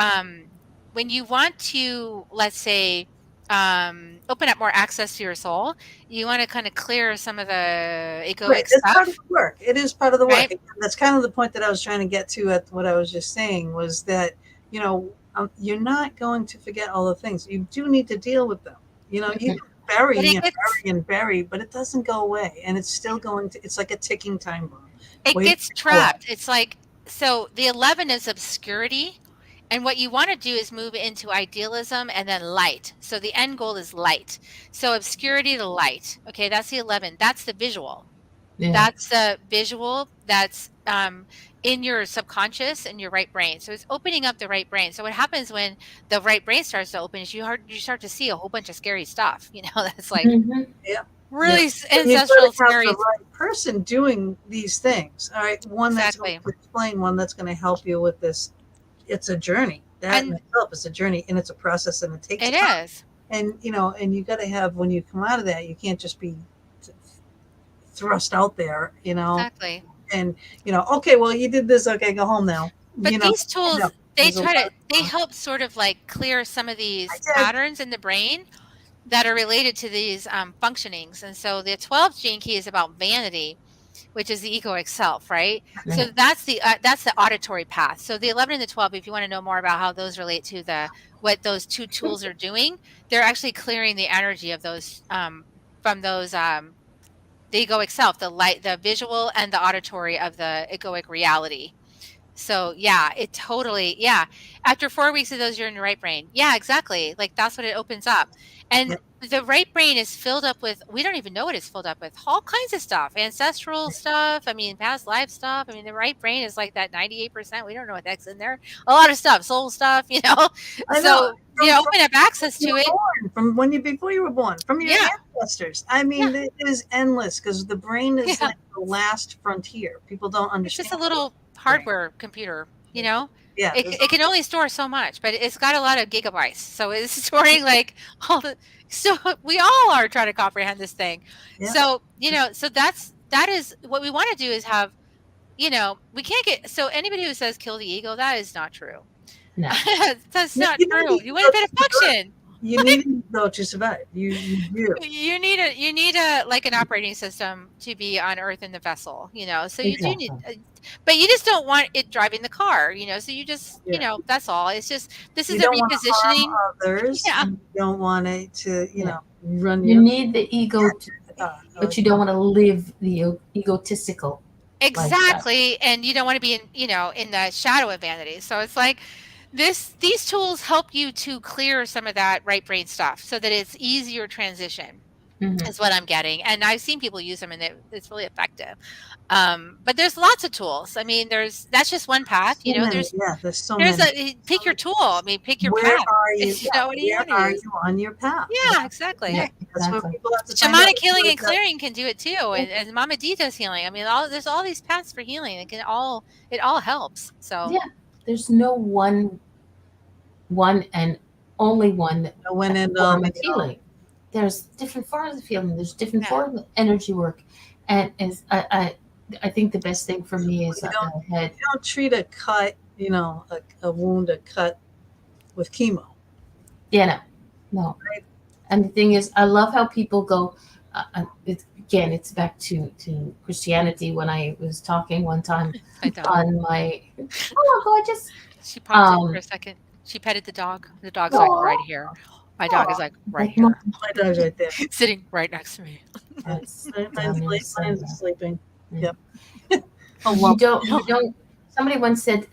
Speaker 3: want to, let's say, open up more access to your soul, you want to kind of clear some of the egoic stuff.
Speaker 4: Part of the work. It is part of the work.
Speaker 3: Right?
Speaker 4: That's kind of the point that I was trying to get to at what I was just saying, was that you're not going to forget all the things. You do need to deal with them. You can bury, but it doesn't go away, and it's still going to. It's like a ticking time bomb.
Speaker 3: It gets trapped. It's like, so the 11 is obscurity. And what you want to do is move into idealism and then light. So the end goal is light. So obscurity to light. Okay, that's the 11. That's the visual. Yeah. That's the visual that's in your subconscious and your right brain. So it's opening up the right brain. So what happens when the right brain starts to open is you start to see a whole bunch of scary stuff. That's like really ancestral scary.
Speaker 4: The right person doing these things. All right, one that's going to explain, one that's going to help you with this. It's a journey. That in itself is a journey, and it's a process, and it takes time.
Speaker 3: Is.
Speaker 4: And, and you got to have, when you come out of that, you can't just be thrust out there,
Speaker 3: Exactly.
Speaker 4: and, okay, well, you did this. Okay, go home now.
Speaker 3: But these tools,
Speaker 4: there's a lot
Speaker 3: they
Speaker 4: of-
Speaker 3: help sort of like clear some of
Speaker 4: I
Speaker 3: these
Speaker 4: did.
Speaker 3: patterns in the brain that are related to these functionings. And so the 12th gene key is about vanity, which is the egoic self, right? So
Speaker 1: Right.
Speaker 3: that's the auditory path. So the 11 and the 12, if you want to know more about how those relate to what those two tools are doing, they're actually clearing the energy of those from those the egoic self, the visual and the auditory of the egoic reality. So yeah, it totally, yeah. After 4 weeks of those, you're in your right brain. Yeah, exactly. Like that's what it opens up. And
Speaker 4: Yep.
Speaker 3: the right brain is filled up with, we don't even know what it's filled up with, all kinds of stuff, ancestral stuff. I mean, past life stuff. I mean, the right brain is like that 98%. We don't know what the heck's in there. A lot of stuff, soul stuff,
Speaker 4: I know.
Speaker 3: So,
Speaker 4: From-
Speaker 3: open up access to
Speaker 4: you were
Speaker 3: it.
Speaker 4: born, from before you were born, from your
Speaker 3: Yeah.
Speaker 4: ancestors. I mean, it is endless, because the brain is
Speaker 3: Yeah.
Speaker 4: like the last frontier. People don't
Speaker 3: It's
Speaker 4: understand.
Speaker 3: just a little hardware computer,
Speaker 4: Yeah,
Speaker 3: it can only store so much, but it's got a lot of gigabytes. So it's storing like all the, so we all are trying to comprehend this thing.
Speaker 4: Yeah.
Speaker 3: So, that is what we want to do is have, we can't get, so anybody who says kill the ego, that is not true.
Speaker 1: No.
Speaker 3: That's
Speaker 4: No,
Speaker 3: not
Speaker 4: you
Speaker 3: true.
Speaker 4: need
Speaker 3: You wouldn't be able to
Speaker 4: to
Speaker 3: function.
Speaker 4: you need it though to survive. You do.
Speaker 3: You need a like an operating system to be on Earth in the vessel, So you do need,
Speaker 1: Exactly.
Speaker 3: but you just don't want it driving the car, So you just,
Speaker 4: Yeah.
Speaker 3: that's all. It's just this
Speaker 4: You
Speaker 3: is a
Speaker 4: don't want to
Speaker 3: repositioning.
Speaker 4: harm others.
Speaker 3: Yeah.
Speaker 4: You don't want it to,
Speaker 1: Yeah.
Speaker 4: run
Speaker 1: You need the ego, but you don't want to live the egotistical.
Speaker 3: Exactly, and you don't want to be in the shadow of vanity. So it's like these tools help you to clear some of that right brain stuff so that it's easier transition.
Speaker 1: Mhm.
Speaker 3: Is what I'm getting, and I've seen people use them, and it's really effective. But there's lots of tools. I mean, that's just one path.
Speaker 4: So many. There's so many.
Speaker 3: Pick your tool. I mean, pick your
Speaker 4: Where
Speaker 3: path.
Speaker 4: are you?
Speaker 3: What do you want to
Speaker 4: Where are
Speaker 3: use?
Speaker 4: you on your path?
Speaker 3: Yeah, exactly.
Speaker 1: Yeah,
Speaker 4: That's what
Speaker 1: exactly.
Speaker 4: people have to find out.
Speaker 3: Shamanic healing and clearing can do it too, and Mama Dita's healing. I mean, there's all these paths for healing. It all helps. So
Speaker 1: Yeah, there's no one and only one
Speaker 4: When and
Speaker 1: form of healing. There's different forms of healing. There's different forms of energy work, and as I think the best thing for me is
Speaker 4: You
Speaker 1: I had
Speaker 4: you don't treat a cut, a wound, a cut with chemo.
Speaker 1: yeah no. And the thing is, I love how people go. It's back to Christianity. When I was talking one time
Speaker 3: I don't.
Speaker 1: on my gorgeous.
Speaker 3: She popped in for a second. She petted the dog. The dog's like right here. My dog is like right here,
Speaker 4: My dog's right there.
Speaker 3: sitting right next to me.
Speaker 4: Mine's sleeping. Yep.
Speaker 1: You don't. Somebody once said,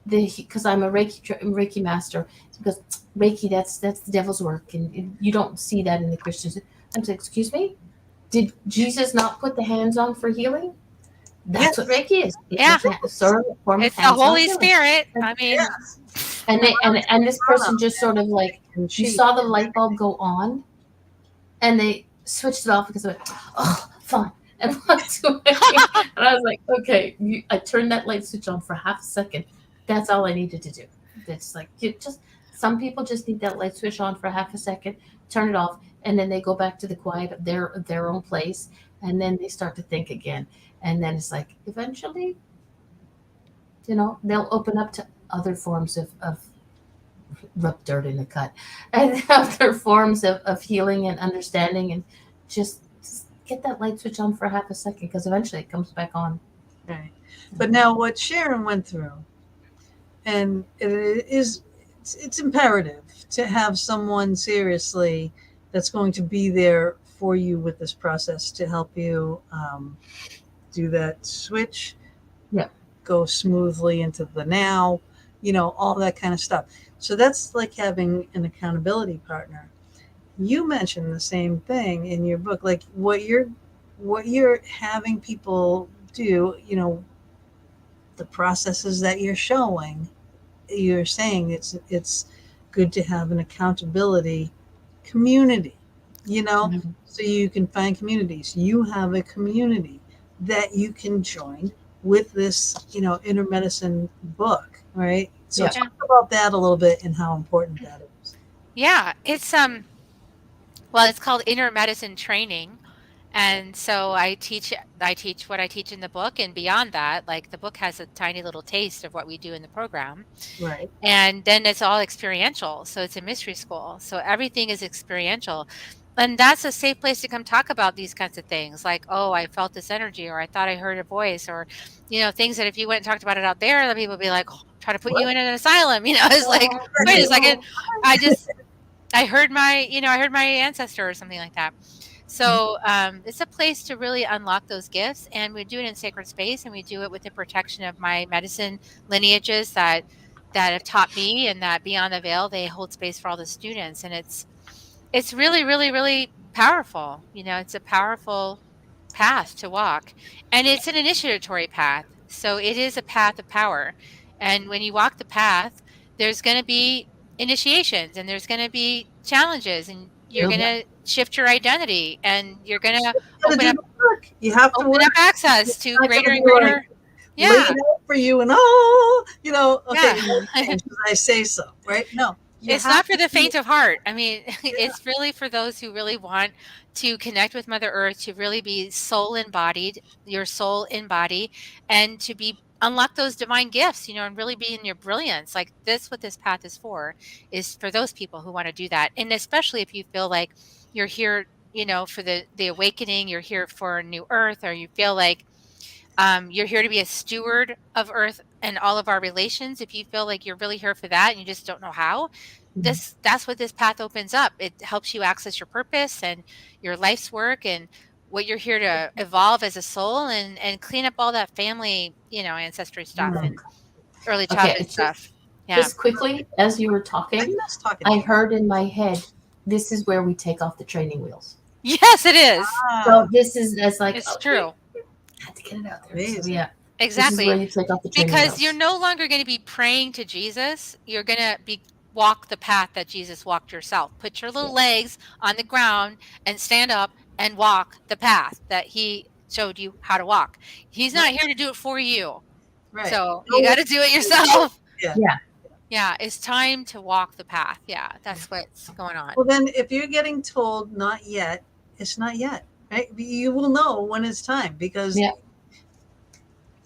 Speaker 1: because I'm a Reiki master, because Reiki that's the devil's work, and you don't see that in the Christians. I'm like, excuse me, did Jesus not put the hands on for healing? That's what Reiki is.
Speaker 3: It's
Speaker 1: it's the
Speaker 3: Holy Spirit. I mean,
Speaker 1: and this person just sort of like, you saw the light bulb go on, and they switched it off because of it. Oh, fun. And walked away. And I was like, okay, I turned that light switch on for half a second. That's all I needed to do. It's like, some people just need that light switch on for half a second, turn it off, and then they go back to the quiet of their own place, and then they start to think again. And then it's like, eventually, they'll open up to other forms of rub dirt in the cut, and other forms of healing and understanding, and just get that light switch on for half a second, because eventually it comes back on.
Speaker 4: Right. But now what Sharon went through, and it's imperative to have someone seriously that's going to be there for you with this process to help you do that switch, go smoothly into the now, all that kind of stuff. So that's like having an accountability partner. You mentioned the same thing in your book, like what you're having people do, the processes that you're showing. You're saying it's good to have an accountability community,
Speaker 1: Mhm.
Speaker 4: so you can find communities. You have a community that you can join with this, inner medicine book, right? So talk about that a little bit and how important that is.
Speaker 3: Yeah, well, it's called inner medicine training. And so I teach what I teach in the book and beyond that, like the book has a tiny little taste of what we do in the program.
Speaker 4: Right.
Speaker 3: And then it's all experiential. So it's a mystery school. So everything is experiential. And that's a safe place to come talk about these kinds of things like, oh, I felt this energy, or I thought I heard a voice, or, things that if you went and talked about it out there, the people would be like, oh, try to put you
Speaker 4: What?
Speaker 3: in an asylum. It's like, wait a second. I just, I heard my ancestor or something like that. So it's a place to really unlock those gifts, and we do it in sacred space, and we do it with the protection of my medicine lineages that have taught me, and that beyond the veil they hold space for all the students, and it's really, really, really powerful. It's a powerful path to walk, and it's an initiatory path. So it is a path of power, and when you walk the path, there's going to be initiations, and there's going to be challenges, and you're
Speaker 4: Yep.
Speaker 3: going to shift your identity, and you're going to
Speaker 4: You gotta
Speaker 3: open
Speaker 4: do
Speaker 3: up
Speaker 4: the work. You have to
Speaker 3: open
Speaker 4: work.
Speaker 3: up access to
Speaker 4: It's not
Speaker 3: greater
Speaker 4: gonna
Speaker 3: and
Speaker 4: be like,
Speaker 3: greater.
Speaker 4: lay
Speaker 3: Yeah.
Speaker 4: it out for you and okay,
Speaker 3: Yeah.
Speaker 4: should I say so, right? No, you
Speaker 3: It's
Speaker 4: have
Speaker 3: not for
Speaker 4: to
Speaker 3: the
Speaker 4: do
Speaker 3: faint of heart. I mean,
Speaker 4: Yeah.
Speaker 3: it's really for those who really want to connect with Mother Earth, to really be soul embodied, your soul in body, and to be unlock those divine gifts, and really be in your brilliance. Like what this path is for those people who want to do that. And especially if you feel like you're here, for the awakening, you're here for a new earth, or you feel like you're here to be a steward of Earth and all of our relations. If you feel like you're really here for that and you just don't know how, that's what this path opens up. It helps you access your purpose and your life's work and what you're here to evolve as a soul, and clean up all that family, ancestry stuff
Speaker 4: Mm.
Speaker 3: and early
Speaker 1: Okay,
Speaker 3: childhood stuff. Yeah.
Speaker 1: just quickly, as you were
Speaker 4: I
Speaker 1: talking,
Speaker 4: miss talking to
Speaker 1: I
Speaker 4: you.
Speaker 1: heard in my head, this is where we take off the training wheels.
Speaker 3: Yes, it is.
Speaker 1: So this is as like,
Speaker 3: It's
Speaker 1: okay,
Speaker 3: true.
Speaker 1: I had to get it out there. So
Speaker 4: Amazing.
Speaker 1: yeah, this is
Speaker 3: Exactly.
Speaker 1: where you take off the training
Speaker 3: Because
Speaker 1: wheels.
Speaker 3: you're no longer going to be praying to Jesus. You're going to walk the path that Jesus walked yourself. Put your little legs on the ground and stand up and walk the path that he showed you how to walk. He's not here to do it for you.
Speaker 4: Right.
Speaker 3: So you got to do it yourself.
Speaker 4: Yeah.
Speaker 1: Yeah.
Speaker 3: Yeah, it's time to walk the path. Yeah, that's what's going on.
Speaker 4: Well, then if you're getting told not yet, it's not yet, right? You will know when it's time because
Speaker 1: Yeah.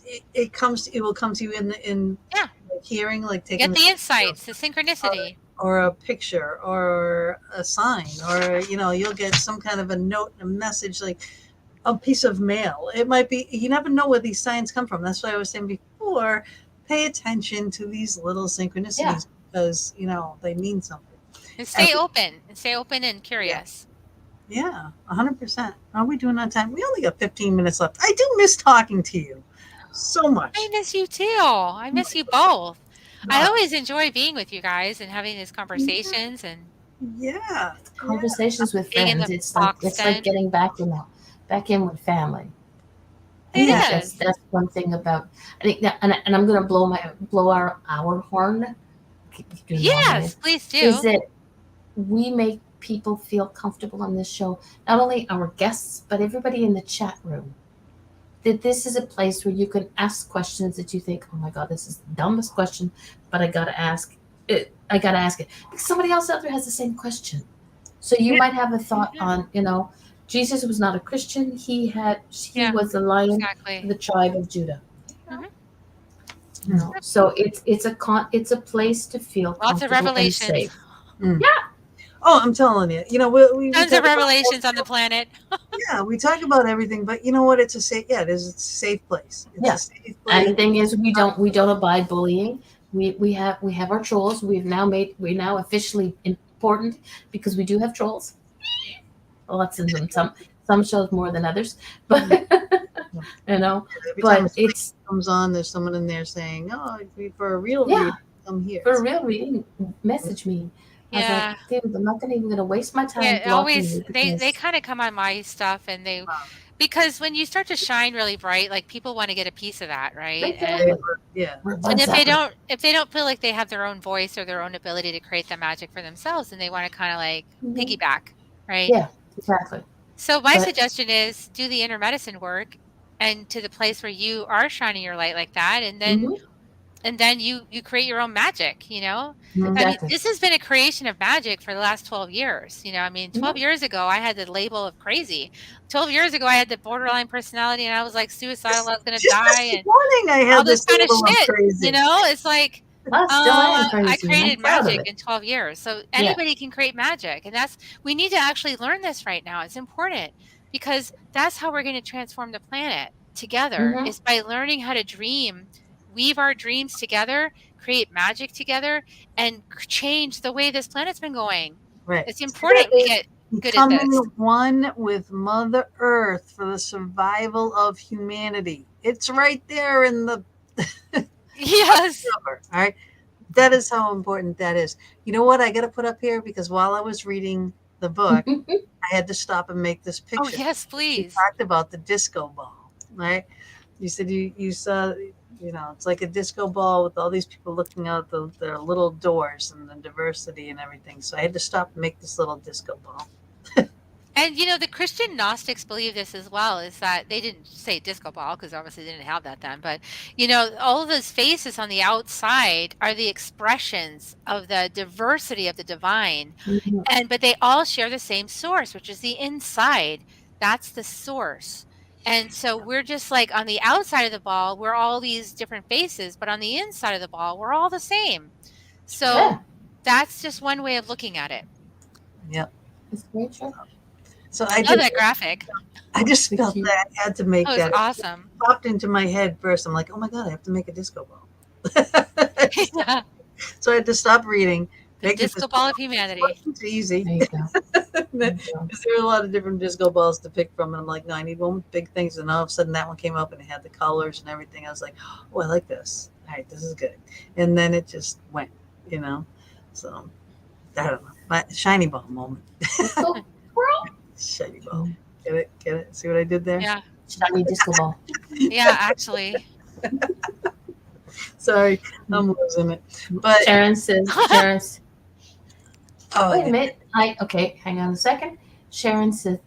Speaker 4: it will come to you in
Speaker 3: Yeah.
Speaker 4: like hearing, like taking
Speaker 3: Get the insights, the synchronicity.
Speaker 4: or a picture or a sign, or you'll get some kind of a note, a message, like a piece of mail. It might be, you never know where these signs come from. That's why I was saying before, pay attention to these little synchronicities because they mean something.
Speaker 3: And stay open and curious.
Speaker 4: Yeah, 100%. Are we doing on time? We only got 15 minutes left. I do miss talking to you so much.
Speaker 3: I miss you too. I miss you both. I always enjoy being with you guys and having these conversations and
Speaker 4: Yeah.
Speaker 1: Conversations with
Speaker 3: Being in
Speaker 1: friends.
Speaker 3: the
Speaker 1: It's like
Speaker 3: Foxton.
Speaker 1: getting back in with family. I
Speaker 3: It
Speaker 1: think
Speaker 3: is.
Speaker 1: that's one thing about. I think that, and I'm gonna blow our horn. Keep doing that,
Speaker 3: Yes,
Speaker 1: right?
Speaker 3: please do.
Speaker 1: Is that we make people feel comfortable on this show, not only our guests but everybody in the chat room, that this is a place where you can ask questions that you think, oh my god, this is the dumbest question, but I gotta ask it, because somebody else out there has the same question. So you might have a thought on, Jesus was not a Christian. He
Speaker 3: Yeah,
Speaker 1: was the lion of
Speaker 3: exactly.
Speaker 1: the tribe of Judah.
Speaker 3: Mhm.
Speaker 1: So it's a place to feel
Speaker 3: Lots of
Speaker 1: comfortable and
Speaker 3: revelations.
Speaker 1: safe.
Speaker 4: Oh, I'm telling you. We
Speaker 3: Tons
Speaker 4: talk
Speaker 3: of
Speaker 4: about-
Speaker 3: revelations on the planet.
Speaker 4: Yeah, we talk about everything, but you know what? It's a safe. Yeah, it's a safe place. It's
Speaker 1: Yeah.
Speaker 4: a safe
Speaker 1: And
Speaker 4: place.
Speaker 1: the thing is, we don't abide bullying. We have our trolls. We're now officially important because we do have trolls. Lots of them. Some shows more than others, but
Speaker 4: Every time
Speaker 1: But
Speaker 4: a
Speaker 1: it's
Speaker 4: comes on, there's someone in there saying, "Oh, for a real
Speaker 1: Yeah.
Speaker 4: reading, come here."
Speaker 1: for a real reading. Message me. I was
Speaker 3: Yeah.
Speaker 1: like, dude, I'm not even gonna waste my time
Speaker 3: Yeah,
Speaker 1: blocking
Speaker 3: always
Speaker 1: you
Speaker 3: they
Speaker 1: because-
Speaker 3: kind of come on my stuff, and
Speaker 4: Wow.
Speaker 3: because when you start to shine really bright, like people want to get a piece of that, right?
Speaker 1: Exactly.
Speaker 4: Yeah.
Speaker 3: And if they don't feel like they have their own voice or their own ability to create the magic for themselves, then they want to kind of like
Speaker 1: Mhm.
Speaker 3: piggyback, right?
Speaker 1: Yeah, exactly.
Speaker 3: So my
Speaker 1: But-
Speaker 3: suggestion is do the inner medicine work and to the place where you are shining your light like that, and then
Speaker 1: Mhm.
Speaker 3: and then you create your own magic, you know? I mean,
Speaker 1: Exactly.
Speaker 3: this has been a creation of magic for the last 12 years. You know, I mean, 12 years ago, I had the label of crazy. 12 years ago, I had the borderline personality, and I was like suicidal, I was going to
Speaker 4: Just
Speaker 3: die,
Speaker 4: this
Speaker 3: and
Speaker 4: morning I
Speaker 3: all
Speaker 4: had
Speaker 3: this
Speaker 4: this
Speaker 3: kind of
Speaker 4: label of
Speaker 3: shit.
Speaker 4: crazy.
Speaker 3: You know, it's like,
Speaker 1: I still am
Speaker 3: I
Speaker 1: crazy, and I'm
Speaker 3: created
Speaker 1: proud of
Speaker 3: magic
Speaker 1: it.
Speaker 3: in 12 years. So
Speaker 1: Yeah.
Speaker 3: anybody can create magic. And we need to actually learn this right now. It's important because that's how we're going to transform the planet together,
Speaker 1: Mhm.
Speaker 3: is by learning how to dream, weave our dreams together, create magic together, and change the way this planet's been going.
Speaker 4: Right.
Speaker 3: It's important we get good at
Speaker 4: Becoming
Speaker 3: this.
Speaker 4: one with Mother Earth for the survival of humanity. It's right there in the
Speaker 3: Yes.
Speaker 4: cover. All right. That is how important that is. You know what I got to put up here? Because while I was reading the book, I had to stop and make this
Speaker 3: Oh,
Speaker 4: picture.
Speaker 3: yes,
Speaker 4: You
Speaker 3: please.
Speaker 4: talked about the disco ball, right? You said you saw, you know, it's like a disco ball with all these people looking out their little doors and the diversity and everything. So I had to stop and make this little disco ball.
Speaker 3: And you know, the Christian Gnostics believe this as well, is that they didn't say disco ball because obviously they didn't have that then, but you know, all of those faces on the outside are the expressions of the diversity of the divine.
Speaker 1: Mhm.
Speaker 3: But they all share the same source, which is the inside. That's the source. And so we're just like on the outside of the ball, we're all these different faces, but on the inside of the ball, we're all the same. So
Speaker 1: Yeah.
Speaker 3: that's just one way of looking at it.
Speaker 4: Yep.
Speaker 1: It's very true.
Speaker 4: So
Speaker 3: I love that graphic.
Speaker 4: I just
Speaker 1: Thank
Speaker 4: felt
Speaker 1: you.
Speaker 4: that I had to make
Speaker 3: Oh, it's
Speaker 4: that.
Speaker 3: awesome.
Speaker 4: It popped into my head first. I'm like, oh my God, I have to make a disco ball.
Speaker 3: Yeah.
Speaker 4: So I had to stop reading.
Speaker 3: The
Speaker 4: Make a
Speaker 3: disco ball of humanity.
Speaker 4: It's easy.
Speaker 1: There you go. There you go.
Speaker 4: Because there were a lot of different disco balls to pick from, and I'm like, no, I need one with big things. And all of a sudden, that one came up, and it had the colors and everything. I was like, oh, I like this. All right, this is good. And then it just went, you know. So I don't know, my shiny ball moment.
Speaker 1: Let's go.
Speaker 4: Shiny ball. Get it? Get it? See what I did there?
Speaker 3: Yeah.
Speaker 1: Shiny disco ball.
Speaker 3: Yeah, actually.
Speaker 4: Sorry, I'm losing it. But
Speaker 1: Sharon says, Sharon's,
Speaker 4: oh,
Speaker 1: wait a minute. Okay, hang on a second. Sharon says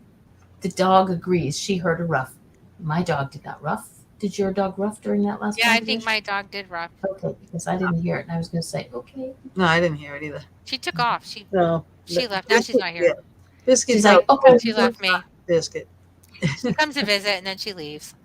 Speaker 1: the dog agrees. She heard a rough. My dog did not rough. Did your dog rough during that last
Speaker 3: Yeah, I
Speaker 1: conversation?
Speaker 3: think my dog did rough.
Speaker 1: Okay, because I didn't hear it, and I was going to say, okay.
Speaker 4: no, I didn't hear it either.
Speaker 3: She took off. She
Speaker 4: No,
Speaker 3: left. Now she's not here.
Speaker 4: Biscuit's
Speaker 1: She's like,
Speaker 4: out.
Speaker 1: okay.
Speaker 3: She left me.
Speaker 4: Biscuit.
Speaker 3: She comes to visit and then she leaves.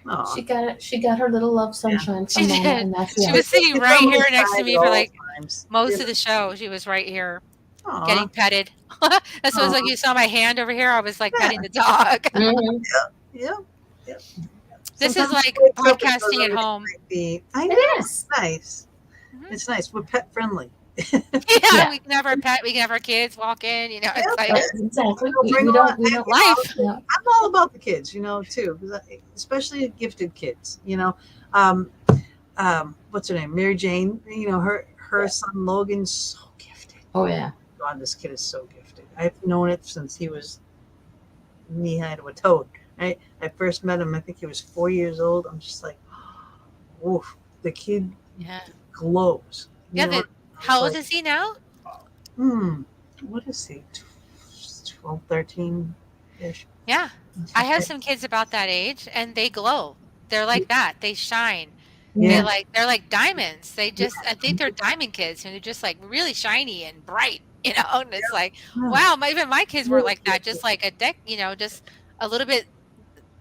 Speaker 4: Aw.
Speaker 1: She got it. She got her little love sunshine
Speaker 3: She
Speaker 1: from Mama,
Speaker 3: did.
Speaker 1: and that's
Speaker 3: She
Speaker 1: it.
Speaker 3: was sitting
Speaker 4: It's
Speaker 3: right here
Speaker 4: almost
Speaker 3: next to
Speaker 4: died
Speaker 3: me
Speaker 4: at
Speaker 3: for
Speaker 4: all
Speaker 3: like
Speaker 4: times.
Speaker 3: most of the show. She was right here
Speaker 4: Aw.
Speaker 3: getting petted. That's why like you saw my hand over here. I was like petting the dog.
Speaker 1: Mhm.
Speaker 4: Yeah.
Speaker 3: This is
Speaker 4: Sometimes
Speaker 3: like
Speaker 4: she wakes up and
Speaker 3: podcasting
Speaker 4: goes
Speaker 3: at
Speaker 4: over to
Speaker 3: home.
Speaker 4: my feet. I know.
Speaker 1: It
Speaker 4: It's
Speaker 1: is.
Speaker 4: nice.
Speaker 3: Mhm.
Speaker 4: It's nice. We're pet friendly.
Speaker 3: Yeah,
Speaker 1: Yeah.
Speaker 3: we can have our pet. We can have our kids walk in. You know, it's like
Speaker 1: Exactly.
Speaker 4: Bring
Speaker 1: We
Speaker 4: them
Speaker 1: don't. We don't.
Speaker 3: life.
Speaker 1: Yeah.
Speaker 4: I'm all about the kids, you know, too, especially gifted kids. You know, what's her name? Mary Jane. You know, her son Logan's so gifted.
Speaker 1: Oh yeah.
Speaker 4: God, this kid is so gifted. I've known it since he was knee high to a toad. Right? I first met him. I think he was 4 years old. I'm just like, oof, the kid
Speaker 3: Yeah.
Speaker 4: glows. You
Speaker 3: Yeah.
Speaker 4: know,
Speaker 3: How old
Speaker 4: like,
Speaker 3: is he now?
Speaker 4: What is he? 12, 13 ish.
Speaker 3: Yeah. I have some kids about that age and they glow. They're like that. They shine.
Speaker 4: Yeah.
Speaker 3: They're like diamonds. They just I think they're diamond kids and they're just like really shiny and bright, you know, and it's like, wow, even my kids were like that just like just a little bit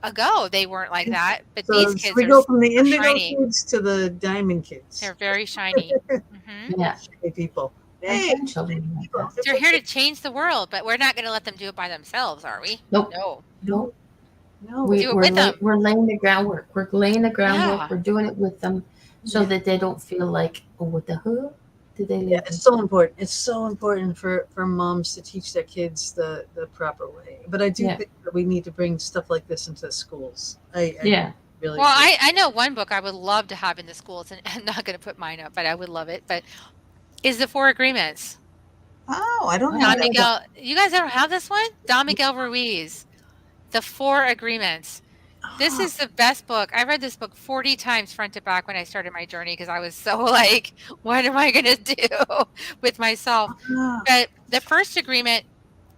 Speaker 3: ago they weren't like that. But
Speaker 4: So
Speaker 3: these kids
Speaker 4: we
Speaker 3: are
Speaker 4: go from the indigo
Speaker 3: shiny.
Speaker 4: kids to the diamond kids.
Speaker 3: They're very shiny. Hmm.
Speaker 1: Yeah.
Speaker 4: Shiny people.
Speaker 1: My
Speaker 4: Hey,
Speaker 1: grandchildren like that.
Speaker 3: They're here to change the world, but we're not going to let them do it by themselves, are we?
Speaker 1: Nope.
Speaker 3: No.
Speaker 1: No.
Speaker 4: no,
Speaker 3: Do it with them.
Speaker 1: We're laying the groundwork. We're laying the groundwork.
Speaker 3: Yeah.
Speaker 1: We're doing it with them, so that they don't feel like, oh, what the hell did they
Speaker 4: yeah,
Speaker 1: live?
Speaker 4: it's so important. It's so important for moms to teach their kids the proper way. But I do
Speaker 1: Yeah.
Speaker 4: think that we need to bring stuff like this into the schools. I
Speaker 1: Yeah.
Speaker 4: really.
Speaker 3: Well,
Speaker 4: do.
Speaker 3: I know one book I would love to have in the schools, and I'm not going to put mine up, but I would love it. But is the Four Agreements?
Speaker 4: Oh, I don't
Speaker 1: Oh,
Speaker 4: have
Speaker 3: Don
Speaker 4: that.
Speaker 3: Miguel, you guys ever have this one? Don Miguel Ruiz, The Four Agreements. This is the best book. I read this book 40 times front to back when I started my journey because I was so like, what am I going to do with myself?
Speaker 4: Ah,
Speaker 3: But the first agreement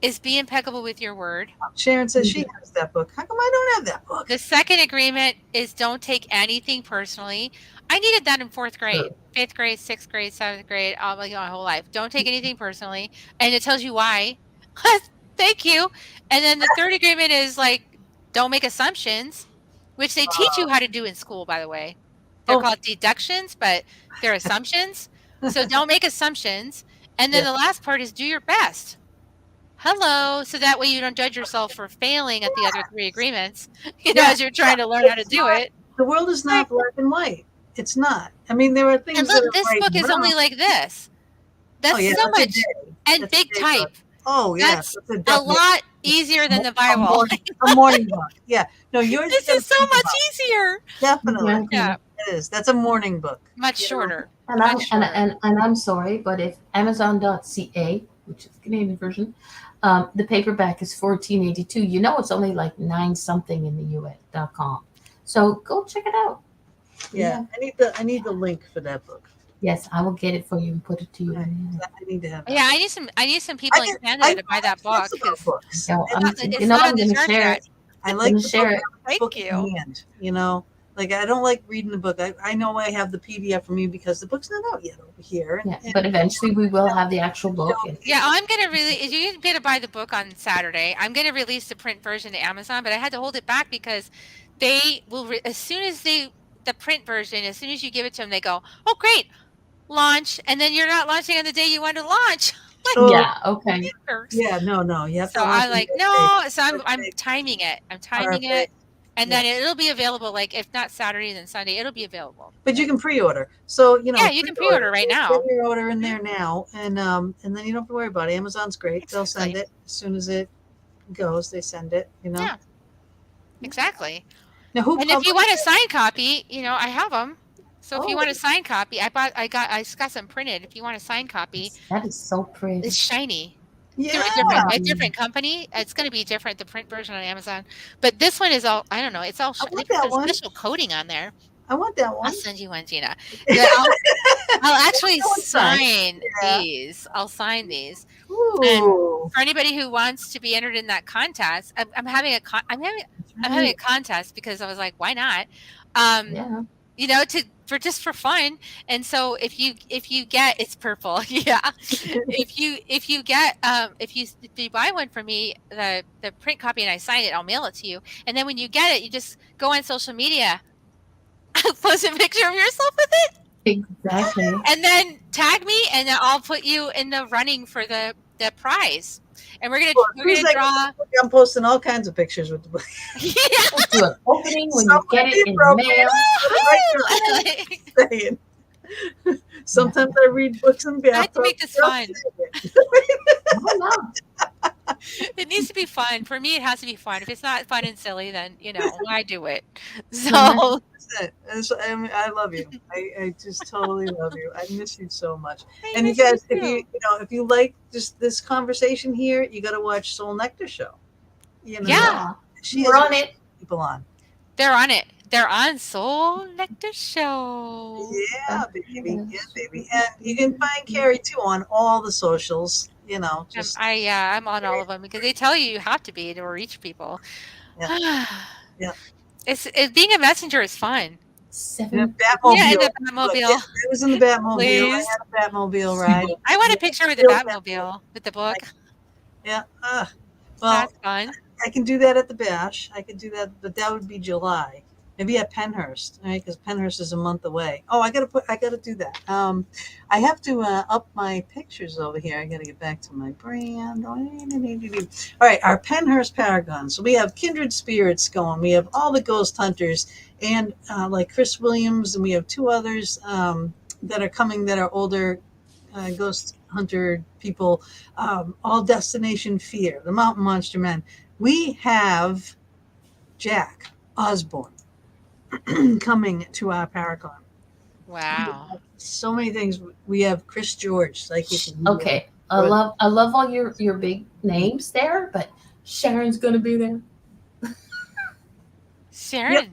Speaker 3: is be impeccable with your word.
Speaker 4: Sharon says she has that book. How come I don't have that book?
Speaker 3: The second agreement is don't take anything personally. I needed that in 4th grade,
Speaker 1: Good.
Speaker 3: 5th grade, 6th grade, 7th grade, like my whole life. Don't take anything personally, and it tells you why. Thank you. And then the third agreement is like, don't make assumptions, which they teach you how to do in school, by the way. They're
Speaker 4: Oh.
Speaker 3: called deductions, but they're assumptions. So don't make assumptions. And then
Speaker 4: Yeah.
Speaker 3: the last part is do your best. Hello. So that way you don't judge yourself for failing at the other 3 agreements,
Speaker 4: Yeah.
Speaker 3: as you're trying to learn how to
Speaker 4: It's
Speaker 3: do
Speaker 4: not-
Speaker 3: it.
Speaker 4: The world is not
Speaker 3: Like,
Speaker 4: black and white. It's not. I mean, there are
Speaker 3: and
Speaker 4: things that
Speaker 3: look,
Speaker 4: are
Speaker 3: this
Speaker 4: right
Speaker 3: book
Speaker 4: and
Speaker 3: is only
Speaker 4: wrong.
Speaker 3: like this. That's
Speaker 4: Oh yeah,
Speaker 3: so
Speaker 4: that's a
Speaker 3: much.
Speaker 4: day.
Speaker 3: And
Speaker 4: That's a
Speaker 3: big
Speaker 4: day
Speaker 3: type.
Speaker 4: book. Oh yeah,
Speaker 3: That's
Speaker 4: that's a
Speaker 3: a
Speaker 4: definite
Speaker 3: lot easier than the
Speaker 4: a
Speaker 3: Bible.
Speaker 4: morning book. Yeah. No, yours
Speaker 3: This
Speaker 4: you gotta
Speaker 3: is so
Speaker 4: think
Speaker 3: much
Speaker 4: about.
Speaker 3: easier.
Speaker 4: Definitely.
Speaker 1: Exactly.
Speaker 3: Yeah,
Speaker 4: It is. That's a morning book.
Speaker 3: much
Speaker 4: You know?
Speaker 3: shorter.
Speaker 1: And I'm
Speaker 3: Much shorter.
Speaker 1: and I'm sorry, but if Amazon.ca, which is the Canadian version, the paperback is $14.82. You know, it's only like 9 something in the US.com. So go check it out.
Speaker 4: Yeah. I need the link for that book.
Speaker 1: Yes, I will get it for you and put it to you.
Speaker 4: I need to have that.
Speaker 3: Yeah, I need some people in Canada to buy that book
Speaker 4: Talks about
Speaker 3: because
Speaker 4: books.
Speaker 1: So
Speaker 4: And
Speaker 3: it's not
Speaker 1: I'm going to
Speaker 3: undeserved
Speaker 1: share
Speaker 3: yet.
Speaker 1: it.
Speaker 4: I like
Speaker 1: gonna
Speaker 4: the
Speaker 1: share
Speaker 4: book,
Speaker 1: it.
Speaker 3: Thank
Speaker 4: book
Speaker 3: you.
Speaker 4: in hand, like I don't like reading the book. I know I have the PDF from you because the book's not out yet over here.
Speaker 1: Yeah, but eventually we will have the actual book. And
Speaker 3: Yeah, I'm gonna you're gonna buy the book on Saturday. I'm gonna release the print version to Amazon, but I had to hold it back because they will as soon as the print version, as soon as you give it to them, they go, "Oh, great, launch!" And then you're not launching on the day you want to launch. Like,
Speaker 4: Oh,
Speaker 1: yeah, okay.
Speaker 3: jerks.
Speaker 4: yeah, no, you have
Speaker 3: So
Speaker 4: to launch
Speaker 3: I like
Speaker 4: it.
Speaker 3: no. So I'm timing it. I'm timing it,
Speaker 4: Perfect.
Speaker 3: and
Speaker 4: Yeah.
Speaker 3: then it'll be available. Like if not Saturday, then Sunday. It'll be available.
Speaker 4: But you can pre-order. So
Speaker 3: Yeah, you can pre-order right now.
Speaker 4: Get your order in there now, and then you don't have to worry about it. Amazon's great. They'll send
Speaker 3: Exactly.
Speaker 4: it as soon as it goes. They send it.
Speaker 3: Yeah. Exactly.
Speaker 4: Now who
Speaker 3: And if you
Speaker 4: published
Speaker 3: want a
Speaker 4: it?
Speaker 3: signed copy, I have them. So if you want
Speaker 4: Oh.
Speaker 3: a signed copy, I got some printed. If you want a signed copy,
Speaker 1: That is so pretty.
Speaker 3: it's shiny.
Speaker 4: Yeah.
Speaker 3: Through a different company. It's going to be different, the print version on Amazon. But this one is all, I don't know, it's all
Speaker 4: I want
Speaker 3: they put
Speaker 4: that
Speaker 3: a
Speaker 4: one.
Speaker 3: special coating on there.
Speaker 4: I want that
Speaker 3: I'll
Speaker 4: one.
Speaker 3: send you one, Gina. I'll actually
Speaker 4: That one's signed.
Speaker 3: sign
Speaker 4: Yeah.
Speaker 3: these. I'll sign these.
Speaker 4: Ooh.
Speaker 3: For anybody who wants to be entered in that contest, I'm having a contest because I was like, why not?
Speaker 1: Yeah.
Speaker 3: For fun. And so if you get, it's purple. Yeah. if you get if you buy one from me, the print copy, and I sign it, I'll mail it to you. And then when you get it, you just go on social media, post a picture of yourself with it,
Speaker 1: Exactly.
Speaker 3: and then tag me, and then I'll put you in the running for the prize. And we're gonna draw.
Speaker 4: I'm posting all kinds of pictures with the book.
Speaker 3: Yeah.
Speaker 1: Do an opening when you get it in the mail.
Speaker 4: Saying. Sometimes I read books in bathtubs.
Speaker 3: I have to make this fun.
Speaker 1: Why not?
Speaker 3: It needs to be fun. For me, it has to be fun. If it's not fun and silly, then why do it? So
Speaker 4: I love you. I just totally love you. I miss you so much.
Speaker 3: I
Speaker 4: And you
Speaker 3: miss you
Speaker 4: guys,
Speaker 3: too.
Speaker 4: if you like just this conversation here, you got to watch Soul Nectar Show.
Speaker 3: Yeah.
Speaker 4: She
Speaker 1: We're
Speaker 4: has
Speaker 1: on it.
Speaker 4: people on.
Speaker 3: They're on it. They're on Soul Nectar Show.
Speaker 4: Yeah, baby. Yeah, baby. And you can find Kerri too on all the socials. Just
Speaker 3: I'm on all of them because they tell you have to be to reach people.
Speaker 4: Yeah. Yeah.
Speaker 3: It's being a messenger is fun.
Speaker 4: Batmobile.
Speaker 3: Yeah, in the Batmobile.
Speaker 4: Look, it was in the Batmobile.
Speaker 3: Please.
Speaker 4: I had a Batmobile ride.
Speaker 3: I want a picture with the Batmobile with the book.
Speaker 4: Yeah. Well,
Speaker 3: That's fun.
Speaker 4: I can do that at the Bash. I could do that, but that would be July. Maybe at Penhurst, right? Because Penhurst is a month away. Oh, I gotta do that. I have to up my pictures over here. I gotta get back to my brand. All right, our Penhurst Paragon. So we have Kindred Spirits going. We have all the Ghost Hunters, and like Chris Williams, and we have 2 others that are coming that are older Ghost Hunter people. All Destination Fear, the Mountain Monster Men. We have Jack Osborne coming to our Paragon.
Speaker 3: Wow.
Speaker 4: So many things. We have Chris George, psychic.
Speaker 1: Okay. I love all your big names there, but Sharon's gonna be there.
Speaker 3: Sharon.
Speaker 4: Yep.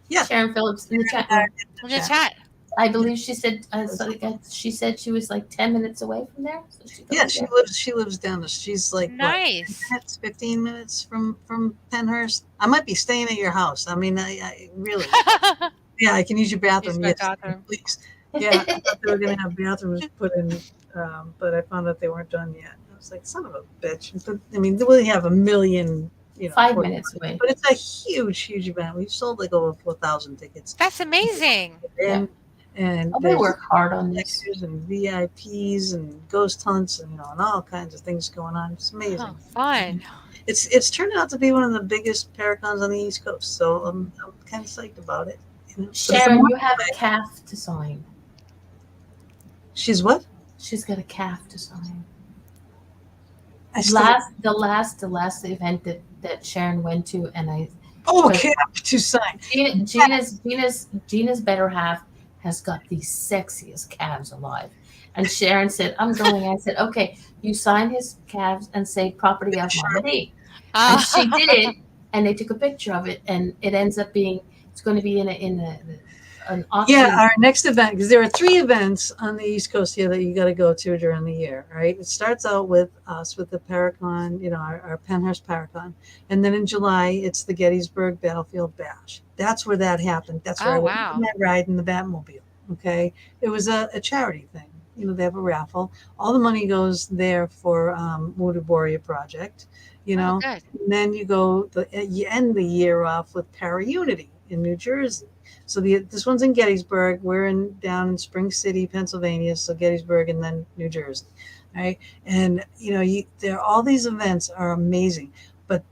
Speaker 4: Yeah.
Speaker 1: Sharon Phillips in the chat room.
Speaker 3: In the chat.
Speaker 1: I believe she said she said she was like 10 minutes away from there. So
Speaker 4: She lives down the. She's like
Speaker 3: Nice.
Speaker 4: 15 minutes from Penhurst. I might be staying at your house. I mean, I really. Yeah, I can use your
Speaker 3: Use
Speaker 4: bathroom.
Speaker 3: my
Speaker 4: Yes,
Speaker 3: bathroom.
Speaker 4: please. Yeah, I thought they were going to have bathrooms put in, but I found out they weren't done yet. I was like, son of a bitch. But, I mean, we have a million,
Speaker 1: 5 minutes away.
Speaker 4: but it's a huge, huge event. We've sold like over 4,000 tickets.
Speaker 3: That's amazing.
Speaker 4: And, and
Speaker 1: Oh, they
Speaker 4: there's
Speaker 1: work hard on this.
Speaker 4: lectures and VIPs and ghost hunts and and all kinds of things going on. It's amazing.
Speaker 3: Oh, fun.
Speaker 4: It's turned out to be one of the biggest paracons on the East Coast, so I'm kind of psyched about it. But it's a
Speaker 1: Sharon,
Speaker 4: month
Speaker 1: you have
Speaker 4: away.
Speaker 1: a calf to sign.
Speaker 4: She's what?
Speaker 1: She's got a calf to sign.
Speaker 4: I still,
Speaker 1: The last event that Sharon went to, and
Speaker 4: cap to sign.
Speaker 1: Gina's better half has got the sexiest calves alive. And Sharon said, I'm going. I said, okay, you sign his calves and say property of Mama D. And she did it, and they took a picture of it, and it ends up being, it's going to be in an auction.
Speaker 4: Yeah, our next event, because there are 3 events on the East Coast here that you got to go to during the year, right? It starts out with us with the Paracon, our Penhurst Paracon. And then in July, it's the Gettysburg Battlefield Bash. That's where that happened. That's where I went on that ride in the Batmobile, okay? It was a charity thing. They have a raffle. All the money goes there for Wounded Warrior Project,
Speaker 3: Oh, good.
Speaker 4: And then you end the year off with Para Unity in New Jersey. So this one's in Gettysburg. We're down in Spring City, Pennsylvania. So Gettysburg and then New Jersey, right? And all these events are amazing. But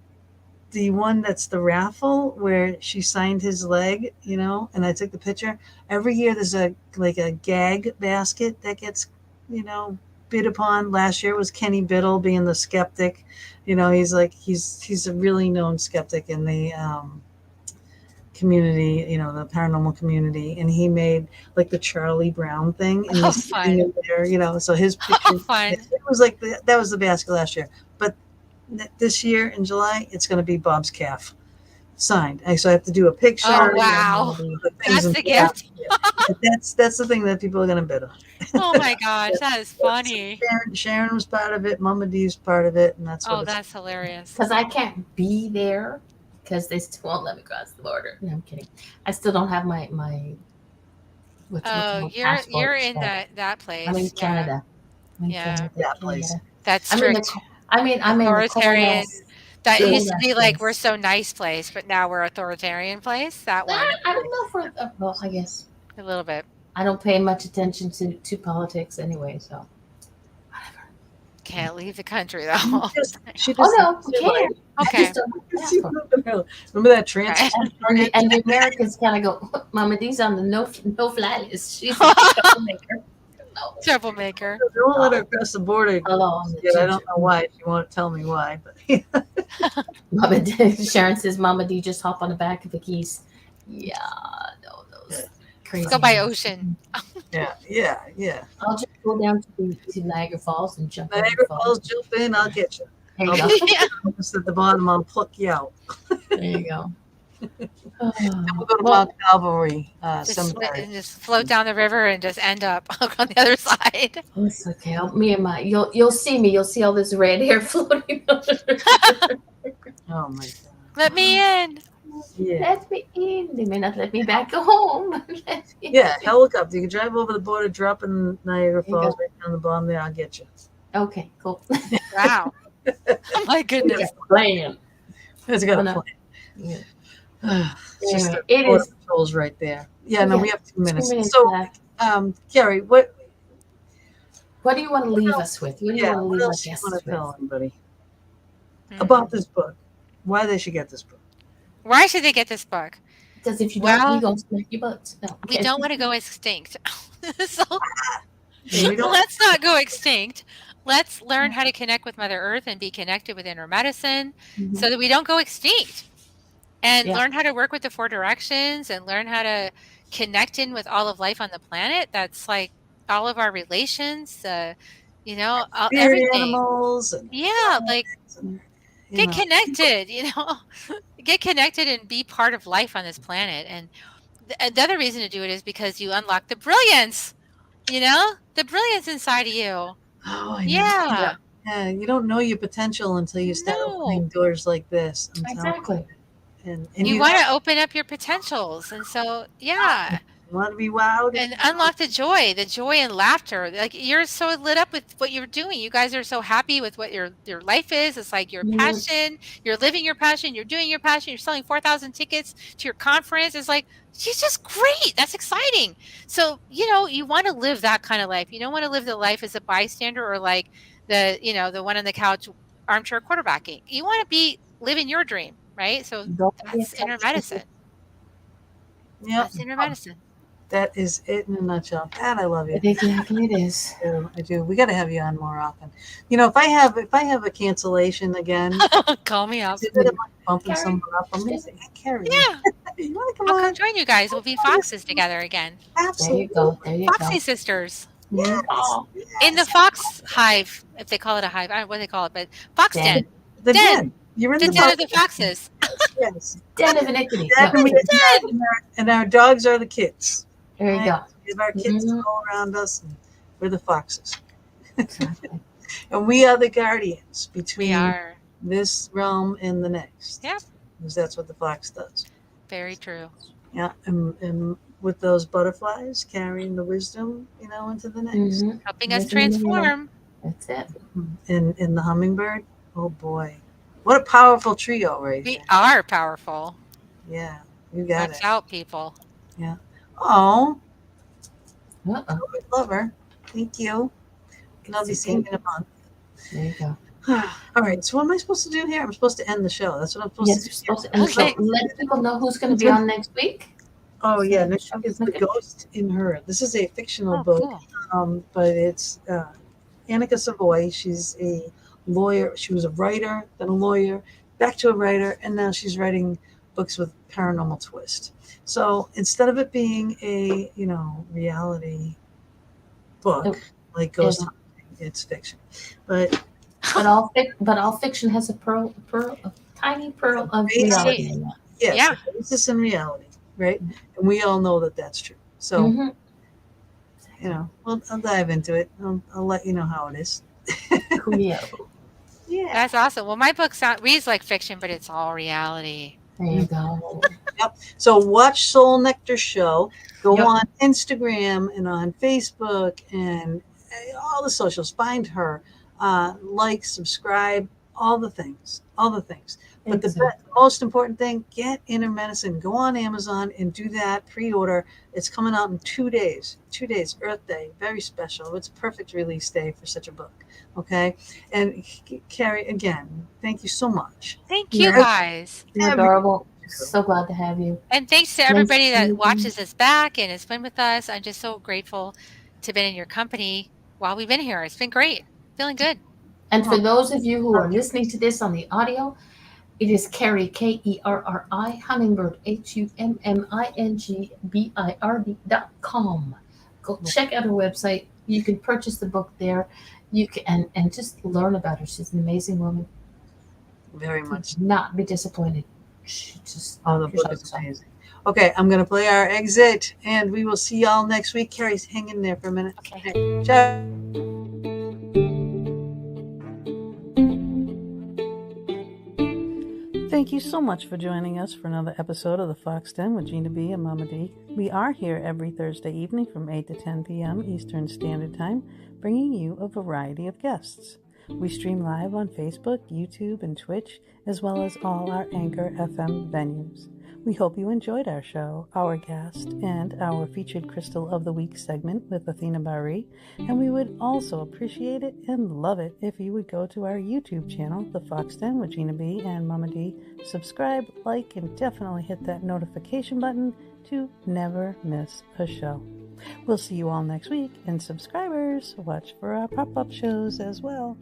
Speaker 4: the one that's the raffle where she signed his leg, and I took the picture. Every year there's a gag basket that gets, bid upon. Last year it was Kenny Biddle being the skeptic. He's a really known skeptic in the community, the paranormal community, and he made like the Charlie Brown thing, and he's sitting in there, so his picture.
Speaker 3: Fun.
Speaker 4: It was like that was the basket last year, but this year in July it's going to be Bob's calf signed. So I have to do a picture.
Speaker 3: Oh, wow. That's the gift.
Speaker 4: That's the thing that people are going to bid on.
Speaker 3: Oh my gosh, that is funny.
Speaker 4: Sharon was part of it. Mama D's part of it, and that's what
Speaker 3: that's hilarious.
Speaker 1: Because I can't be there because they still won't let me cross the border. No, I'm kidding. I still don't have my
Speaker 3: you're in that place.
Speaker 1: I'm in Canada.
Speaker 4: That place.
Speaker 3: That's strict.
Speaker 1: I'm in
Speaker 3: authoritarian. That
Speaker 1: Sure.
Speaker 3: used to be like we're so nice place, but now we're authoritarian place. That one.
Speaker 1: I don't know well, I guess
Speaker 3: A little bit.
Speaker 1: I don't pay much attention to politics anyway, so whatever.
Speaker 3: Can't leave the country though.
Speaker 4: She
Speaker 1: Oh no, you can't.
Speaker 3: Okay.
Speaker 1: I just don't
Speaker 4: Remember that trans?
Speaker 1: Right. And the Americans kind of go, Mama D's on the no fly list. She's a troublemaker. No.
Speaker 3: Troublemaker.
Speaker 4: They won't let her cross the border.
Speaker 1: Hello,
Speaker 4: I don't know why. She won't tell me why. But
Speaker 1: Mama D, Sharon says, Mama D, just hop on the back of the geese. Yeah, no, those crazy.
Speaker 3: Let's go by ocean.
Speaker 4: Yeah.
Speaker 1: I'll just go down to Niagara Falls and jump in.
Speaker 4: Niagara Falls, jump in. I'll get you.
Speaker 1: There you go.
Speaker 4: Just at the bottom, I'll pluck you out.
Speaker 1: There you go.
Speaker 4: And we'll go to Mount Calvary Cemetery.
Speaker 3: Just float down the river and just end up on the other side.
Speaker 1: It's okay. You'll see me. You'll see all this red hair floating.
Speaker 4: Oh my God.
Speaker 3: Let me in.
Speaker 4: Yeah.
Speaker 1: Let me in. They may not let me back home.
Speaker 4: Yeah, helicopter. You can drive over the border, drop in Niagara Falls, right down the bottom there. I'll get you.
Speaker 1: Okay, cool.
Speaker 3: Wow. Oh my goodness.
Speaker 1: It's playing.
Speaker 4: It's got a
Speaker 1: no.
Speaker 4: plan.
Speaker 1: Yeah.
Speaker 4: It's just
Speaker 1: Anyway,
Speaker 4: the
Speaker 1: it
Speaker 4: border
Speaker 1: is.
Speaker 4: patrols right there. Yeah, no,
Speaker 1: Yeah,
Speaker 4: we have 2 minutes.
Speaker 1: 2 minutes
Speaker 4: So,
Speaker 1: left.
Speaker 4: Kerri, what
Speaker 1: What do you want to leave us with? What do you want to
Speaker 4: what
Speaker 1: leave
Speaker 4: else
Speaker 1: us
Speaker 4: do you
Speaker 1: with?
Speaker 4: want to tell everybody
Speaker 3: Hmm.
Speaker 4: about this book? Why they should get this book?
Speaker 3: Why should they get this book?
Speaker 1: Because if you
Speaker 3: Well,
Speaker 1: don't, we gonna smack your butts. No,
Speaker 3: We
Speaker 1: okay.
Speaker 3: don't want to go extinct. So
Speaker 4: Yeah, we don't-
Speaker 3: let's not go extinct. Let's learn how to connect with Mother Earth and be connected with inner medicine
Speaker 1: Mhm.
Speaker 3: so that we don't go extinct. And
Speaker 1: Yeah.
Speaker 3: learn how to work with the 4 directions and learn how to connect in with all of life on the planet. That's like all of our relations,
Speaker 4: Spirit
Speaker 3: everything.
Speaker 4: animals. And
Speaker 3: Yeah, like
Speaker 4: and,
Speaker 3: get connected, get connected and be part of life on this planet. And the other reason to do it is because you unlock the brilliance, the brilliance inside of you.
Speaker 4: Oh, I know.
Speaker 3: Yeah.
Speaker 4: Yeah, you don't know your potential until you start
Speaker 3: No.
Speaker 4: opening doors like this. I'm telling you.
Speaker 1: Exactly.
Speaker 4: and
Speaker 3: You want to open up your potentials. And so, yeah.
Speaker 4: You want to be wowed
Speaker 3: And unlock the joy and laughter. Like, you're so lit up with what you're doing. You guys are so happy with what your life is. It's like your passion. You're living your passion. You're doing your passion. You're selling 4,000 tickets to your conference. It's like, she's just great. That's exciting. So, you want to live that kind of life. You don't want to live the life as a bystander or like the one on the couch armchair quarterbacking. You want to be living your dream, right? So that's inner medicine.
Speaker 4: Yeah,
Speaker 3: that's inner medicine.
Speaker 4: That is it in a nutshell. God, I love you.
Speaker 1: Exactly, it is.
Speaker 4: I do. We got to have you on more often. If I have a cancellation again,
Speaker 3: call me up.
Speaker 4: I'm bumping someone up. I'm going to say, hey, Kerri.
Speaker 3: Yeah.
Speaker 4: You want to
Speaker 3: I'll come join you guys. We'll be foxes together again.
Speaker 4: Absolutely.
Speaker 1: There you go.
Speaker 3: Foxy sisters.
Speaker 4: Yes.
Speaker 3: In the fox hive, if they call it a hive. I don't know what they call it, but fox den.
Speaker 4: The den. You're in
Speaker 3: the den of the foxes.
Speaker 4: Yes.
Speaker 1: Den of iniquity.
Speaker 4: And our dogs are the kids.
Speaker 1: There you go.
Speaker 4: We have our kids all around us, and we're the foxes.
Speaker 1: Exactly.
Speaker 4: And we are the guardians between
Speaker 3: We are.
Speaker 4: this realm and the next.
Speaker 3: Yep.
Speaker 4: Because that's what the fox does.
Speaker 3: Very true.
Speaker 4: Yeah. And with those butterflies carrying the wisdom, into the next.
Speaker 3: Helping us transform.
Speaker 1: That's it.
Speaker 4: And the hummingbird, oh boy. What a powerful trio, right?
Speaker 3: We are powerful.
Speaker 4: Yeah. You got
Speaker 3: Watch
Speaker 4: it.
Speaker 3: out, people.
Speaker 4: Yeah. Oh.
Speaker 1: Uh-oh.
Speaker 4: Love her. Thank you. And I'll be seeing you in a month.
Speaker 1: There you go.
Speaker 4: All right. So what am I supposed to do here? I'm supposed to end the show. That's what I'm supposed to do.
Speaker 1: Yes, you're supposed to. And so let people know who's going to be on next week.
Speaker 4: Oh yeah, next week is The Ghost in Her. This is a fictional book,
Speaker 3: cool.
Speaker 4: but it's Annika Savoy. She's a lawyer. She was a writer, then a lawyer, back to a writer, and now she's writing books with paranormal twist. So instead of it being a reality book like Ghost Hunting, it's fiction. But
Speaker 1: all fiction has a tiny pearl of reality in that.
Speaker 4: Yes,
Speaker 3: Yeah.
Speaker 4: this is in reality, right? And we all know that that's true. So well, I'll dive into it. I'll let you know how it is.
Speaker 1: Cool.
Speaker 4: Yeah.
Speaker 3: That's awesome. Well, my book reads like fiction, but it's all reality.
Speaker 1: There you go.
Speaker 4: Yep. So watch Soul Nectar Show. Go on Instagram and on Facebook and all the socials. Find her. Like, subscribe, all the things. But the most important thing, get Inner Medicine. Go on Amazon and do that. Pre-order. It's coming out in 2 days. 2 days, Earth Day. Very special. It's a perfect release day for such a book. Okay? And Kerri, again, thank you so much.
Speaker 3: Thank you, guys.
Speaker 1: You're adorable. So glad to have you.
Speaker 3: And thanks to everybody that watches us back and has been with us. I'm just so grateful to have been in your company while we've been here. It's been great. Feeling good.
Speaker 1: And for those of you who are listening to this on the audio, it is Kerri, Kerri, Hummingbird, HUMMINGBIRD.com. Go check out her website. You can purchase the book there. You can and just learn about her. She's an amazing woman.
Speaker 4: Very much.
Speaker 1: Not be disappointed. She just
Speaker 4: the book is amazing. Okay, I'm going to play our exit, and we will see y'all next week. Kerri's hanging there for a minute.
Speaker 3: Okay.
Speaker 4: Ciao.
Speaker 2: Thank you so much for joining us for another episode of the Fox Den with Gina B and Mama D. We are here every Thursday evening from 8 to 10 p.m. Eastern Standard Time, bringing you a variety of guests. We stream live on Facebook, YouTube, and Twitch, as well as all our Anchor FM venues. We hope you enjoyed our show, our guest, and our featured Crystal of the Week segment with Athena Bari, and we would also appreciate it and love it if you would go to our YouTube channel, The Fox Den with Gina B and Mama D, subscribe, like, and definitely hit that notification button to never miss a show. We'll see you all next week, and subscribers, watch for our pop-up shows as well.